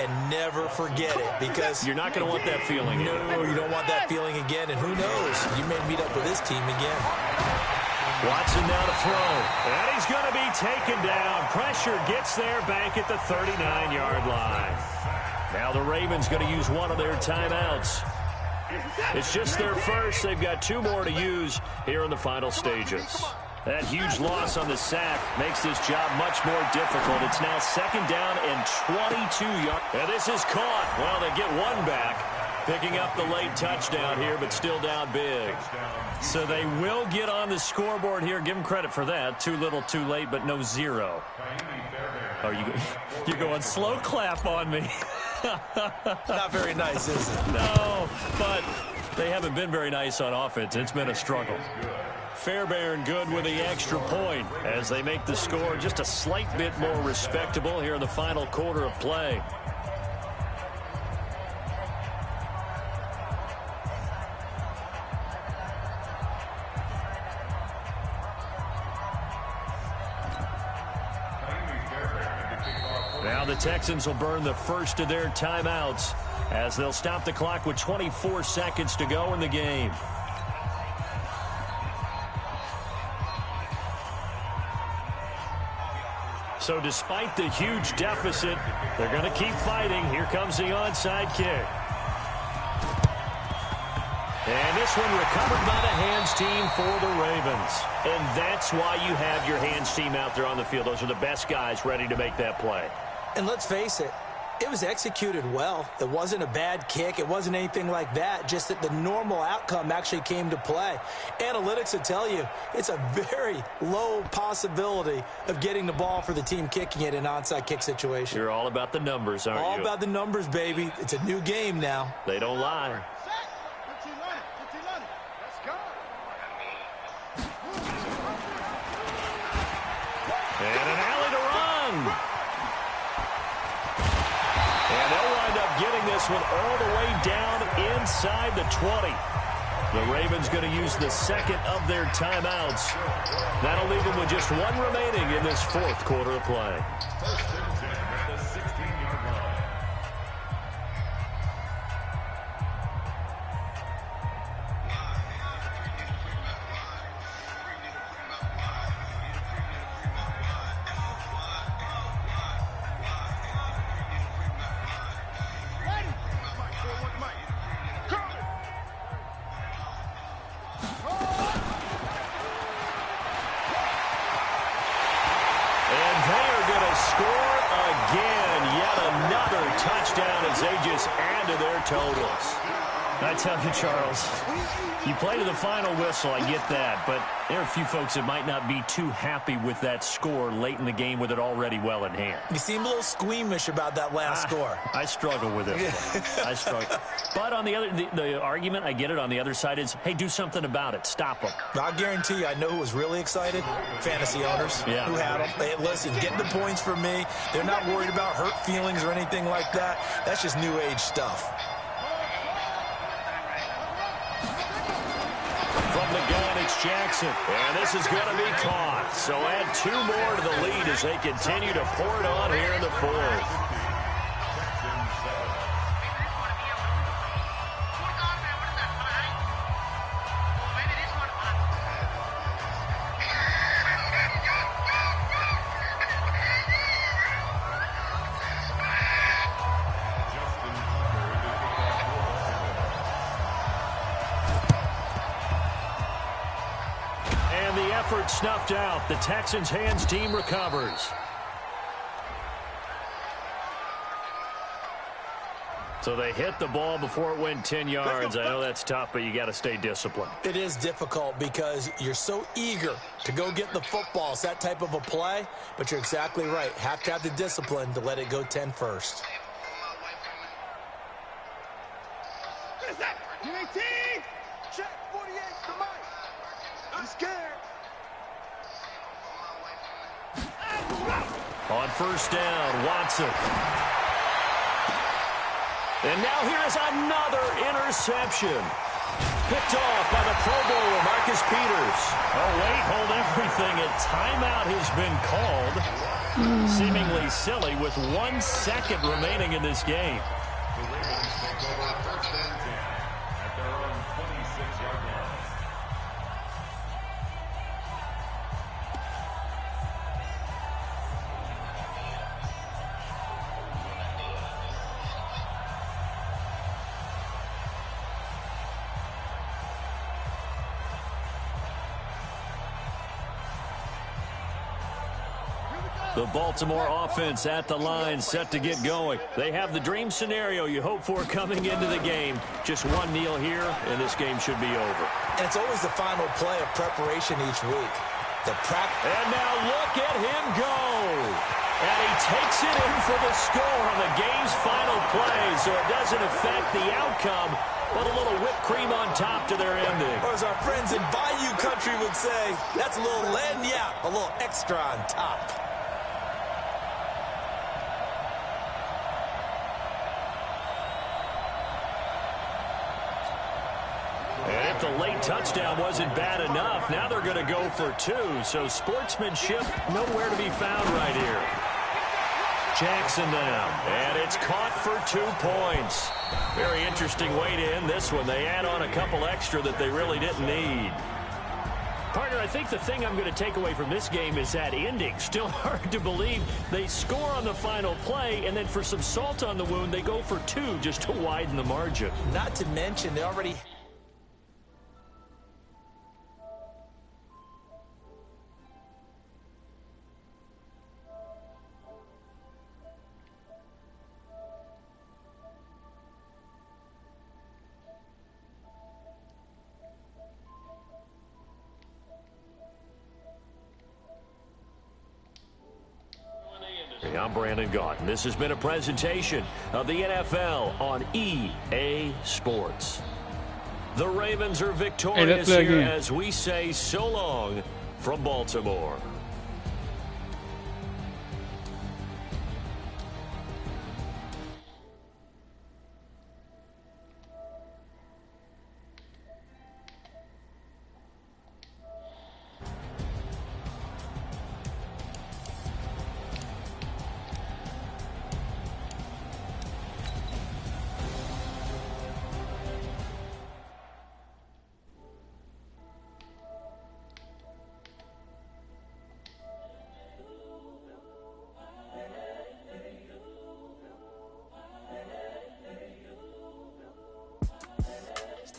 And never forget it, because you're not going to want that feeling. No, you don't want that feeling again. And who knows? You may meet up with this team again. Watson now to throw. And he's going to be taken down. Pressure gets there back at the 39-yard line. Now the Ravens going to use one of their timeouts. It's just their first. They've got 2 more to use here in the final stages. That huge loss on the sack makes this job much more difficult. It's now 2nd down and 22 yards. And this is caught. Well, they get 1 back, picking up the late touchdown here, but still down big. So they will get on the scoreboard here. Give them credit for that. Too little, too late, but no 0. Oh, you're going slow clap on me. Not very nice, is it? No, but they haven't been very nice on offense. It's been a struggle. Fairbairn good with the extra point as they make the score just a slight bit more respectable here in the final quarter of play. Now the Texans will burn the first of their timeouts as they'll stop the clock with 24 seconds to go in the game. So despite the huge deficit, they're going to keep fighting. Here comes the onside kick. And this one recovered by the hands team for the Ravens. And that's why you have your hands team out there on the field. Those are the best guys ready to make that play. And let's face it, it was executed well. It wasn't a bad kick. It wasn't anything like that. Just that the normal outcome actually came to play. Analytics will tell you it's a very low possibility of getting the ball for the team kicking it in an onside kick situation. You're all about the numbers, aren't you? All about the numbers, baby. It's a new game now. They don't lie. And an alley to run. And they'll wind up getting this one all the way down inside the 20. The Ravens going to use the second of their timeouts. That'll leave them with just one remaining in this fourth quarter of play. First and 10 at the 16-yard line. Totals. I tell you, Charles, you play to the final whistle, I get that, but there are a few folks that might not be too happy with that score late in the game with it already well in hand. You seem a little squeamish about that last score. I struggle with it. I struggle. But on the argument, I get it, on the other side is, hey, do something about it. Stop them. I'll guarantee you, I know who was really excited. Fantasy owners who had them. Hey, listen, get the points for me. They're not worried about hurt feelings or anything like that. That's just new age stuff. From the gun, it's Jackson. And this is going to be caught. So add 2 more to the lead as they continue to pour it on here in the fourth. Snuffed out. The Texans' hands team recovers. So they hit the ball before it went 10 yards. I know that's tough, but you got to stay disciplined. It is difficult because you're so eager to go get the football. It's that type of a play, but you're exactly right. Have to have the discipline to let it go 10 first. Check 48 to Mike. I'm scared. On first down, Watson. And now here is another interception. Picked off by the Pro Bowler, Marcus Peters. Oh, wait, hold everything. A timeout has been called. Seemingly silly with 1 second remaining in this game. The Ravens take over first and 10 at their own 26-yard line. The Baltimore offense at the line, set to get going. They have the dream scenario you hope for coming into the game. Just one kneel here, and this game should be over. And it's always the final play of preparation each week. And now look at him go. And he takes it in for the score on the game's final play, so it doesn't affect the outcome, but a little whipped cream on top to their ending. Or as our friends in Bayou Country would say, that's a little lagniappe, a little extra on top. And if the late touchdown wasn't bad enough, now they're going to go for 2. So sportsmanship nowhere to be found right here. Jackson now, and it's caught for 2 points. Very interesting way to end this one. They add on a couple extra that they really didn't need. Partner, I think the thing I'm going to take away from this game is that ending. Still hard to believe they score on the final play, and then for some salt on the wound, they go for 2 just to widen the margin. Not to mention, they already... I'm Brandon Gaudin. This has been a presentation of the NFL on EA Sports. The Ravens are victorious here as we say so long from Baltimore.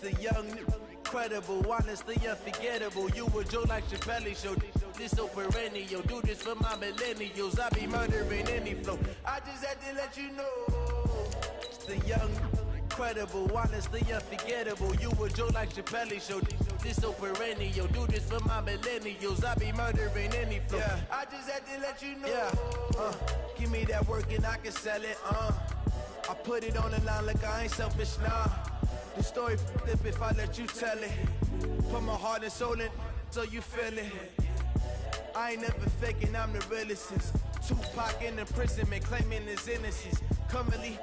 the young, incredible, honestly unforgettable. You a joke like Chappelle show. This so perennial. Do this for my millennials. I be murdering any flow. I just had to let you know. It's the young, incredible, honestly unforgettable. You a joke like Chappelle show. This so perennial. Do this for my millennials. I be murdering any flow. Yeah. I just had to let you know. Yeah. Give me that work and I can sell it. I put it on the line like I ain't selfish, nah. The story flip if I let you tell it. Put my heart and soul in so you feel it. I ain't never faking, I'm the realest since Tupac in imprisonment, claiming his innocence. Currently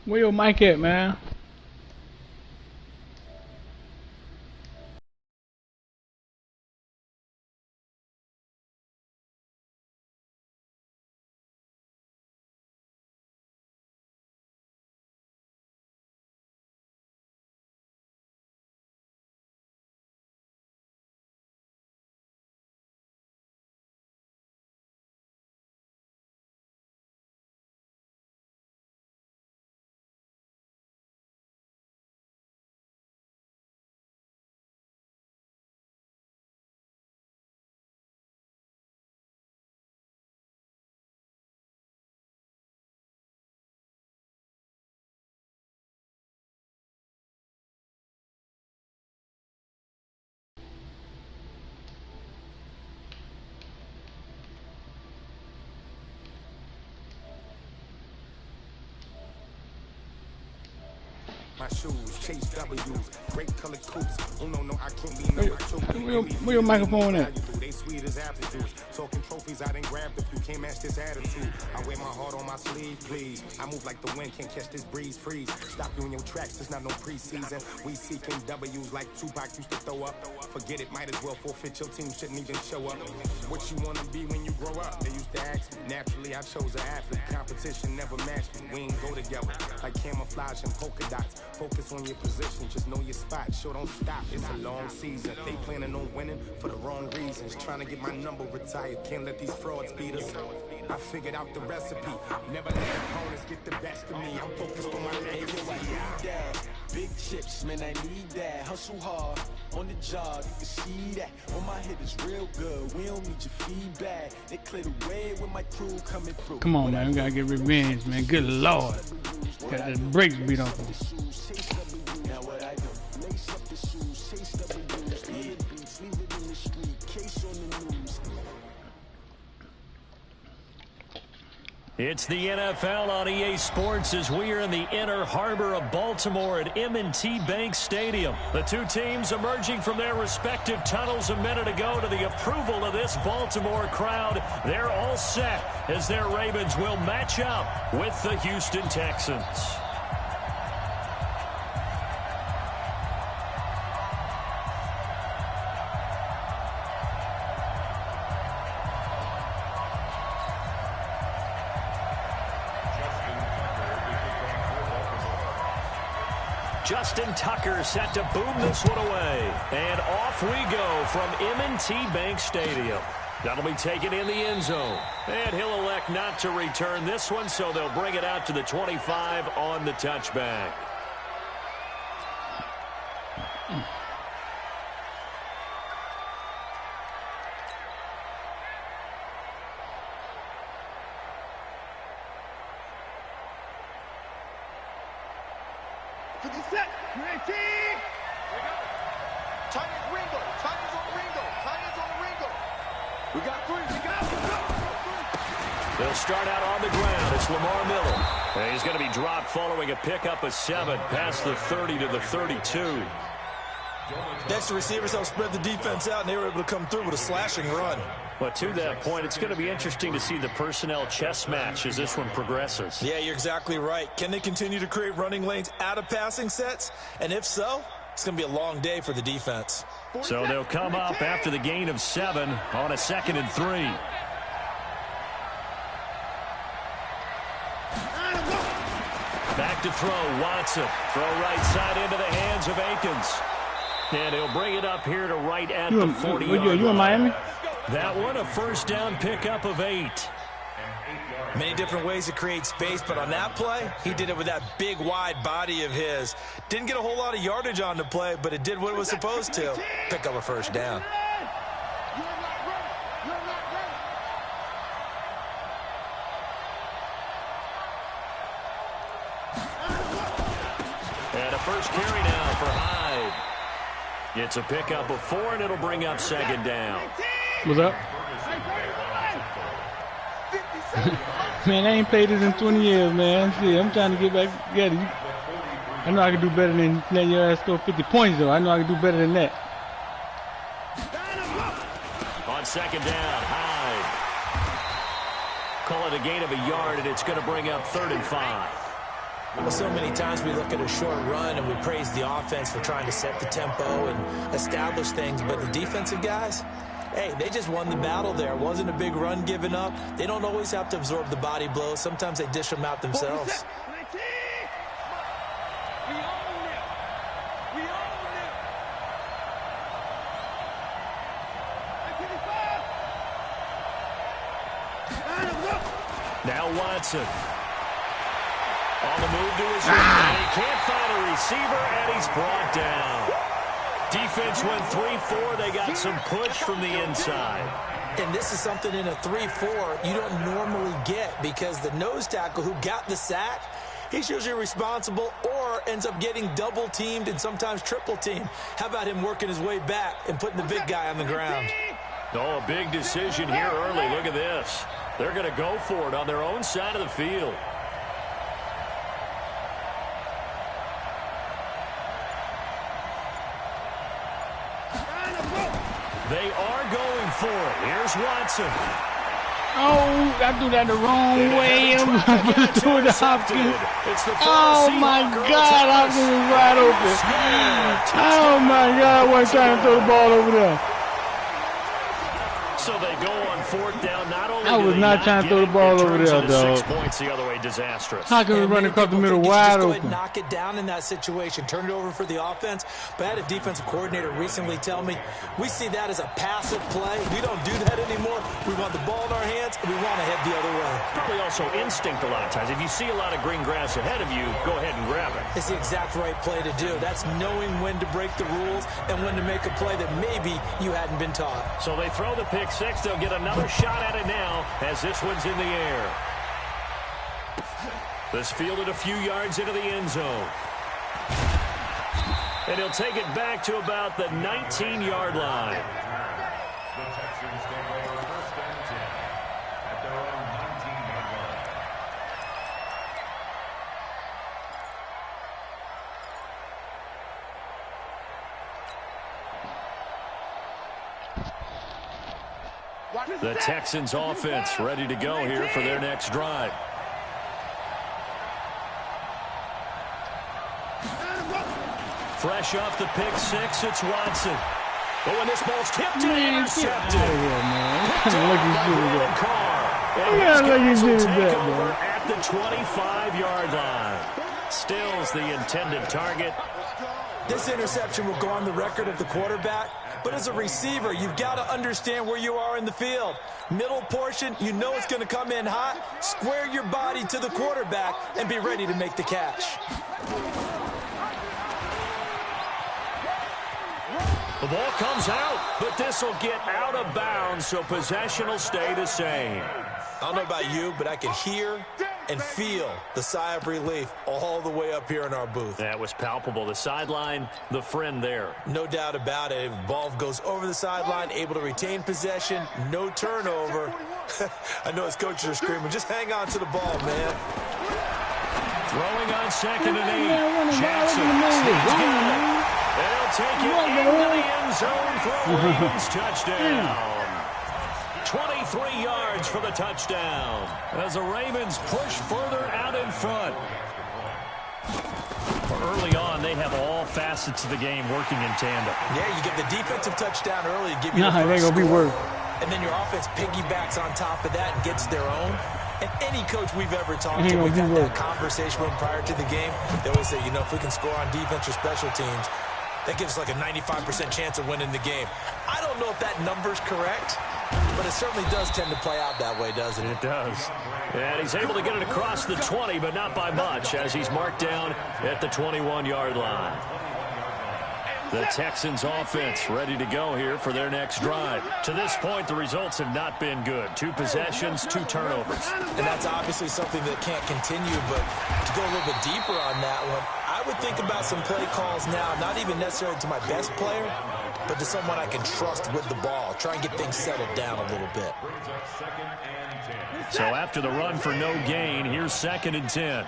Where your mic at, man? My shoes, chase W's, great color coupes. Oh no, I can't be number two. Where your microphone at? They sweet as apple juice. Talking trophies, I didn't grab the few. Can't match this attitude. I wear my heart on my sleeve, please. I move like the wind, can't catch this breeze, freeze. Stop you in your tracks, it's not no preseason. We seeking W's like Tupac used to throw up. Forget it, might as well forfeit. Your team shouldn't even show up. What you wanna be when you grow up? They used to ask me. Naturally, I chose an athlete. Competition never matched me. We ain't go together like camouflage and polka dots. Focus on your position, just know your spot. Sure, don't stop, it's a long season. They planning on winning for the wrong reasons. Trying to get my number retired, can't let these frauds beat us. I figured out the recipe. Never let opponents get the best of me. I'm focused on my legacy. Big chips, man, I need that. Hustle hard on the job, you can see that. On my head is real good. We don't need your feedback. They clear the way when my crew coming through. Come on, man. We gotta get revenge, man. Good Lord. Got the brakes beat off me. Now what I do? Lace up the shoes, chase up the blues. Leave it in the street, case on the news. It's the NFL on EA Sports as we are in the inner harbor of Baltimore at M&T Bank Stadium. The two teams emerging from their respective tunnels a minute ago to the approval of this Baltimore crowd. They're all set as their Ravens will match up with the Houston Texans. Justin Tucker set to boom this one away. And off we go from M&T Bank Stadium. That'll be taken in the end zone. And he'll elect not to return this one, so they'll bring it out to the 25 on the touchback. They'll start out on the ground. It's Lamar Miller. And he's going to be dropped following a pickup of 7 past the 30 to the 32. Extra receivers helped spread the defense out, and they were able to come through with a slashing run. But to that point, it's going to be interesting to see the personnel chess match as this one progresses. Yeah, you're exactly right. Can they continue to create running lanes out of passing sets? And if so, it's going to be a long day for the defense. So they'll come up after the gain of 7 on a 2nd and 3. Back to throw, Watson. Throw right side into the hands of Akins. And he'll bring it up here to right at the 40-yard line. You in Miami? That one, a first down pickup of 8. Many different ways to create space, but on that play, he did it with that big, wide body of his. Didn't get a whole lot of yardage on the play, but it did what it was supposed to. Pick up a first down. And a first carry now for Hyde. It's a pickup of 4, and it'll bring up 2nd down. What's up? Man, I ain't played this in 20 years, man. See, I'm trying to get back together. I know I can do better than letting your ass score 50 points, though. I know I can do better than that. On 2nd down, Hyde. Call it a gain of a yard, and it's going to bring up 3rd and 5. Well, so many times we look at a short run and we praise the offense for trying to set the tempo and establish things, but the defensive guys, hey, they just won the battle there. It wasn't a big run given up. They don't always have to absorb the body blows. Sometimes they dish them out themselves. Now Watson. On the move to his right. He can't find a receiver, and he's brought down. Defense went 3-4. They got some push from the inside. And this is something in a 3-4 you don't normally get because the nose tackle who got the sack, he's usually responsible or ends up getting double-teamed and sometimes triple-teamed. How about him working his way back and putting the big guy on the ground? Oh, a big decision here early. Look at this. They're going to go for it on their own side of the field. They are going for it. Here's Watson. Oh, I threw that the wrong way. I'm doing the Hopkins. Oh, my God. Hopkins is wide open. Oh, my God. I wasn't trying to throw the ball over there. So they go on fourth down. Not only I was not trying to throw the ball over there, dog. 6 points the other way, disastrous. How can we run across the middle wide open? Knock it down in that situation. Turn it over for the offense. But I had a defensive coordinator recently tell me, we see that as a passive play. We don't do that anymore. We want the ball in our hands, and we want to head the other way. Probably also instinct a lot of times. If you see a lot of green grass ahead of you, go ahead and grab it. It's the exact right play to do. That's knowing when to break the rules and when to make a play that maybe you hadn't been taught. So they throw the pick six. They'll get another shot at it now as this one's in the air. This fielded a few yards into the end zone. And he'll take it back to about the 19-yard line. The Texans take over 1st and 10 at their own 19-yard line. The Texans offense ready to go here for their next drive. Fresh off the pick six, it's Watson. But when this ball's tipped and intercepted. At the 25-yard line. Stills the intended target. This interception will go on the record of the quarterback, but as a receiver, you've got to understand where you are in the field. Middle portion, you know it's going to come in hot. Square your body to the quarterback and be ready to make the catch. The ball comes out, but this will get out of bounds, so possession will stay the same. I don't know about you, but I can hear and feel the sigh of relief all the way up here in our booth. That was palpable. The sideline, the friend there. No doubt about it. If the ball goes over the sideline, able to retain possession, no turnover. I know his coaches are screaming, just hang on to the ball, man. Throwing on 2nd and 8. Jackson. They'll take it into the end zone for a Ravens touchdown. 23 yards for the touchdown as the Ravens push further out in front. Early on, they have all facets of the game working in tandem. Yeah, you get the defensive touchdown early to give you the first score, be worse. And then your offense piggybacks on top of that and gets their own. And any coach we've ever talked to, we've had that conversation with them prior to the game. They always say, you know, if we can score on defense or special teams, that gives us like a 95% chance of winning the game. I don't know if that number's correct, but it certainly does tend to play out that way, doesn't it? It does. And he's able to get it across the 20, but not by much, as he's marked down at the 21-yard line. The Texans offense ready to go here for their next drive. To this point, the results have not been good. 2 possessions, 2 turnovers. And that's obviously something that can't continue, but to go a little bit deeper on that one, I would think about some play calls now, not even necessarily to my best player, but to someone I can trust with the ball. Try and get things settled down a little bit. So after the run for no gain, here's 2nd and 10.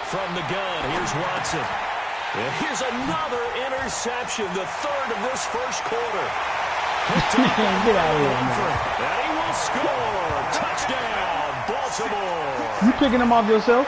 From the gun, here's Watson. And here's another interception, the 3rd of this first quarter. Picked up Get out of here, man. and he will score. Touchdown, Baltimore. You picking them off yourself?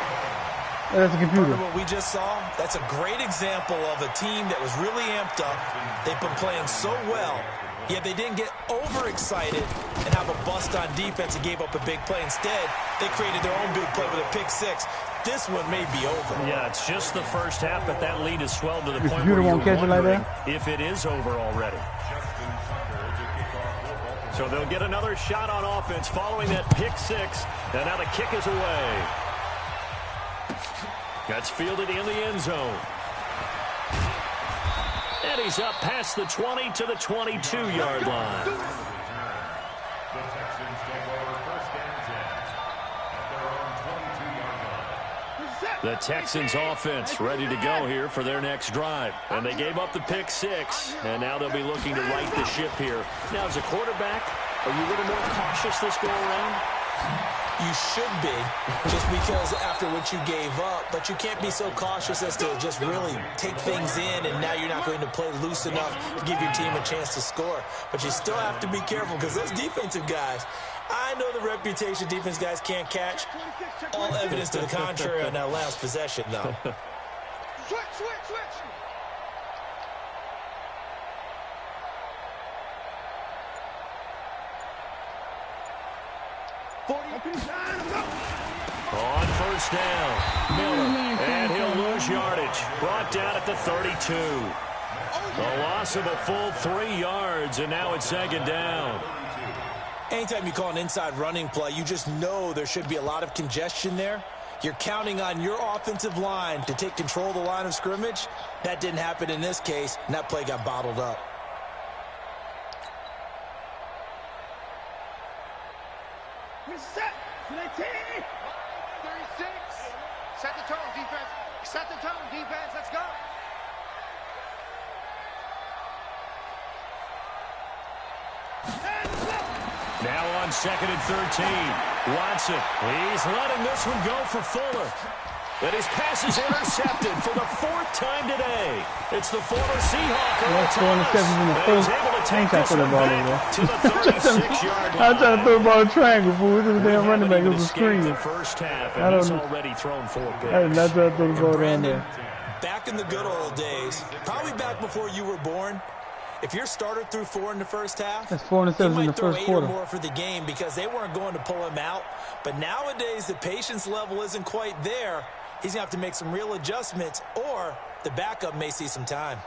Or that's a computer. What we just saw, that's a great example of a team that was really amped up. They've been playing so well, yet they didn't get overexcited and have a bust on defense and gave up a big play. Instead, they created their own big play with a pick six. This one may be over. Yeah, it's just the first half, but that lead has swelled to the point computer where won't catch it like that? if it is over already. So they'll get another shot on offense following that pick six, and now the kick is away. That's fielded in the end zone. And he's up past the 20 to the 22-yard line. The Texans take over first and 10 at their own 22-yard line. The Texans offense ready to go here for their next drive. And they gave up the pick six, and now they'll be looking to right the ship here. Now, as a quarterback, are you a little more cautious this go around? You should be, just because after what you gave up, but you can't be so cautious as to just really take things in, and now you're not going to play loose enough to give your team a chance to score. But you still have to be careful, because those defensive guys, I know the reputation defense guys can't catch. All evidence to the contrary on that last possession, though. Switch. 40. On first down, Miller, and he'll lose yardage. Brought down at the 32. A loss of a full 3 yards, and now it's second down. Anytime you call an inside running play, you just know there should be a lot of congestion there. You're counting on your offensive line to take control of the line of scrimmage. That didn't happen in this case, and that play got bottled up. Set. 36. Set the tone, defense. Set the tone, defense. Let's go. Now on second and 13. Watson, he's letting this one go for Fuller. And his pass is intercepted for the 4th time today. It's the former Seahawk. That's 4 interceptions in the first. I ain't trying to throw the ball in there. To the 36-yard line. I was trying to throw the ball in a triangle, fool. This is a damn running back. It was a screen. The first half, I and don't he's know. already thrown 4 picks. I did not try to throw the ball down there. Back in the good old days, probably back before you were born, if your starter threw 4 in the first half, That's 4 interceptions in the first quarter. He might throw 8 or more for the game because they weren't going to pull him out. But nowadays, the patience level isn't quite there. He's going to have to make some real adjustments, or the backup may see some time.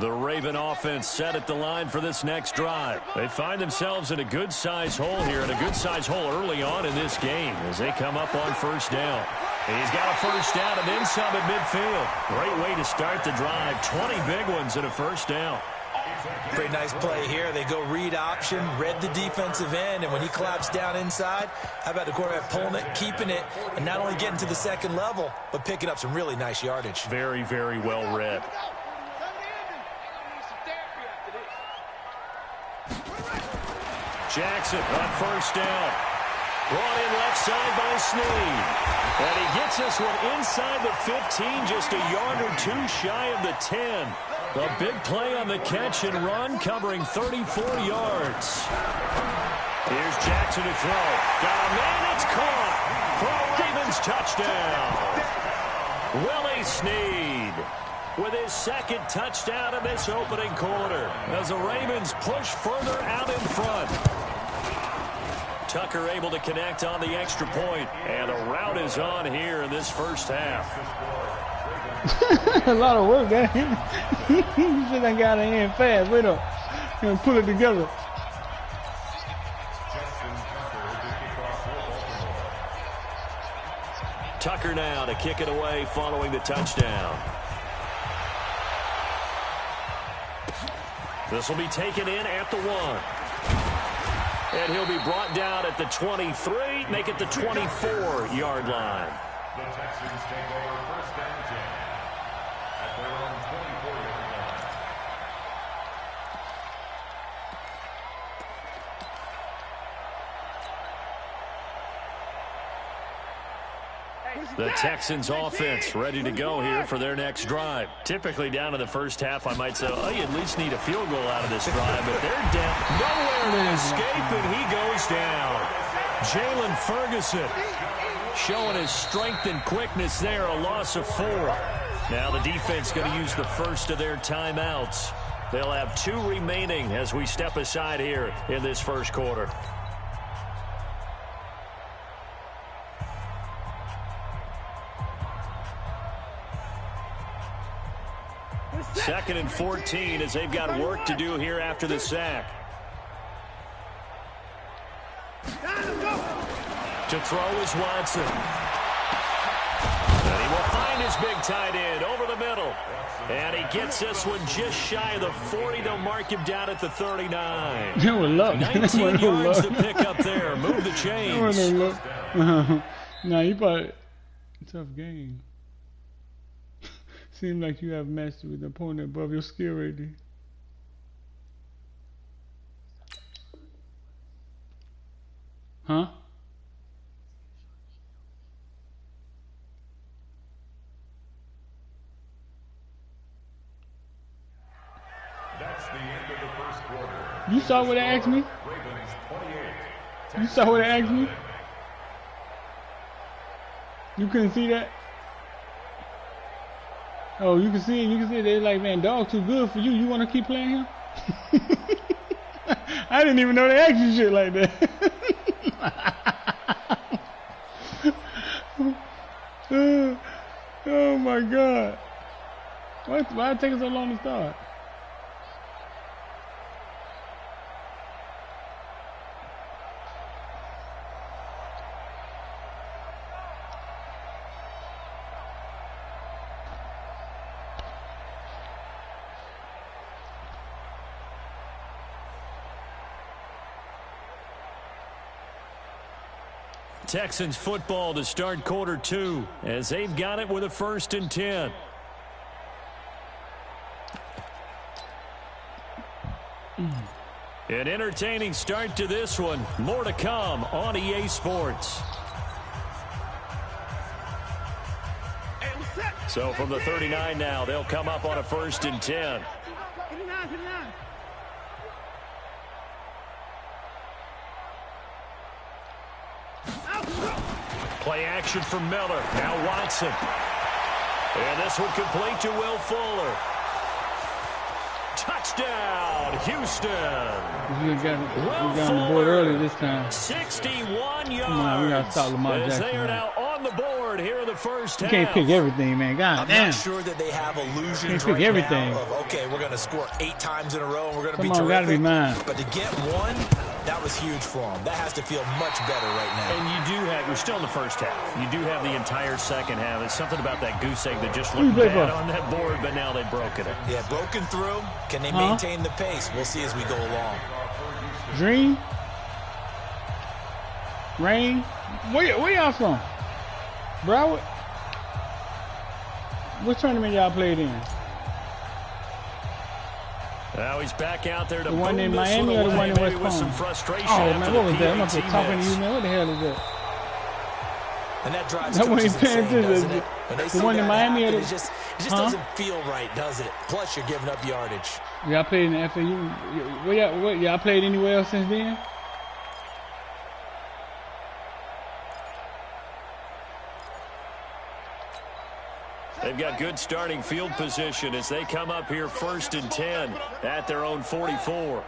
The Raven offense set at the line for this next drive. They find themselves in a good-sized hole here, and a good-sized hole early on in this game as they come up on first down. He's got a first down and then some at midfield. Great way to start the drive. 20 big ones and a first down. Pretty nice play here. They go read option, read the defensive end, and when he claps down inside, how about the quarterback pulling it, keeping it, and not only getting to the second level, but picking up some really nice yardage. Very, very well read. Jackson on first down. Brought in left side by Snead. And he gets this one inside the 15, just a yard or 2 shy of the 10. A big play on the catch and run, covering 34 yards. Here's Jackson to throw. Got a man, it's caught for a Ravens touchdown. Willie Snead with his 2nd touchdown of this opening quarter as the Ravens push further out in front. Tucker able to connect on the extra point, and the route is on here in this first half. A lot of work, man. You should have got it in fast. Wait up. You know, pull it together. Tucker now to kick it away following the touchdown. This will be taken in at the 1. And he'll be brought down at the 23, make it the 24-yard line. The Texans take over first and 10 at their own 24-yard line. The Texans offense ready to go here for their next drive. Typically down in the first half, I might say, oh, you at least need a field goal out of this drive, but they're down. Nowhere to escape, and he goes down. Jalen Ferguson showing his strength and quickness there, a loss of 4. Now the defense going to use the first of their timeouts. They'll have 2 remaining as we step aside here in this first quarter. Second and 14 as they've got work to do here after the sack. To throw is Watson. And he will find his big tight end over the middle. And he gets this one just shy of the 40. They'll mark him down at the 39. 19 yards to pick up there. Move the chains. Nah, you probably tough game. Seems like you have mastered with the opponent above your skill rating. Huh? That's the end of the first quarter. You saw what they asked me? Ravens 28. You saw what they asked me? You couldn't see that? Oh, you can see it. You can see it. They're like, man, dog too good for you. You want to keep playing him? I didn't even know they asked you shit like that. Oh my God. Why it take so long to start? Texans football to start quarter 2 as they've got it with a 1st and 10. An entertaining start to this one. More to come on EA Sports. So from the 39 now, they'll come up on a 1st and 10. Play action from Miller. Now Watson. And this one complete to Will Fuller. Touchdown, Houston. We got on the board early this time. 61 yards. Come on, we got to stop Lamar Jackson. They are now on the board here in the first half. You can't pick everything, man. God damn. I'm not sure that they have illusions pick right everything. now of, okay, we're going to score 8 times in a row and we're going to be Come on, terrific. gotta be mine. But to get one, that was huge for them. That has to feel much better right now. And you do have, you're still in the first half. You do have the entire second half. It's something about that goose egg that just looked bad on that board, but now they've broken it. Yeah, broken through. Can they maintain the pace? We'll see as we go along. Dream? Rain? Where y'all from? Broward? What tournament y'all played in? Now he's back out there to the one in Miami or the one in West Palm? Some frustration. Oh man, what was that? I'm not talking to you, man. What the hell is that? And that drives that coaches insane, doesn't it? When they the one in Miami happen, or the, it just doesn't feel right, does it? Plus, you're giving up yardage. Y'all played in the FAU. Y'all played anywhere else since then? They've got good starting field position as they come up here 1st and 10 at their own 44.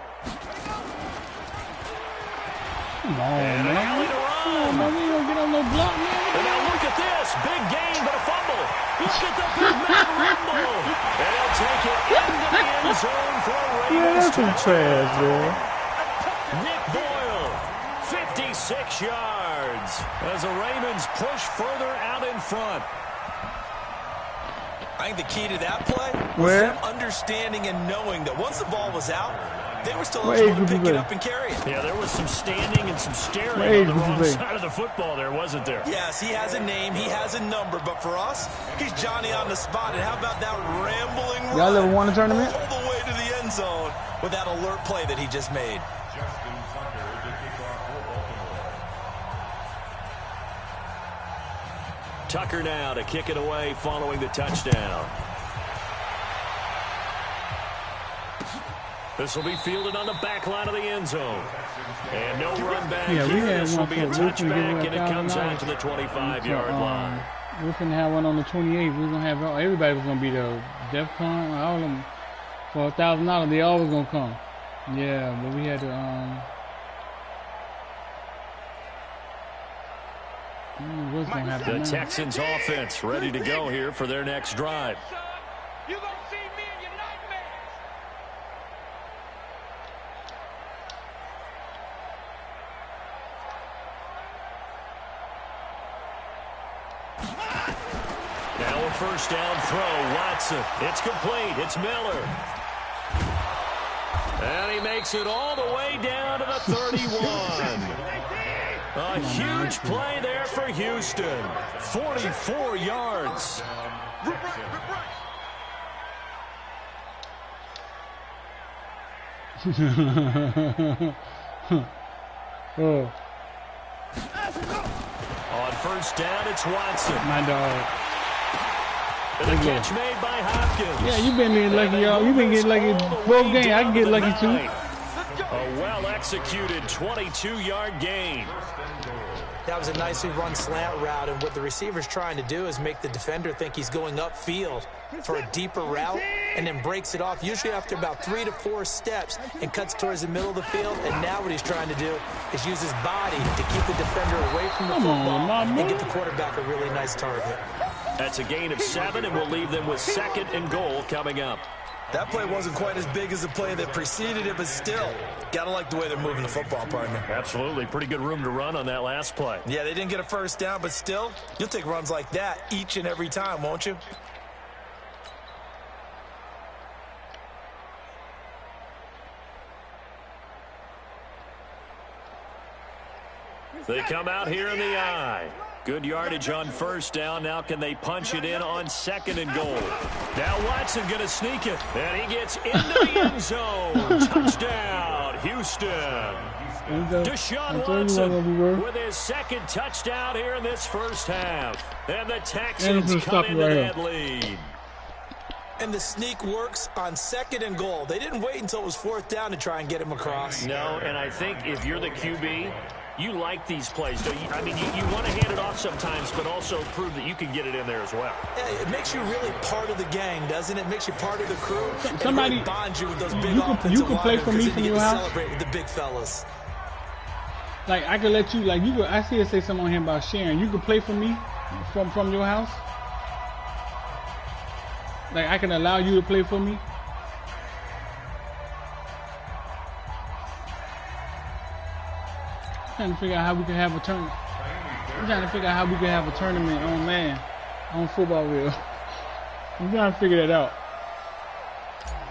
Come on, man. We don't get on no block, man. And now look at this. Big game, but a fumble. Look at the big man rumble. And he'll take it into the end zone for a Ravens touchdown. Nick Boyle, 56 yards as the Ravens push further out in front. I think the key to that play was them understanding and knowing that once the ball was out, they were still able to pick it up and carry it. Yeah, there was some standing and some staring on the wrong side of the football there, wasn't there? Yes, he has a name, he has a number, but for us, he's Johnny on the spot. And how about that rambling run? Y'all ever won a tournament? All the way to the end zone with that alert play that he just made. Tucker now to kick it away following the touchdown. This will be fielded on the back line of the end zone. And no run back here. This will be a touchback, and it comes out to the 25-yard line. We're going to have one on the 28. We're going to have everybody was going to be the DEFCON, all of them. For $1,000, they always going to come. Yeah, but we had to, what's going to happen The Texans offense ready to go here for their next drive. You're going to see me in your nightmares. Now a first down throw. Watson. It's complete. It's Miller. And he makes it all the way down to the 31. A huge play there for Houston. 44 yards. Oh. On first down, it's Watson. My dog. And the catch made by Hopkins. Yeah, you've been getting lucky, y'all. You've been getting lucky both games. I can get lucky too. A well-executed 22-yard gain. That was a nicely run slant route, and what the receiver's trying to do is make the defender think he's going upfield for a deeper route, and then breaks it off, usually after about 3 to 4 steps, and cuts towards the middle of the field. And now what he's trying to do is use his body to keep the defender away from the football and get the quarterback a really nice target. That's a gain of 7, and we'll leave them with 2nd and goal coming up. That play wasn't quite as big as the play that preceded it, but still, gotta like the way they're moving the football, partner. Absolutely. Pretty good room to run on that last play. Yeah, they didn't get a first down, but still, you'll take runs like that each and every time, won't you? They come out here in the eye. Good yardage on first down. Now can they punch it in on 2nd and goal? Now Watson going to sneak it. And he gets into the end zone. Touchdown, Houston. Deshaun Watson with his 2nd touchdown here in this first half. And the Texans cut into that lead. And the sneak works on 2nd and goal. They didn't wait until it was 4th down to try and get him across. No, and I think if you're the QB, you like these plays. I mean, you want to hand it off sometimes, but also prove that you can get it in there as well. Yeah, it makes you really part of the gang, doesn't it? It makes you part of the crew. Somebody really bonds you with those big offensive you can play for me from your house. Celebrate with the big fellas. Like I could let you. Like you could. I see it say something on here about sharing. You could play for me from your house. Like I can allow you to play for me. Trying to figure out how we can have a tournament. I'm trying to figure out how we can have a tournament on Madden, on football wheel. I'm trying to figure that out.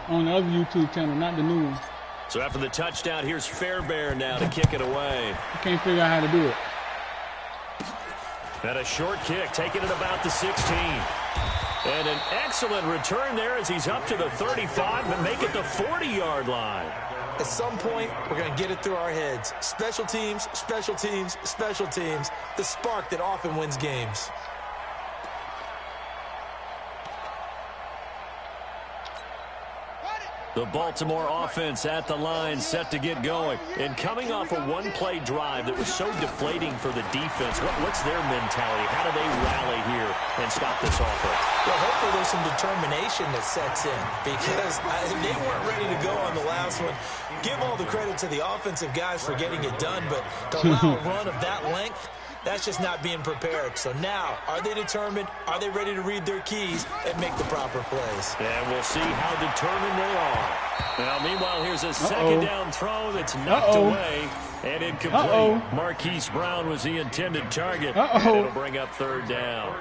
On the other YouTube channel, not the new one. So after the touchdown, here's Fairbairn now to kick it away. I can't figure out how to do it. And a short kick, taking it about the 16. And an excellent return there as he's up to the 35, but make it the 40-yard line. At some point, we're going to get it through our heads. Special teams, special teams, special teams. The spark that often wins games. The Baltimore offense at the line, set to get going. And coming off a one-play drive that was so deflating for the defense, what's their mentality? How do they rally here and stop this offense? Well, hopefully there's some determination that sets in, because they weren't ready to go on the last one. Give all the credit to the offensive guys for getting it done, but to allow a run of that length, that's just not being prepared. So now, are they determined? Are they ready to read their keys and make the proper plays? And we'll see how determined they are. Now, meanwhile, here's a second down throw that's knocked away and incomplete. Marquise Brown was the intended target. And it'll bring up 3rd down.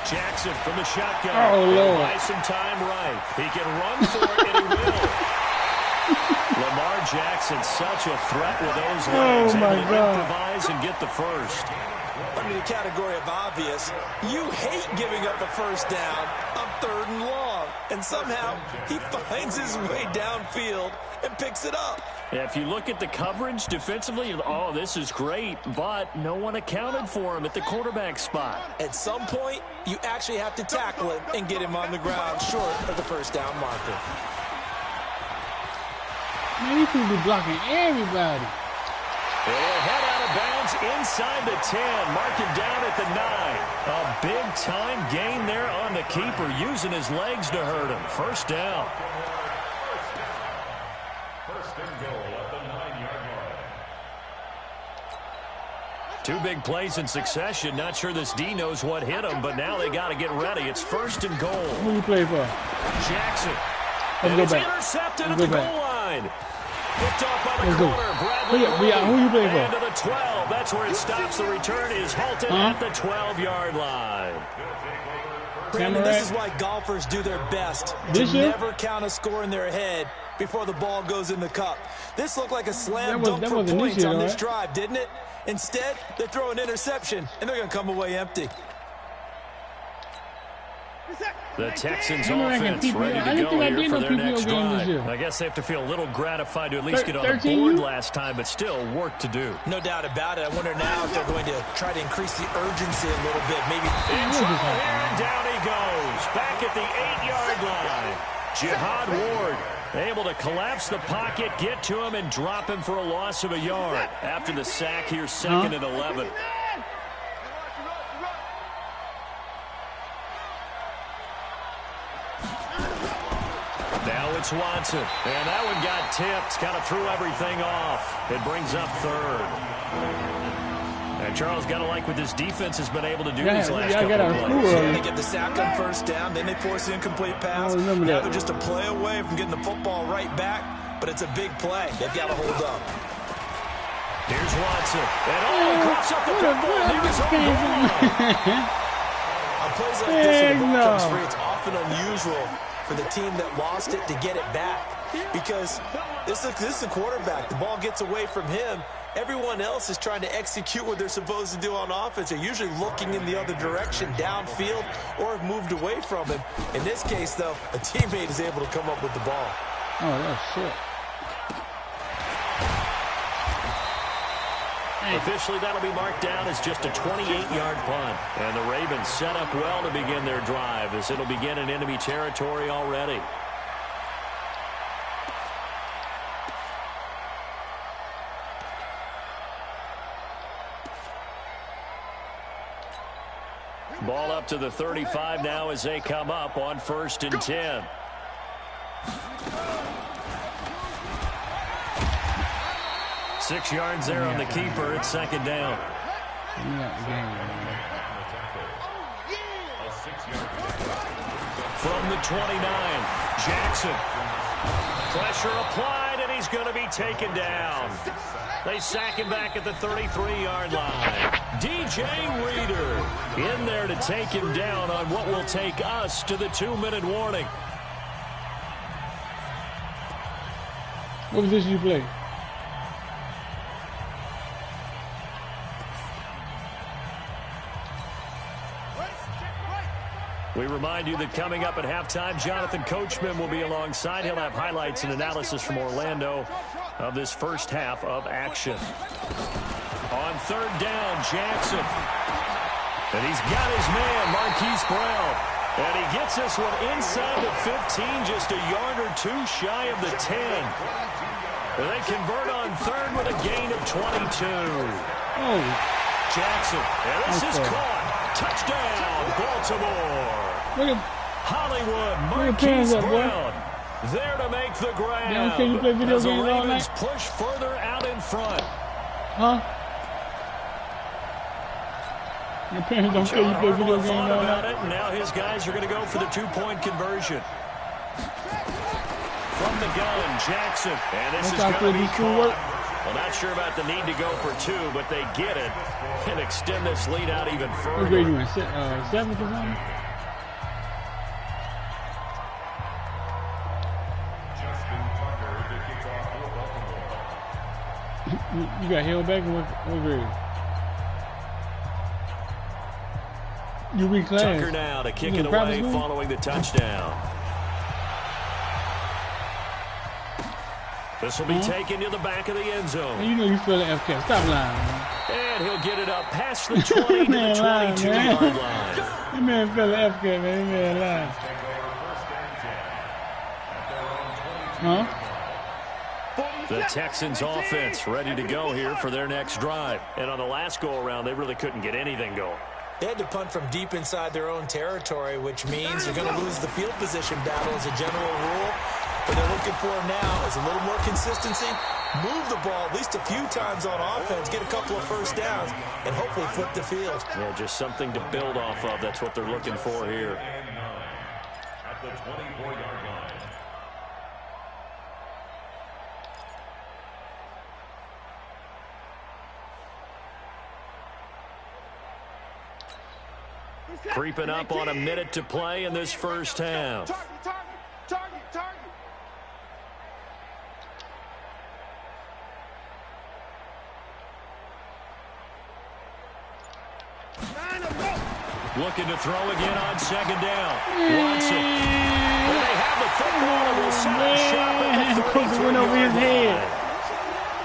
Jackson from the shotgun. Oh, Lord. Buy some time right. He can run for it, and he will. Lamar Jackson, such a threat with those legs. Oh, my able to God. improvise and get the first. Under the category of obvious, you hate giving up a first down on 3rd and long. And somehow, he finds his way downfield and picks it up. Yeah, if you look at the coverage defensively, oh, this is great, but no one accounted for him at the quarterback spot. At some point, you actually have to tackle him and get him on the ground short of the first down marker. Man, these people be blocking everybody. It'll head out of bounds inside the 10. Mark him down at the 9. A big-time gain there on the keeper, using his legs to hurt him. First down. First and goal at the 9-yard line. 2 big plays in succession. Not sure this D knows what hit him, but now they got to get ready. It's first and goal. Who you play for? Jackson. Let's And go it's back. intercepted at Let's the go goal line. Picked off by the Let's go. corner. Bradley Who you play for? and to the 12. That's where it stops. The return is halted at the 12-yard line. Brandon, this is why golfers do their best to never count a score in their head before the ball goes in the cup. This looked like a slam dunk for points on this drive, didn't it? Instead, they're throwing interception, and they're going to come away empty. The Texans offense ready to go here for their next drive. I guess they have to feel a little gratified to at least get on the board last time, but still work to do. No doubt about it. I wonder now if they're going to try to increase the urgency a little bit. Maybe in trouble here, and down he goes. Back at the 8-yard line. Jihad Ward able to collapse the pocket, get to him, and drop him for a loss of a yard. After the sack here, 2nd and 11. Now it's Watson, and that one got tipped, kind of threw everything off. It brings up 3rd. And Charles got to like what this defense has been able to do these last couple of plays. They get the sack on first down, then they force the incomplete pass. Now they're just a play away from getting the football right back, but it's a big play. They've got to hold up. Here's Watson, and coughs up the football. He was on plays like this, when the ball comes free, it's often unusual for the team that lost it to get it back, because this is the quarterback. The ball gets away from him. Everyone else is trying to execute what they're supposed to do on offense. They're usually looking in the other direction, downfield, or have moved away from him. In this case, though, a teammate is able to come up with the ball. Oh, that's shit. Officially, that'll be marked down as just a 28-yard punt. And the Ravens set up well to begin their drive, as it'll begin in enemy territory already. Ball up to the 35 now as they come up on 1st and 10. Six yards there on the keeper. It's 2nd down. From the 29, Jackson. Pressure applied, and he's going to be taken down. They sack him back at the 33-yard line. DJ Reader in there to take him down on what will take us to the 2-minute warning. What position you play? We remind you that coming up at halftime, Jonathan Coachman will be alongside. He'll have highlights and analysis from Orlando of this first half of action. On 3rd down, Jackson. And he's got his man, Marquise Brown. And he gets this one inside the 15, just a yard or two shy of the 10. And they convert on 3rd with a gain of 22. Oh. Jackson, and this is caught. Touchdown, Baltimore. Hollywood, Marquise Brown there to make the grab. Yeah, okay, you play video as the games all Ravens night? push further out in front. Huh? Your parents don't care you play video games all about night? it, and now his guys are going to go for the 2-point conversion. From the gun, Jackson, and this is going to be caught. Well, not sure about the need to go for 2, but they get it and extend this lead out even further. What grade you in? 7th or something? You got held back and what grade? You reclassed. Tucker now to kick it away following the touchdown. This will be taken to the back of the end zone. You know you feel the FK. Stop lying, man. And he'll get it up past the 20 to the 22-yard line. That man fell the FK, man. That man lying. Huh? The Texans offense ready to go here for their next drive. And on the last go-around, they really couldn't get anything going. They had to punt from deep inside their own territory, which means you're going to lose the field position battle as a general rule. What they're looking for now is a little more consistency, move the ball at least a few times on offense, get a couple of first downs, and hopefully flip the field. Yeah, just something to build off of. That's what they're looking for here. At the 24-yard line. Creeping up on a minute to play in this first half. Target. Looking to throw again on second down. Watson. Well, they have the football and will set a shot at the 33-yard line.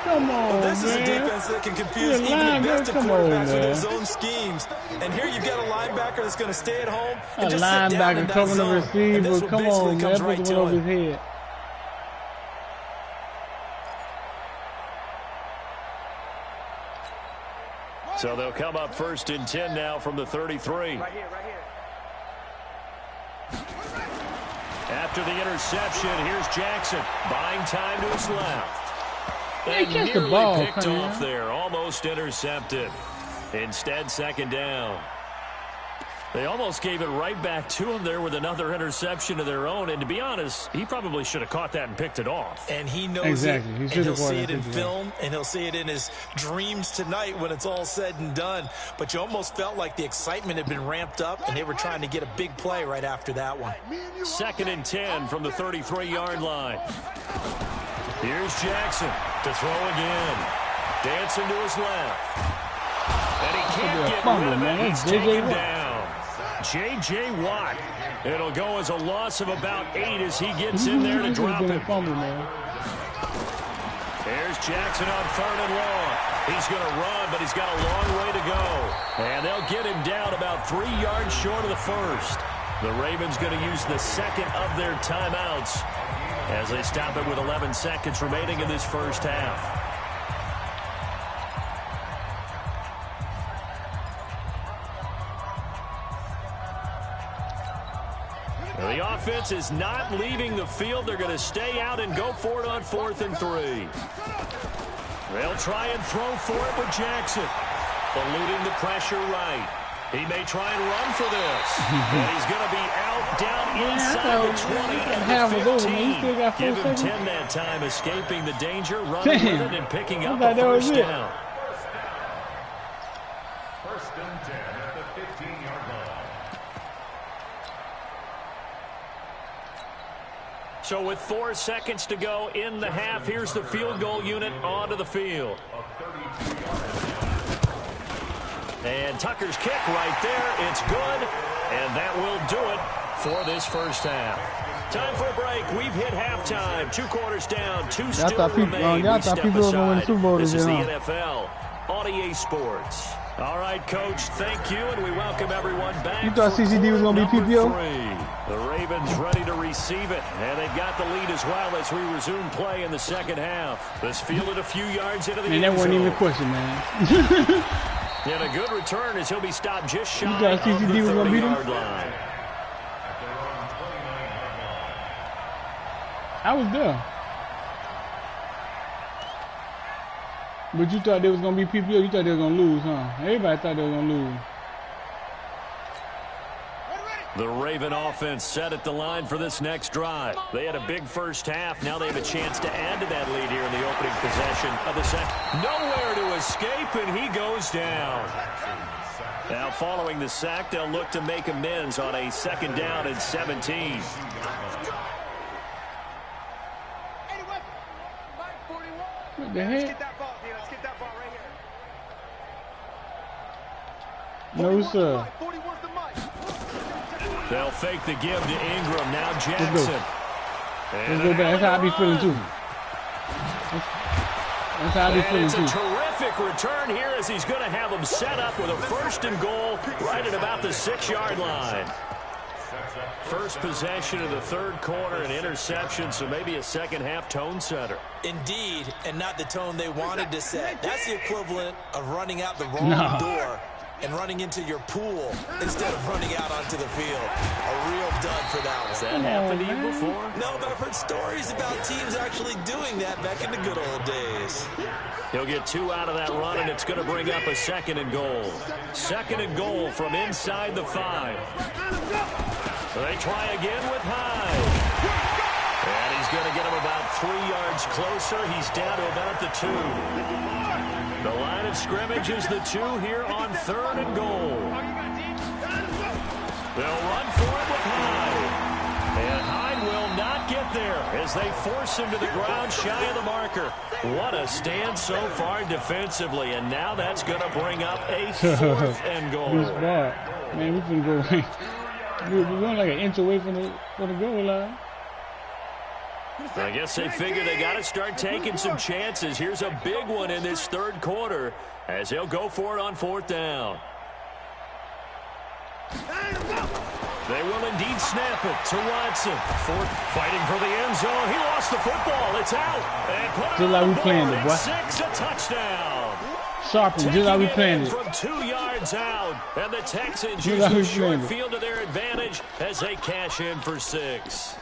Come on, well, this is a defense that can confuse even the best of quarterbacks with his own schemes. And here you've got a linebacker that's going to stay at home and just sit down in that zone. And this one basically comes right to him. So they'll come up 1st and 10 now from the 33. Right here. After the interception, here's Jackson. Buying time to his left. Hey, And catch the nearly ball, picked off there. Almost intercepted. Instead, second down. They almost gave it right back to him there with another interception of their own. And to be honest, he probably should have caught that and picked it off. And he knows it. And he'll see it in film, and he'll see it in his dreams tonight when it's all said and done. But you almost felt like the excitement had been ramped up, and they were trying to get a big play right after that one. 2nd and 10 from the 33-yard line. Here's Jackson to throw again. Dancing to his left. And he can't get rid of it. He's taken down. J.J. Watt. It'll go as a loss of about 8 as he gets in there to drop it. There's Jackson on 3rd and long. He's going to run, but he's got a long way to go. And they'll get him down about 3 yards short of the first. The Ravens going to use the second of their timeouts as they stop it with 11 seconds remaining in this first half. The offense is not leaving the field. They're going to stay out and go for it on 4th and 3. They'll try and throw for it with Jackson. Eluding the pressure right. He may try and run for this. And he's going to be out down inside the 20 and the 15. Give him 10 that time, escaping the danger, running with it, and picking up a first down. 1st and 10 at the 15-yard line. So with 4 seconds to go in the half, here's the field goal unit onto the field. And Tucker's kick right there. It's good. And that will do it for this first half. Time for a break. We've hit halftime. 2 quarters down. 2 still remain. We step aside. This is the NFL on EA Sports. All right, Coach, thank you, and we welcome everyone back. You thought CCD was going to be PPO? 3. The Ravens ready to receive it, and they've got the lead as well as we resume play in the second half. This fielded a few yards into the end zone. And that wasn't even a question, man. And a good return as he'll be stopped just shy of the 30-yard line. I was there. But you thought they was going to be PPO. You thought they were going to lose, huh? Everybody thought they were going to lose. The Raven offense set at the line for this next drive. They had a big first half. Now they have a chance to add to that lead here in the opening possession of the second. Nowhere to escape, and he goes down. Now following the sack, they'll look to make amends on a 2nd down and 17. What the heck? Get that ball, Dino. No, sir. They'll fake the give to Ingram. Now Jackson. Let's go back. That's how I be feeling too. That's how I be feeling too. It's a terrific return here as he's going to have them set up with a 1st and goal right at about the 6-yard line. First possession of the 3rd quarter, an interception, so maybe a second-half tone setter. Indeed, and not the tone they wanted to set. That's the equivalent of running out the wrong door and running into your pool instead of running out onto the field. A real dud for that one. Has that happened to you before? No, but I've heard stories about teams actually doing that back in the good old days. He'll get 2 out of that run, and it's going to bring up a 2nd and goal. 2nd and goal from inside the 5. They try again with Hyde. And he's going to get him about 3 yards closer. He's down to about the 2. The line of scrimmage is the 2 here on 3rd and goal. They'll run for it with Hyde. And Hyde will not get there as they force him to the ground shy of the marker. What a stand so far defensively. And now that's going to bring up a 4th and goal. This bad. Man, we can go away. We're going like an inch away from the goal line. I guess they figure they got to start taking some chances. Here's a big one in this 3rd quarter as he'll go for it on 4th down. They will indeed snap it to Watson. 4th, fighting for the end zone. He lost the football. It's out. And put just like we playing it, boy. 6, a touchdown. Sharpen, just like we playing it. From 2 yards out, and the Texans use the short field to their advantage as they cash in for 6.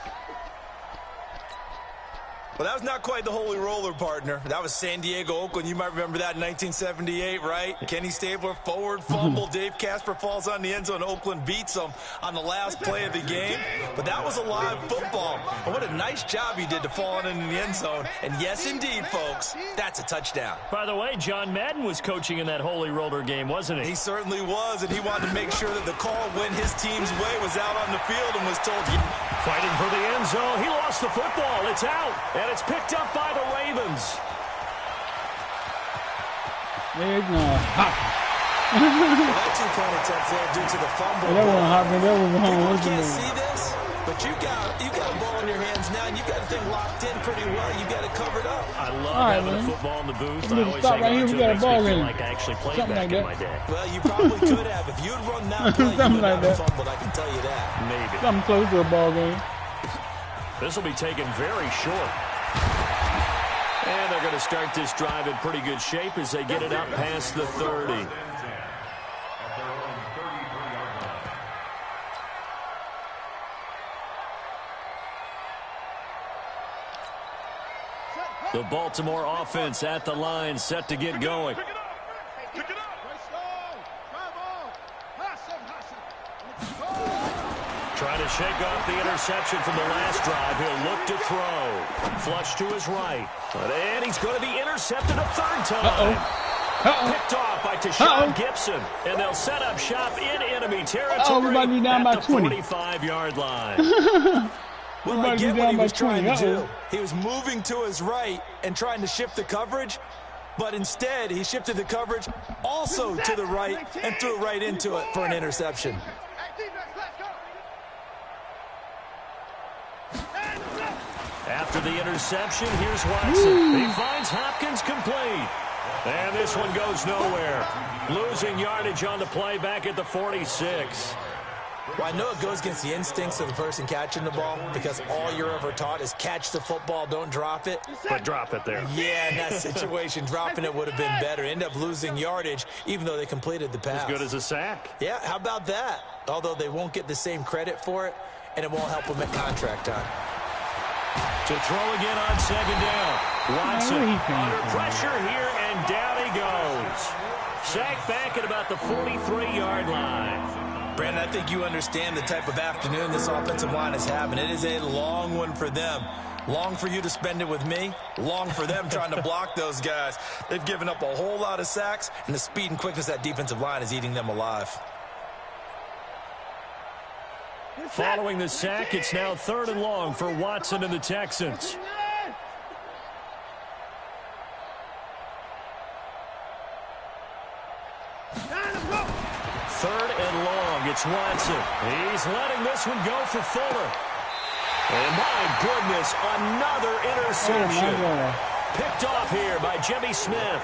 Well, that was not quite the holy roller, partner. That was San Diego, Oakland. You might remember that in 1978, right? Kenny Stabler, forward fumble. Dave Casper falls on the end zone. Oakland beats them on the last play of the game. But that was a live football. And what a nice job he did to fall on into the end zone. And yes, indeed, folks, that's a touchdown. By the way, John Madden was coaching in that holy roller game, wasn't he? He certainly was, and he wanted to make sure that the call went his team's way was out on the field and was told... Fighting for the end zone. He lost the football. It's out. And it's picked up by the Ravens. There's no hopping. Well, that 2-point attempt there due to the fumble. That wasn't hopping. That was home. You can't see this, but you got a ball in your hands now, and you got the thing locked in pretty well. You got it covered up. I love having a football in the booth. I always stop right here. We got a ball in. Like I actually played something back like in my day. Well, you probably could have. If you'd run that play, you would have fumbled. I can tell you that. Maybe. Something close to a ball game. This will be taken very short. And they're going to start this drive in pretty good shape as they get it up past the 30. The Baltimore offense at the line, set to get going. Trying to shake off the interception from the last drive. He'll look to throw. Flush to his right. And he's going to be intercepted a 3rd time. Picked off by Tashawn Gibson. And they'll set up shop in enemy territory at the 45-yard line. Well, I get what he was trying to do. He was moving to his right and trying to shift the coverage, but instead he shifted the coverage also to the right and threw right into it for an interception. After the interception, here's Watson. He finds Hopkins complete. And this one goes nowhere. Losing yardage on the play back at the 46. Well, I know it goes against the instincts of the person catching the ball because all you're ever taught is catch the football, don't drop it. But drop it there. Yeah, in that situation, dropping it would have been better. End up losing yardage, even though they completed the pass. As good as a sack. Yeah, how about that? Although they won't get the same credit for it, and it won't help them at contract time. To throw again on 2nd down. Watson under pressure here, and down he goes. Sacked back at about the 43-yard line. Brandon, I think you understand the type of afternoon this offensive line is having. It is a long one for them. Long for you to spend it with me. Long for them trying to block those guys. They've given up a whole lot of sacks, and the speed and quickness of that defensive line is eating them alive. Following the sack, it's now 3rd and long for Watson and the Texans. 3rd and long. It's Watson. He's letting this one go for Fuller. And my goodness, another interception. Picked off here by Jimmy Smith.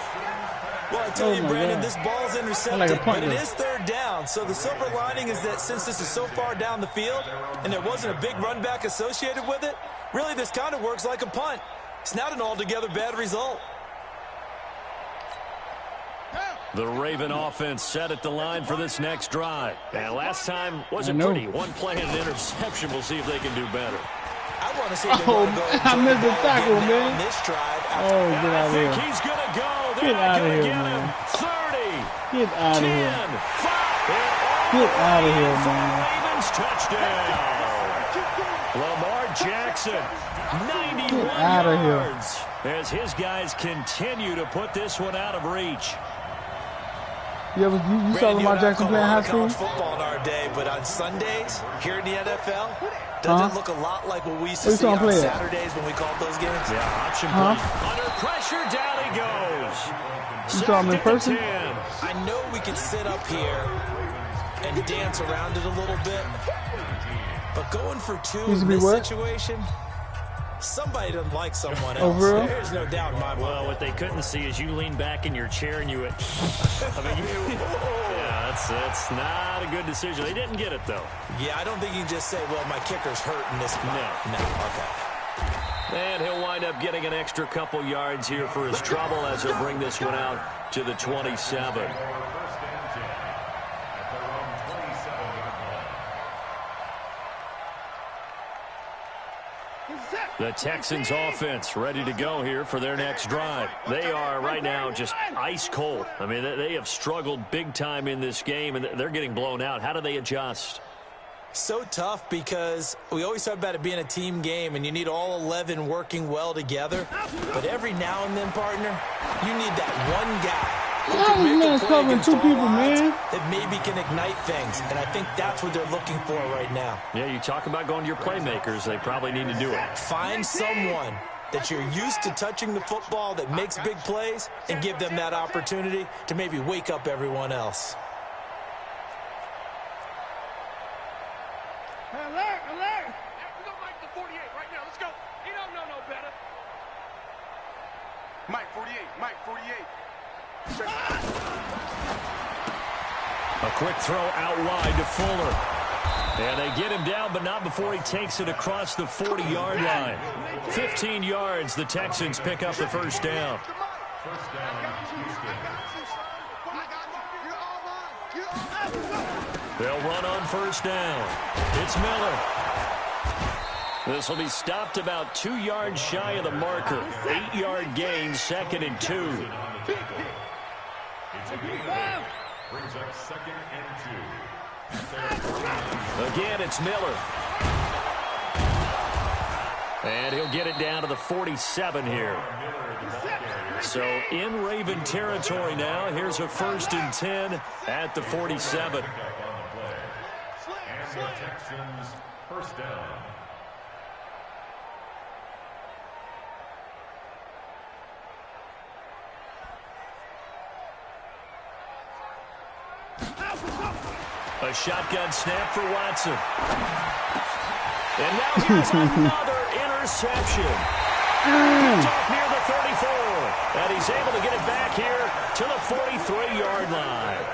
Well, I tell you, Brandon, this ball's intercepted, but it is 3rd down. So the silver lining is that since this is so far down the field and there wasn't a big run back associated with it, really this kind of works like a punt. It's not an altogether bad result. The Raven offense set at the line for this next drive. And last time wasn't pretty. One play and an interception. We'll see if they can do better. I want to see if they want to go ahead and I missed the tackle, man. This drive. Oh, get out of here. I think he's going to go. Get out of here, man. 30. Get out of 10, here. 5. Get out of here, man. Ravens touchdown. Lamar Jackson, 91 yards. As his guys continue to put this one out of reach. You saw Lamar Jackson playing high school? College football in our day, but on Sundays here in the NFL, doesn't look a lot like what we used to see on Saturdays when we called those games. Yeah, option play. Under pressure, down he goes. You saw him in person? I know we could sit up here and dance around it a little bit, but going for 2 in this situation, somebody doesn't like someone else. There's no doubt in my mind. Well, what they couldn't see is you lean back in your chair and you went, yeah, that's not a good decision. They didn't get it, though. Yeah, I don't think you can just say, well, my kicker's hurt in this spot. No, okay. And he'll wind up getting an extra couple yards here for his trouble as he'll bring this one out to the 27. The Texans offense ready to go here for their next drive. They are right now just ice cold. I mean, they have struggled big time in this game, and they're getting blown out. How do they adjust? So tough because we always talk about it being a team game, and you need all 11 working well together. But every now and then, partner, you need that one guy Man's covering 2 people, man. That maybe can ignite things, and I think that's what they're looking for right now. Yeah, you talk about going to your playmakers. They probably need to do it. Find someone that you're used to touching the football that makes big plays and give them that opportunity to maybe wake up everyone else. Alert, alert! We got Mike the 48 right now. Let's go. He don't know no better. Mike 48, Mike 48. A quick throw out wide to Fuller. And they get him down, but not before he takes it across the 40-yard line. 15 yards, the Texans pick up the first down. They'll run on first down. It's Miller. This will be stopped about 2 yards shy of the marker. 8-yard gain, 2nd and 2. Brings up 2nd and 2. Again, it's Miller. And he'll get it down to the 47 here. So in Raven territory now. Here's a 1st and 10 at the 47. And the Texans first down. A shotgun snap for Watson. And now here's another interception. Off near the 34. And he's able to get it back here to the 43-yard line.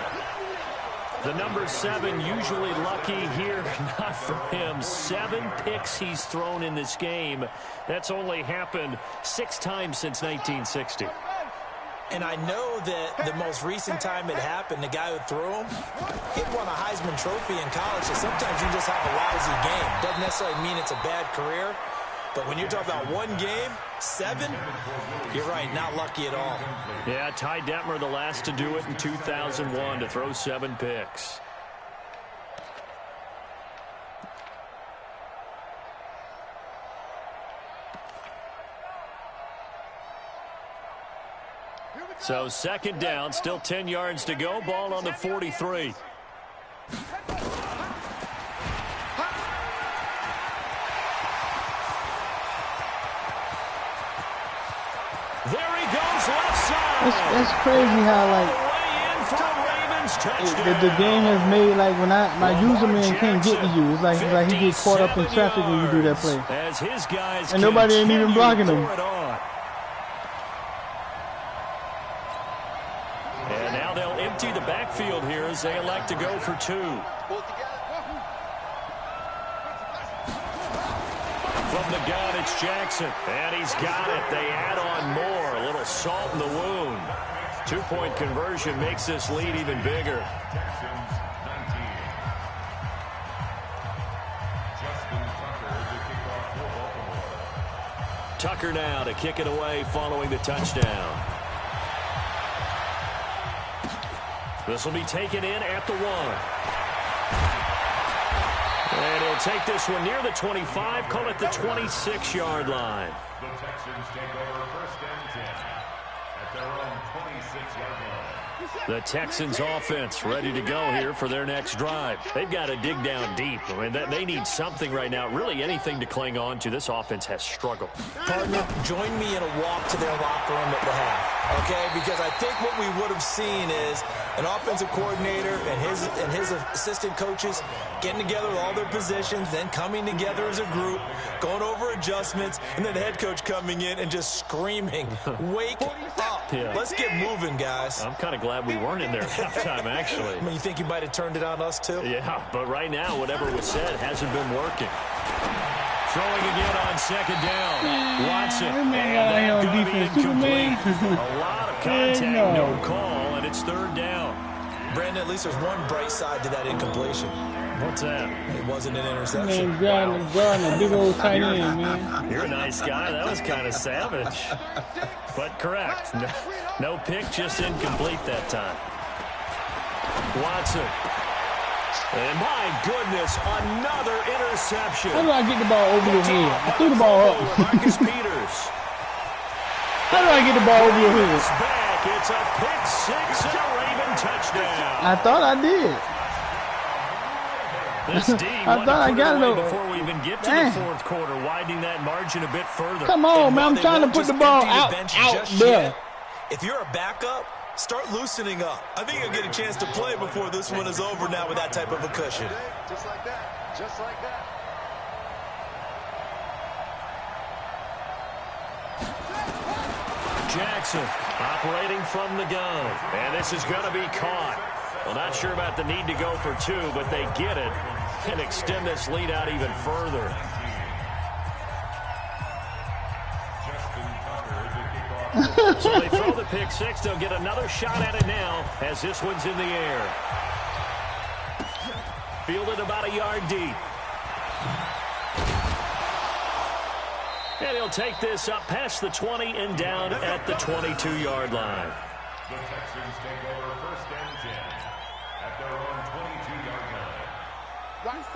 The number 7 usually lucky here. Not for him. 7 picks he's thrown in this game. That's only happened 6 times since 1960. And I know that the most recent time it happened, the guy who threw him, he won a Heisman Trophy in college, so sometimes you just have a lousy game. Doesn't necessarily mean it's a bad career, but when you're talking about one game, 7, you're right, not lucky at all. Yeah, Ty Detmer, the last to do it in 2001, to throw 7 picks. So 2nd down, still 10 yards to go. Ball on the 43. There he goes, left side. That's crazy how, like, way in for a Raven Texans touchdown. The game has made, like, when my user man can't get to you. It's like he gets caught up in traffic when you do that play. As his guys and nobody ain't even blocking him. And now they'll empty the backfield here as they elect to go for 2. From the gun, it's Jackson. And he's got it. They add on more. A little salt in the wound. 2-point conversion makes this lead even bigger. Tucker now to kick it away following the touchdown. This will be taken in at the 1. And he'll take this one near the 25, call it the 26-yard line. The Texans take over 1st and 10 at their own 26-yard line. The Texans offense ready to go here for their next drive. They've got to dig down deep. I mean, they need something right now, really anything to cling on to. This offense has struggled. Partner, join me in a walk to their locker room at the half, okay? Because I think what we would have seen is an offensive coordinator and his assistant coaches getting together with all their positions, then coming together as a group, going over adjustments, and then the head coach coming in and just screaming, wake up. Yeah. Let's get moving, guys. I'm kind of glad we weren't in there at halftime, actually. I mean, you think you might have turned it on us, too? Yeah, but right now, whatever was said hasn't been working. Throwing again on 2nd down. Watson. And that's going to be incomplete. A lot of contact, no call, and it's 3rd down. Brandon, at least there's one bright side to that incompletion. What's that? It wasn't an interception. Man, guarding a big old tight end, man. You're a nice guy. That was kind of savage. But correct. No pick, just incomplete that time. Watson. And my goodness, another interception. How do I get the ball over your head? I threw the ball up. Marcus Peters. How do I get the ball over your head? It's back. It's a pick 6 and a Raven touchdown. I thought I did. This D I thought I got it over. Before we even get to the 4th quarter, widening that margin a bit further. Come on, man. I'm trying to put the ball out there. If you're a backup, start loosening up. I think you'll get a chance to play before this one is over now with that type of a cushion. Just like that. Just like that. Jackson operating from the gun. And this is going to be caught. Well, not sure about the need to go for 2, but they get it and extend this lead out even further. So they throw the pick 6. They'll get another shot at it now as this one's in the air. Fielded about a yard deep. And he'll take this up past the 20 and down at the 22-yard line. The Texans take over 1st and 10 at their own 22-yard line.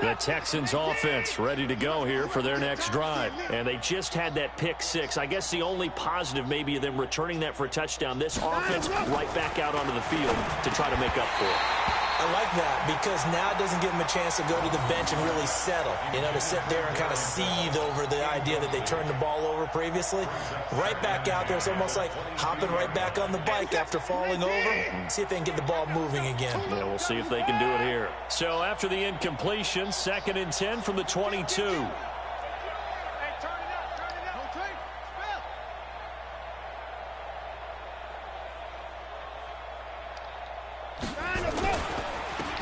The Texans offense ready to go here for their next drive. And they just had that pick 6. I guess the only positive maybe of them returning that for a touchdown. This offense right back out onto the field to try to make up for it. I like that because now it doesn't give them a chance to go to the bench and really settle. You know, to sit there and kind of seethe over the idea that they turned the ball over previously. Right back out there. It's almost like hopping right back on the bike after falling over. See if they can get the ball moving again. Yeah, we'll see if they can do it here. So after the incompletion, 2nd and 10 from the 22.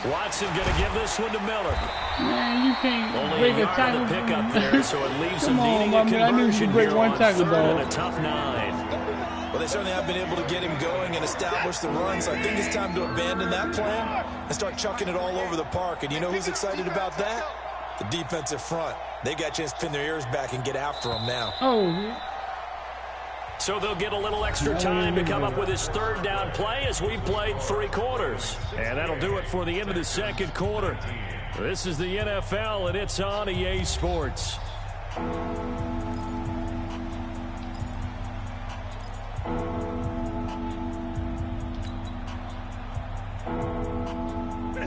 Watson going to give this one to Miller. Man, you can't only break a tackle. Pick up there, so it leaves them needing on, a I knew conversion you break here one on tackle, 3rd and dog. a tough 9. Well, they certainly have been able to get him going and establish the run, so I think it's time to abandon that plan and start chucking it all over the park. And you know who's excited about that? The defensive front. They got a chance to pin their ears back and get after him now. Oh, So they'll get a little extra time to come up with his 3rd down play as we played 3 quarters. And that'll do it for the end of the 2nd quarter. This is the NFL, and it's on EA Sports.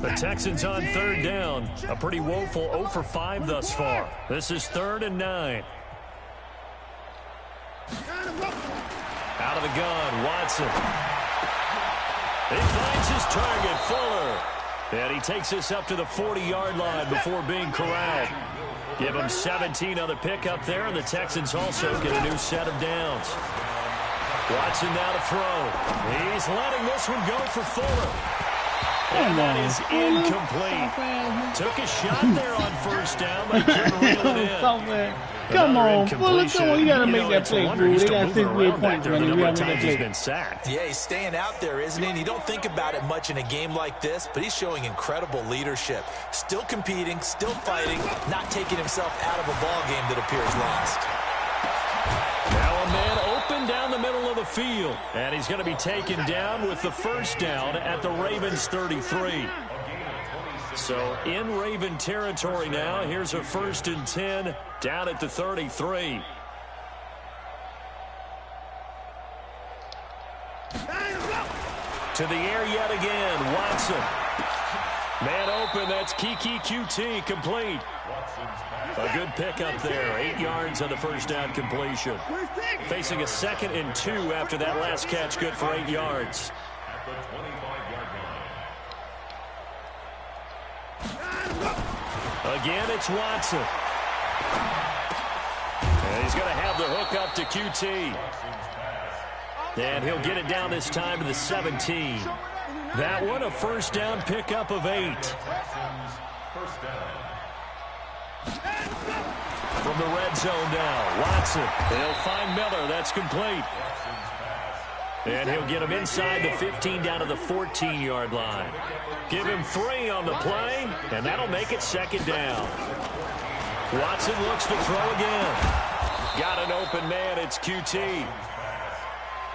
The Texans on 3rd down. A pretty woeful 0 for 5 thus far. This is 3rd and 9. Out of the gun, Watson. He finds his target, Fuller. And he takes this up to the 40-yard line before being corralled. Give him 17 on the pickup there, and the Texans also get a new set of downs. Watson now to throw. He's letting this one go for Fuller. And that is incomplete. Took a shot there on first down, but couldn't reel it in. Come on, Fuller, come on. You got to make that play, bro. They got 68 points running. You got to make that play. He's been sacked. Yeah, he's staying out there, isn't he? And you don't think about it much in a game like this, but he's showing incredible leadership. Still competing, still fighting, not taking himself out of a ball game that appears lost. Now a man open down the middle of the field, and he's going to be taken down with the first down at the Ravens 33. So in Raven territory now. Here's a 1st and 10 down at the 33. To the air yet again. Watson. Man open. That's Kiki QT complete. A good pickup there. 8 yards on the first down completion. Facing a 2nd and 2 after that last catch. Good for 8 yards. Again, it's Watson. And he's going to have the hook up to QT. And he'll get it down this time to the 17. That one a first down pickup of 8. From the red zone now, Watson. They'll find Miller. That's complete. And he'll get him inside the 15 down to the 14-yard line. Give him 3 on the play, and that'll make it 2nd down. Watson looks to throw again. Got an open man. It's QT.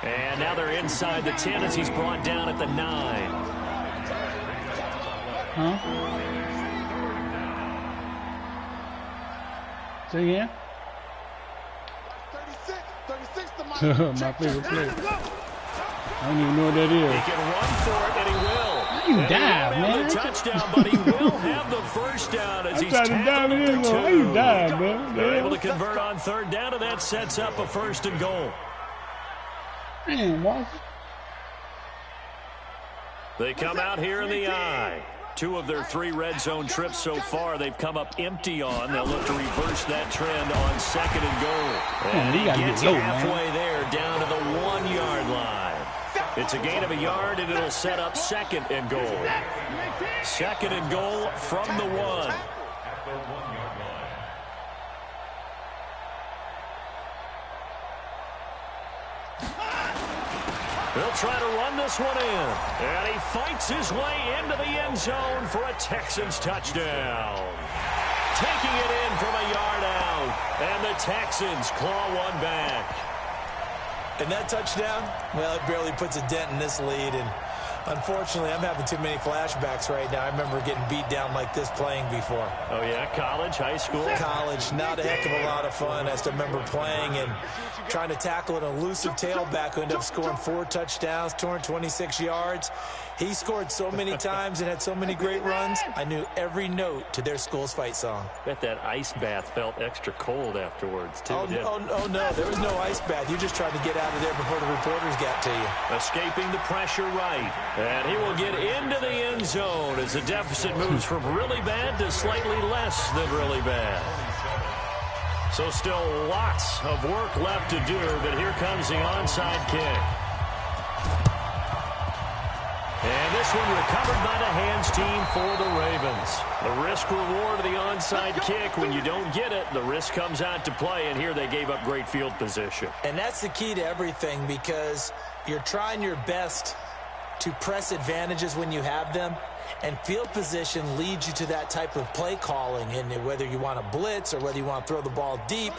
And now they're inside the 10 as he's brought down at the 9. Huh? Say again? 36 to my favorite play. I don't even know what that is. He can run for it, and he will. How you dive, man? Touchdown, but he will have the first down as he's tackled number 2. How you dive, man? They're able to convert on 3rd down, and that sets up a 1st and goal. Man, Watson. They come out here in the eye. 2 of their 3 red zone trips so far, they've come up empty on. They'll look to reverse that trend on 2nd and goal. And he gets halfway there, down to the 1-yard line. It's a gain of a yard, and it'll set up 2nd and goal. 2nd and goal from the 1. They'll try to run this one in. And he fights his way into the end zone for a Texans touchdown. Taking it in from a yard out. And the Texans claw one back. And that touchdown, well, it barely puts a dent in this lead. And unfortunately, I'm having too many flashbacks right now. I remember getting beat down like this playing before. Oh, yeah? College, high school? College. Not a heck of a lot of fun. I still remember playing and trying to tackle an elusive tailback who ended up scoring 4 touchdowns, 226 yards. He scored so many times and had so many great runs, I knew every note to their school's fight song. Bet that ice bath felt extra cold afterwards, too. Oh, no, there was no ice bath. You just tried to get out of there before the reporters got to you. Escaping the pressure right. And he will get into the end zone as the deficit moves from really bad to slightly less than really bad. So still lots of work left to do, but here comes the onside kick. And this one recovered by the hands team for the Ravens. The risk-reward of the onside kick, when you don't get it, the risk comes out to play, and here they gave up great field position. And that's the key to everything, because you're trying your best to press advantages when you have them, and field position leads you to that type of play calling. And whether you want to blitz or whether you want to throw the ball deep,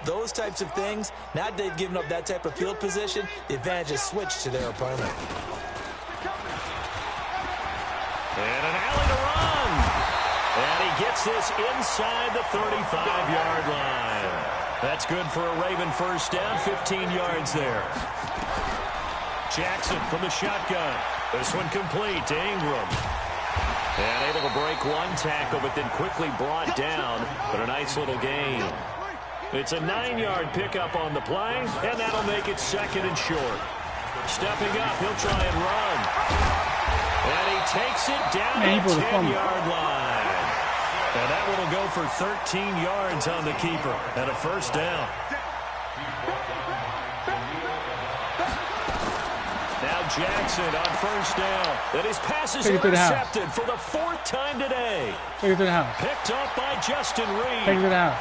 those types of things, now that they've given up that type of field position, the advantage is switched to their opponent. And an alley to run. And he gets this inside the 35-yard line. That's good for a Raven first down, 15 yards there. Jackson from the shotgun. This one complete to Ingram. And able to break one tackle, but then quickly brought down. But a nice little gain. It's a 9-yard pickup on the play, and that'll make it 2nd and short. Stepping up, he'll try and run. And he takes it down the 10-yard line. And that one will go for 13 yards on the keeper and a first down. Now Jackson on first down. And his pass is intercepted for the 4th time today. Take it to the house. Picked up by Justin Reed. Take it to the house.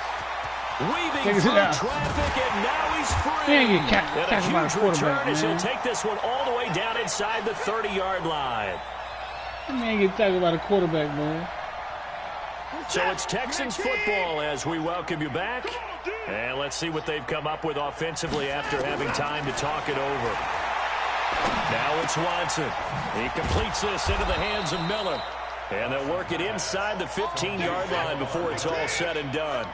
Weaving through traffic, and now he's free. And a huge return as he'll take this one all the way down inside the 30-yard line. That man get tackled by the quarterback, man. So it's Texans football as we welcome you back. And let's see what they've come up with offensively after having time to talk it over. Now it's Watson. He completes this into the hands of Miller. And they'll work it inside the 15-yard line before it's all said and done.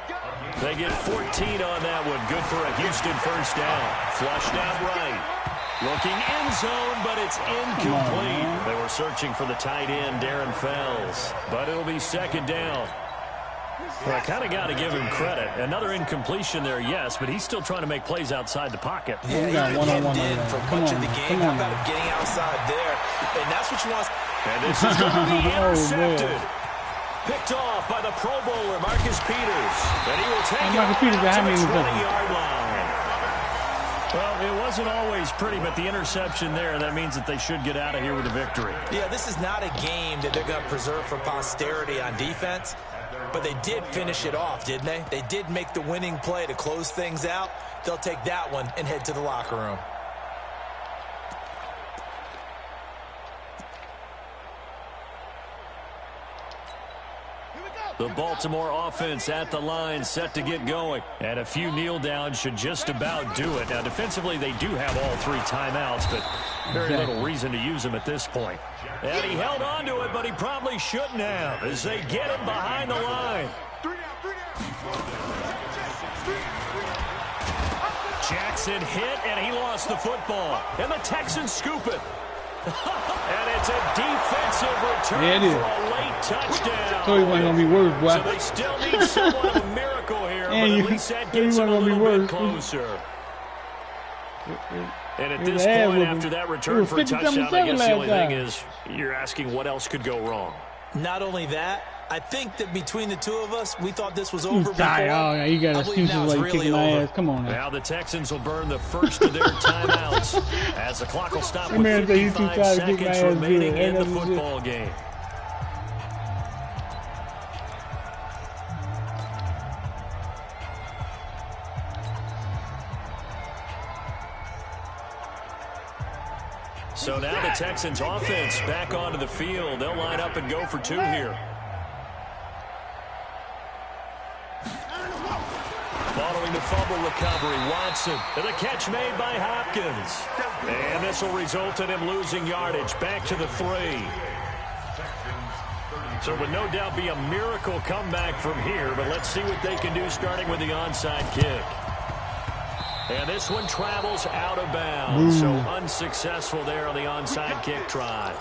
They get 14 on that one. Good for a Houston first down. Flushed out right. Looking end zone, but it's incomplete. They were searching for the tight end, Darren Fells. But it'll be second down. Well, I kind of got to give him credit. Another incompletion there, yes, but he's still trying to make plays outside the pocket. Yeah, he did for much of the game. How about him getting outside there? And that's what you want. And this is going to be intercepted. Picked off by the Pro Bowler, Marcus Peters. And he will take it to the 20-yard line. Well, it wasn't always pretty, but the interception there, that means that they should get out of here with a victory. Yeah, this is not a game that they're going to preserve for posterity on defense, but they did finish it off, didn't they? They did make the winning play to close things out. They'll take that one and head to the locker room. The Baltimore offense at the line set to get going. And a few kneel downs should just about do it. Now, defensively, they do have all 3 timeouts, but very little reason to use them at this point. And he held on to it, but he probably shouldn't have as they get him behind the line. Jackson hit, and he lost the football. And the Texans scoop it. And it's a defensive return for a late touchdown. So he wasn't going to be worse, boy. So they still need somewhat of a miracle here, but at least that gets them a little bit closer. And at this point, after that return for a touchdown, I guess the only thing is you're asking what else could go wrong. Not only that, I think that between the two of us, we thought this was over before. Oh, yeah, you got excuses like kicking my ass. Come on now. Now the Texans will burn the first of their timeouts as the clock will stop with 55 seconds remaining in the football game. So now the Texans offense back onto the field. They'll line up and go for 2 here. Following the fumble recovery, Watson. And the catch made by Hopkins. And this will result in him losing yardage. Back to the 3. So it would no doubt be a miracle comeback from here, but let's see what they can do starting with the onside kick. And this one travels out of bounds. So unsuccessful there on the onside kick try.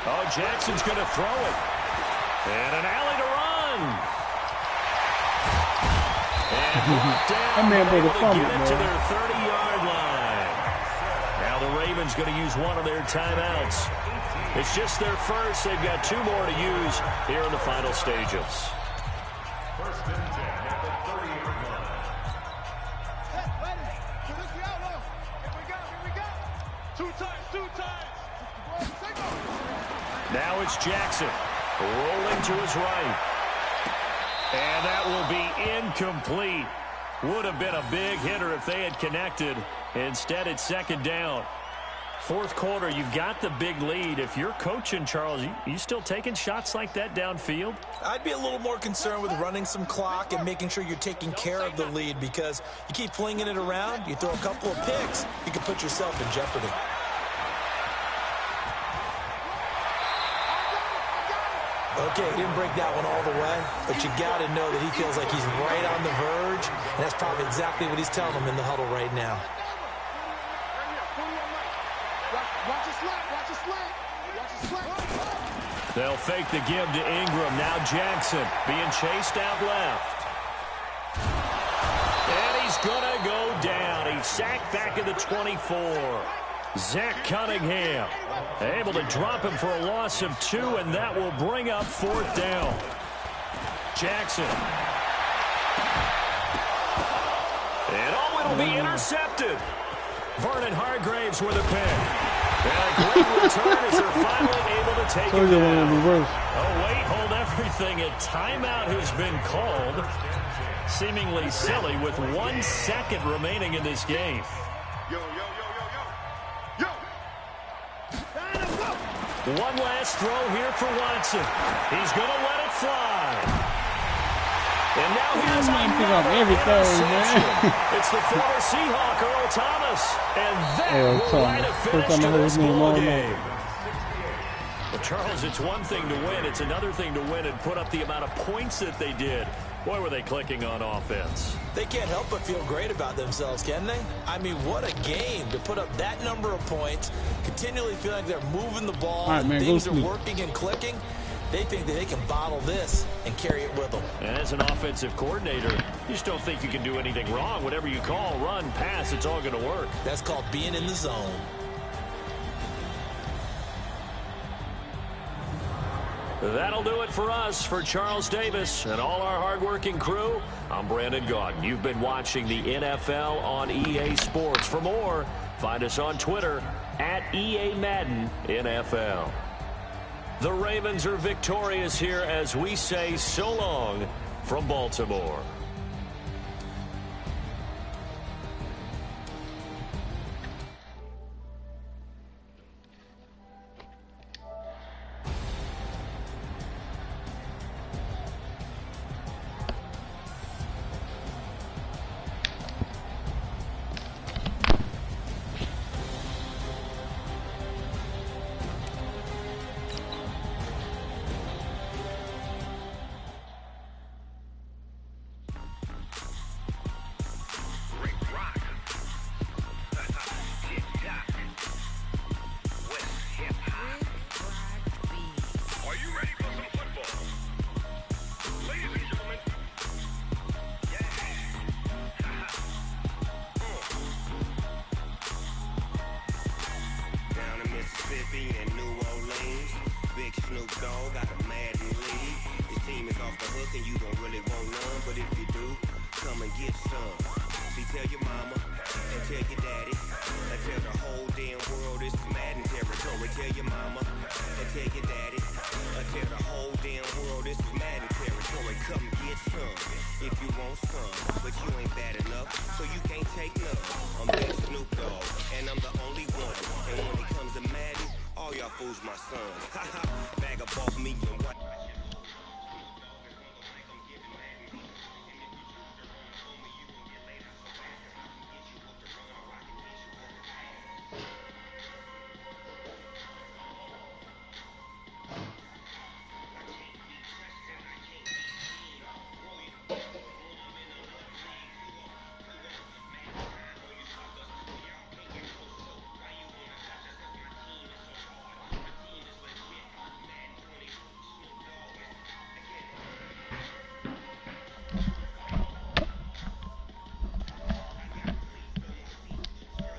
Oh, Jackson's going to throw it. And an alley to run. And brought down, able to get it to their 30-yard line. Now the Ravens going to use one of their timeouts. It's just their first. They've got 2 more to use here in the final stages. First and 10 at the 30-yard line. Here we go. 2 times. Now it's Jackson rolling to his right. And that will be incomplete. Would have been a big hitter if they had connected. Instead, it's second down. 4th quarter, you've got the big lead. If you're coaching, Charles, you still taking shots like that downfield? I'd be a little more concerned with running some clock and making sure you're taking care of the lead, because you keep flinging it around, you throw a couple of picks, you can put yourself in jeopardy. Okay, he didn't break that one all the way, but you got to know that he feels like he's right on the verge, And that's probably exactly what he's telling them in the huddle right now. Watch it slide. Watch it slide. Watch it slide. They'll fake the give to Ingram. Now Jackson being chased out left. And he's going to go down. He's sacked back at the 24. Zach Cunningham able to drop him for a loss of 2, and that will bring up 4th down. Jackson. And it'll be intercepted. Vernon Hargraves with a pick. And a great return as they're finally able to take it down. Oh, wait, hold everything. A timeout has been called. Seemingly silly with 1 second remaining in this game. Yo. One last throw here for Watson. He's going to let it fly. And now here's it's the former Seahawk, Earl Thomas. And that will light a finish to this ball game. Well, Charles, it's one thing to win. It's another thing to win and put up the amount of points that they did. Boy, were they clicking on offense. They can't help but feel great about themselves, can they? I mean, what a game to put up that number of points, continually feeling like they're moving the ball, and things are working and clicking. They think that they can bottle this and carry it with them. And as an offensive coordinator, you just don't think you can do anything wrong. Whatever you call, run, pass, it's all going to work. That's called being in the zone. That'll do it for us. For Charles Davis and all our hardworking crew, I'm Brandon Gaudin. You've been watching the NFL on EA Sports. For more, find us on Twitter at EA Madden NFL. The Ravens are victorious here as we say so long from Baltimore. My son, bag of off me and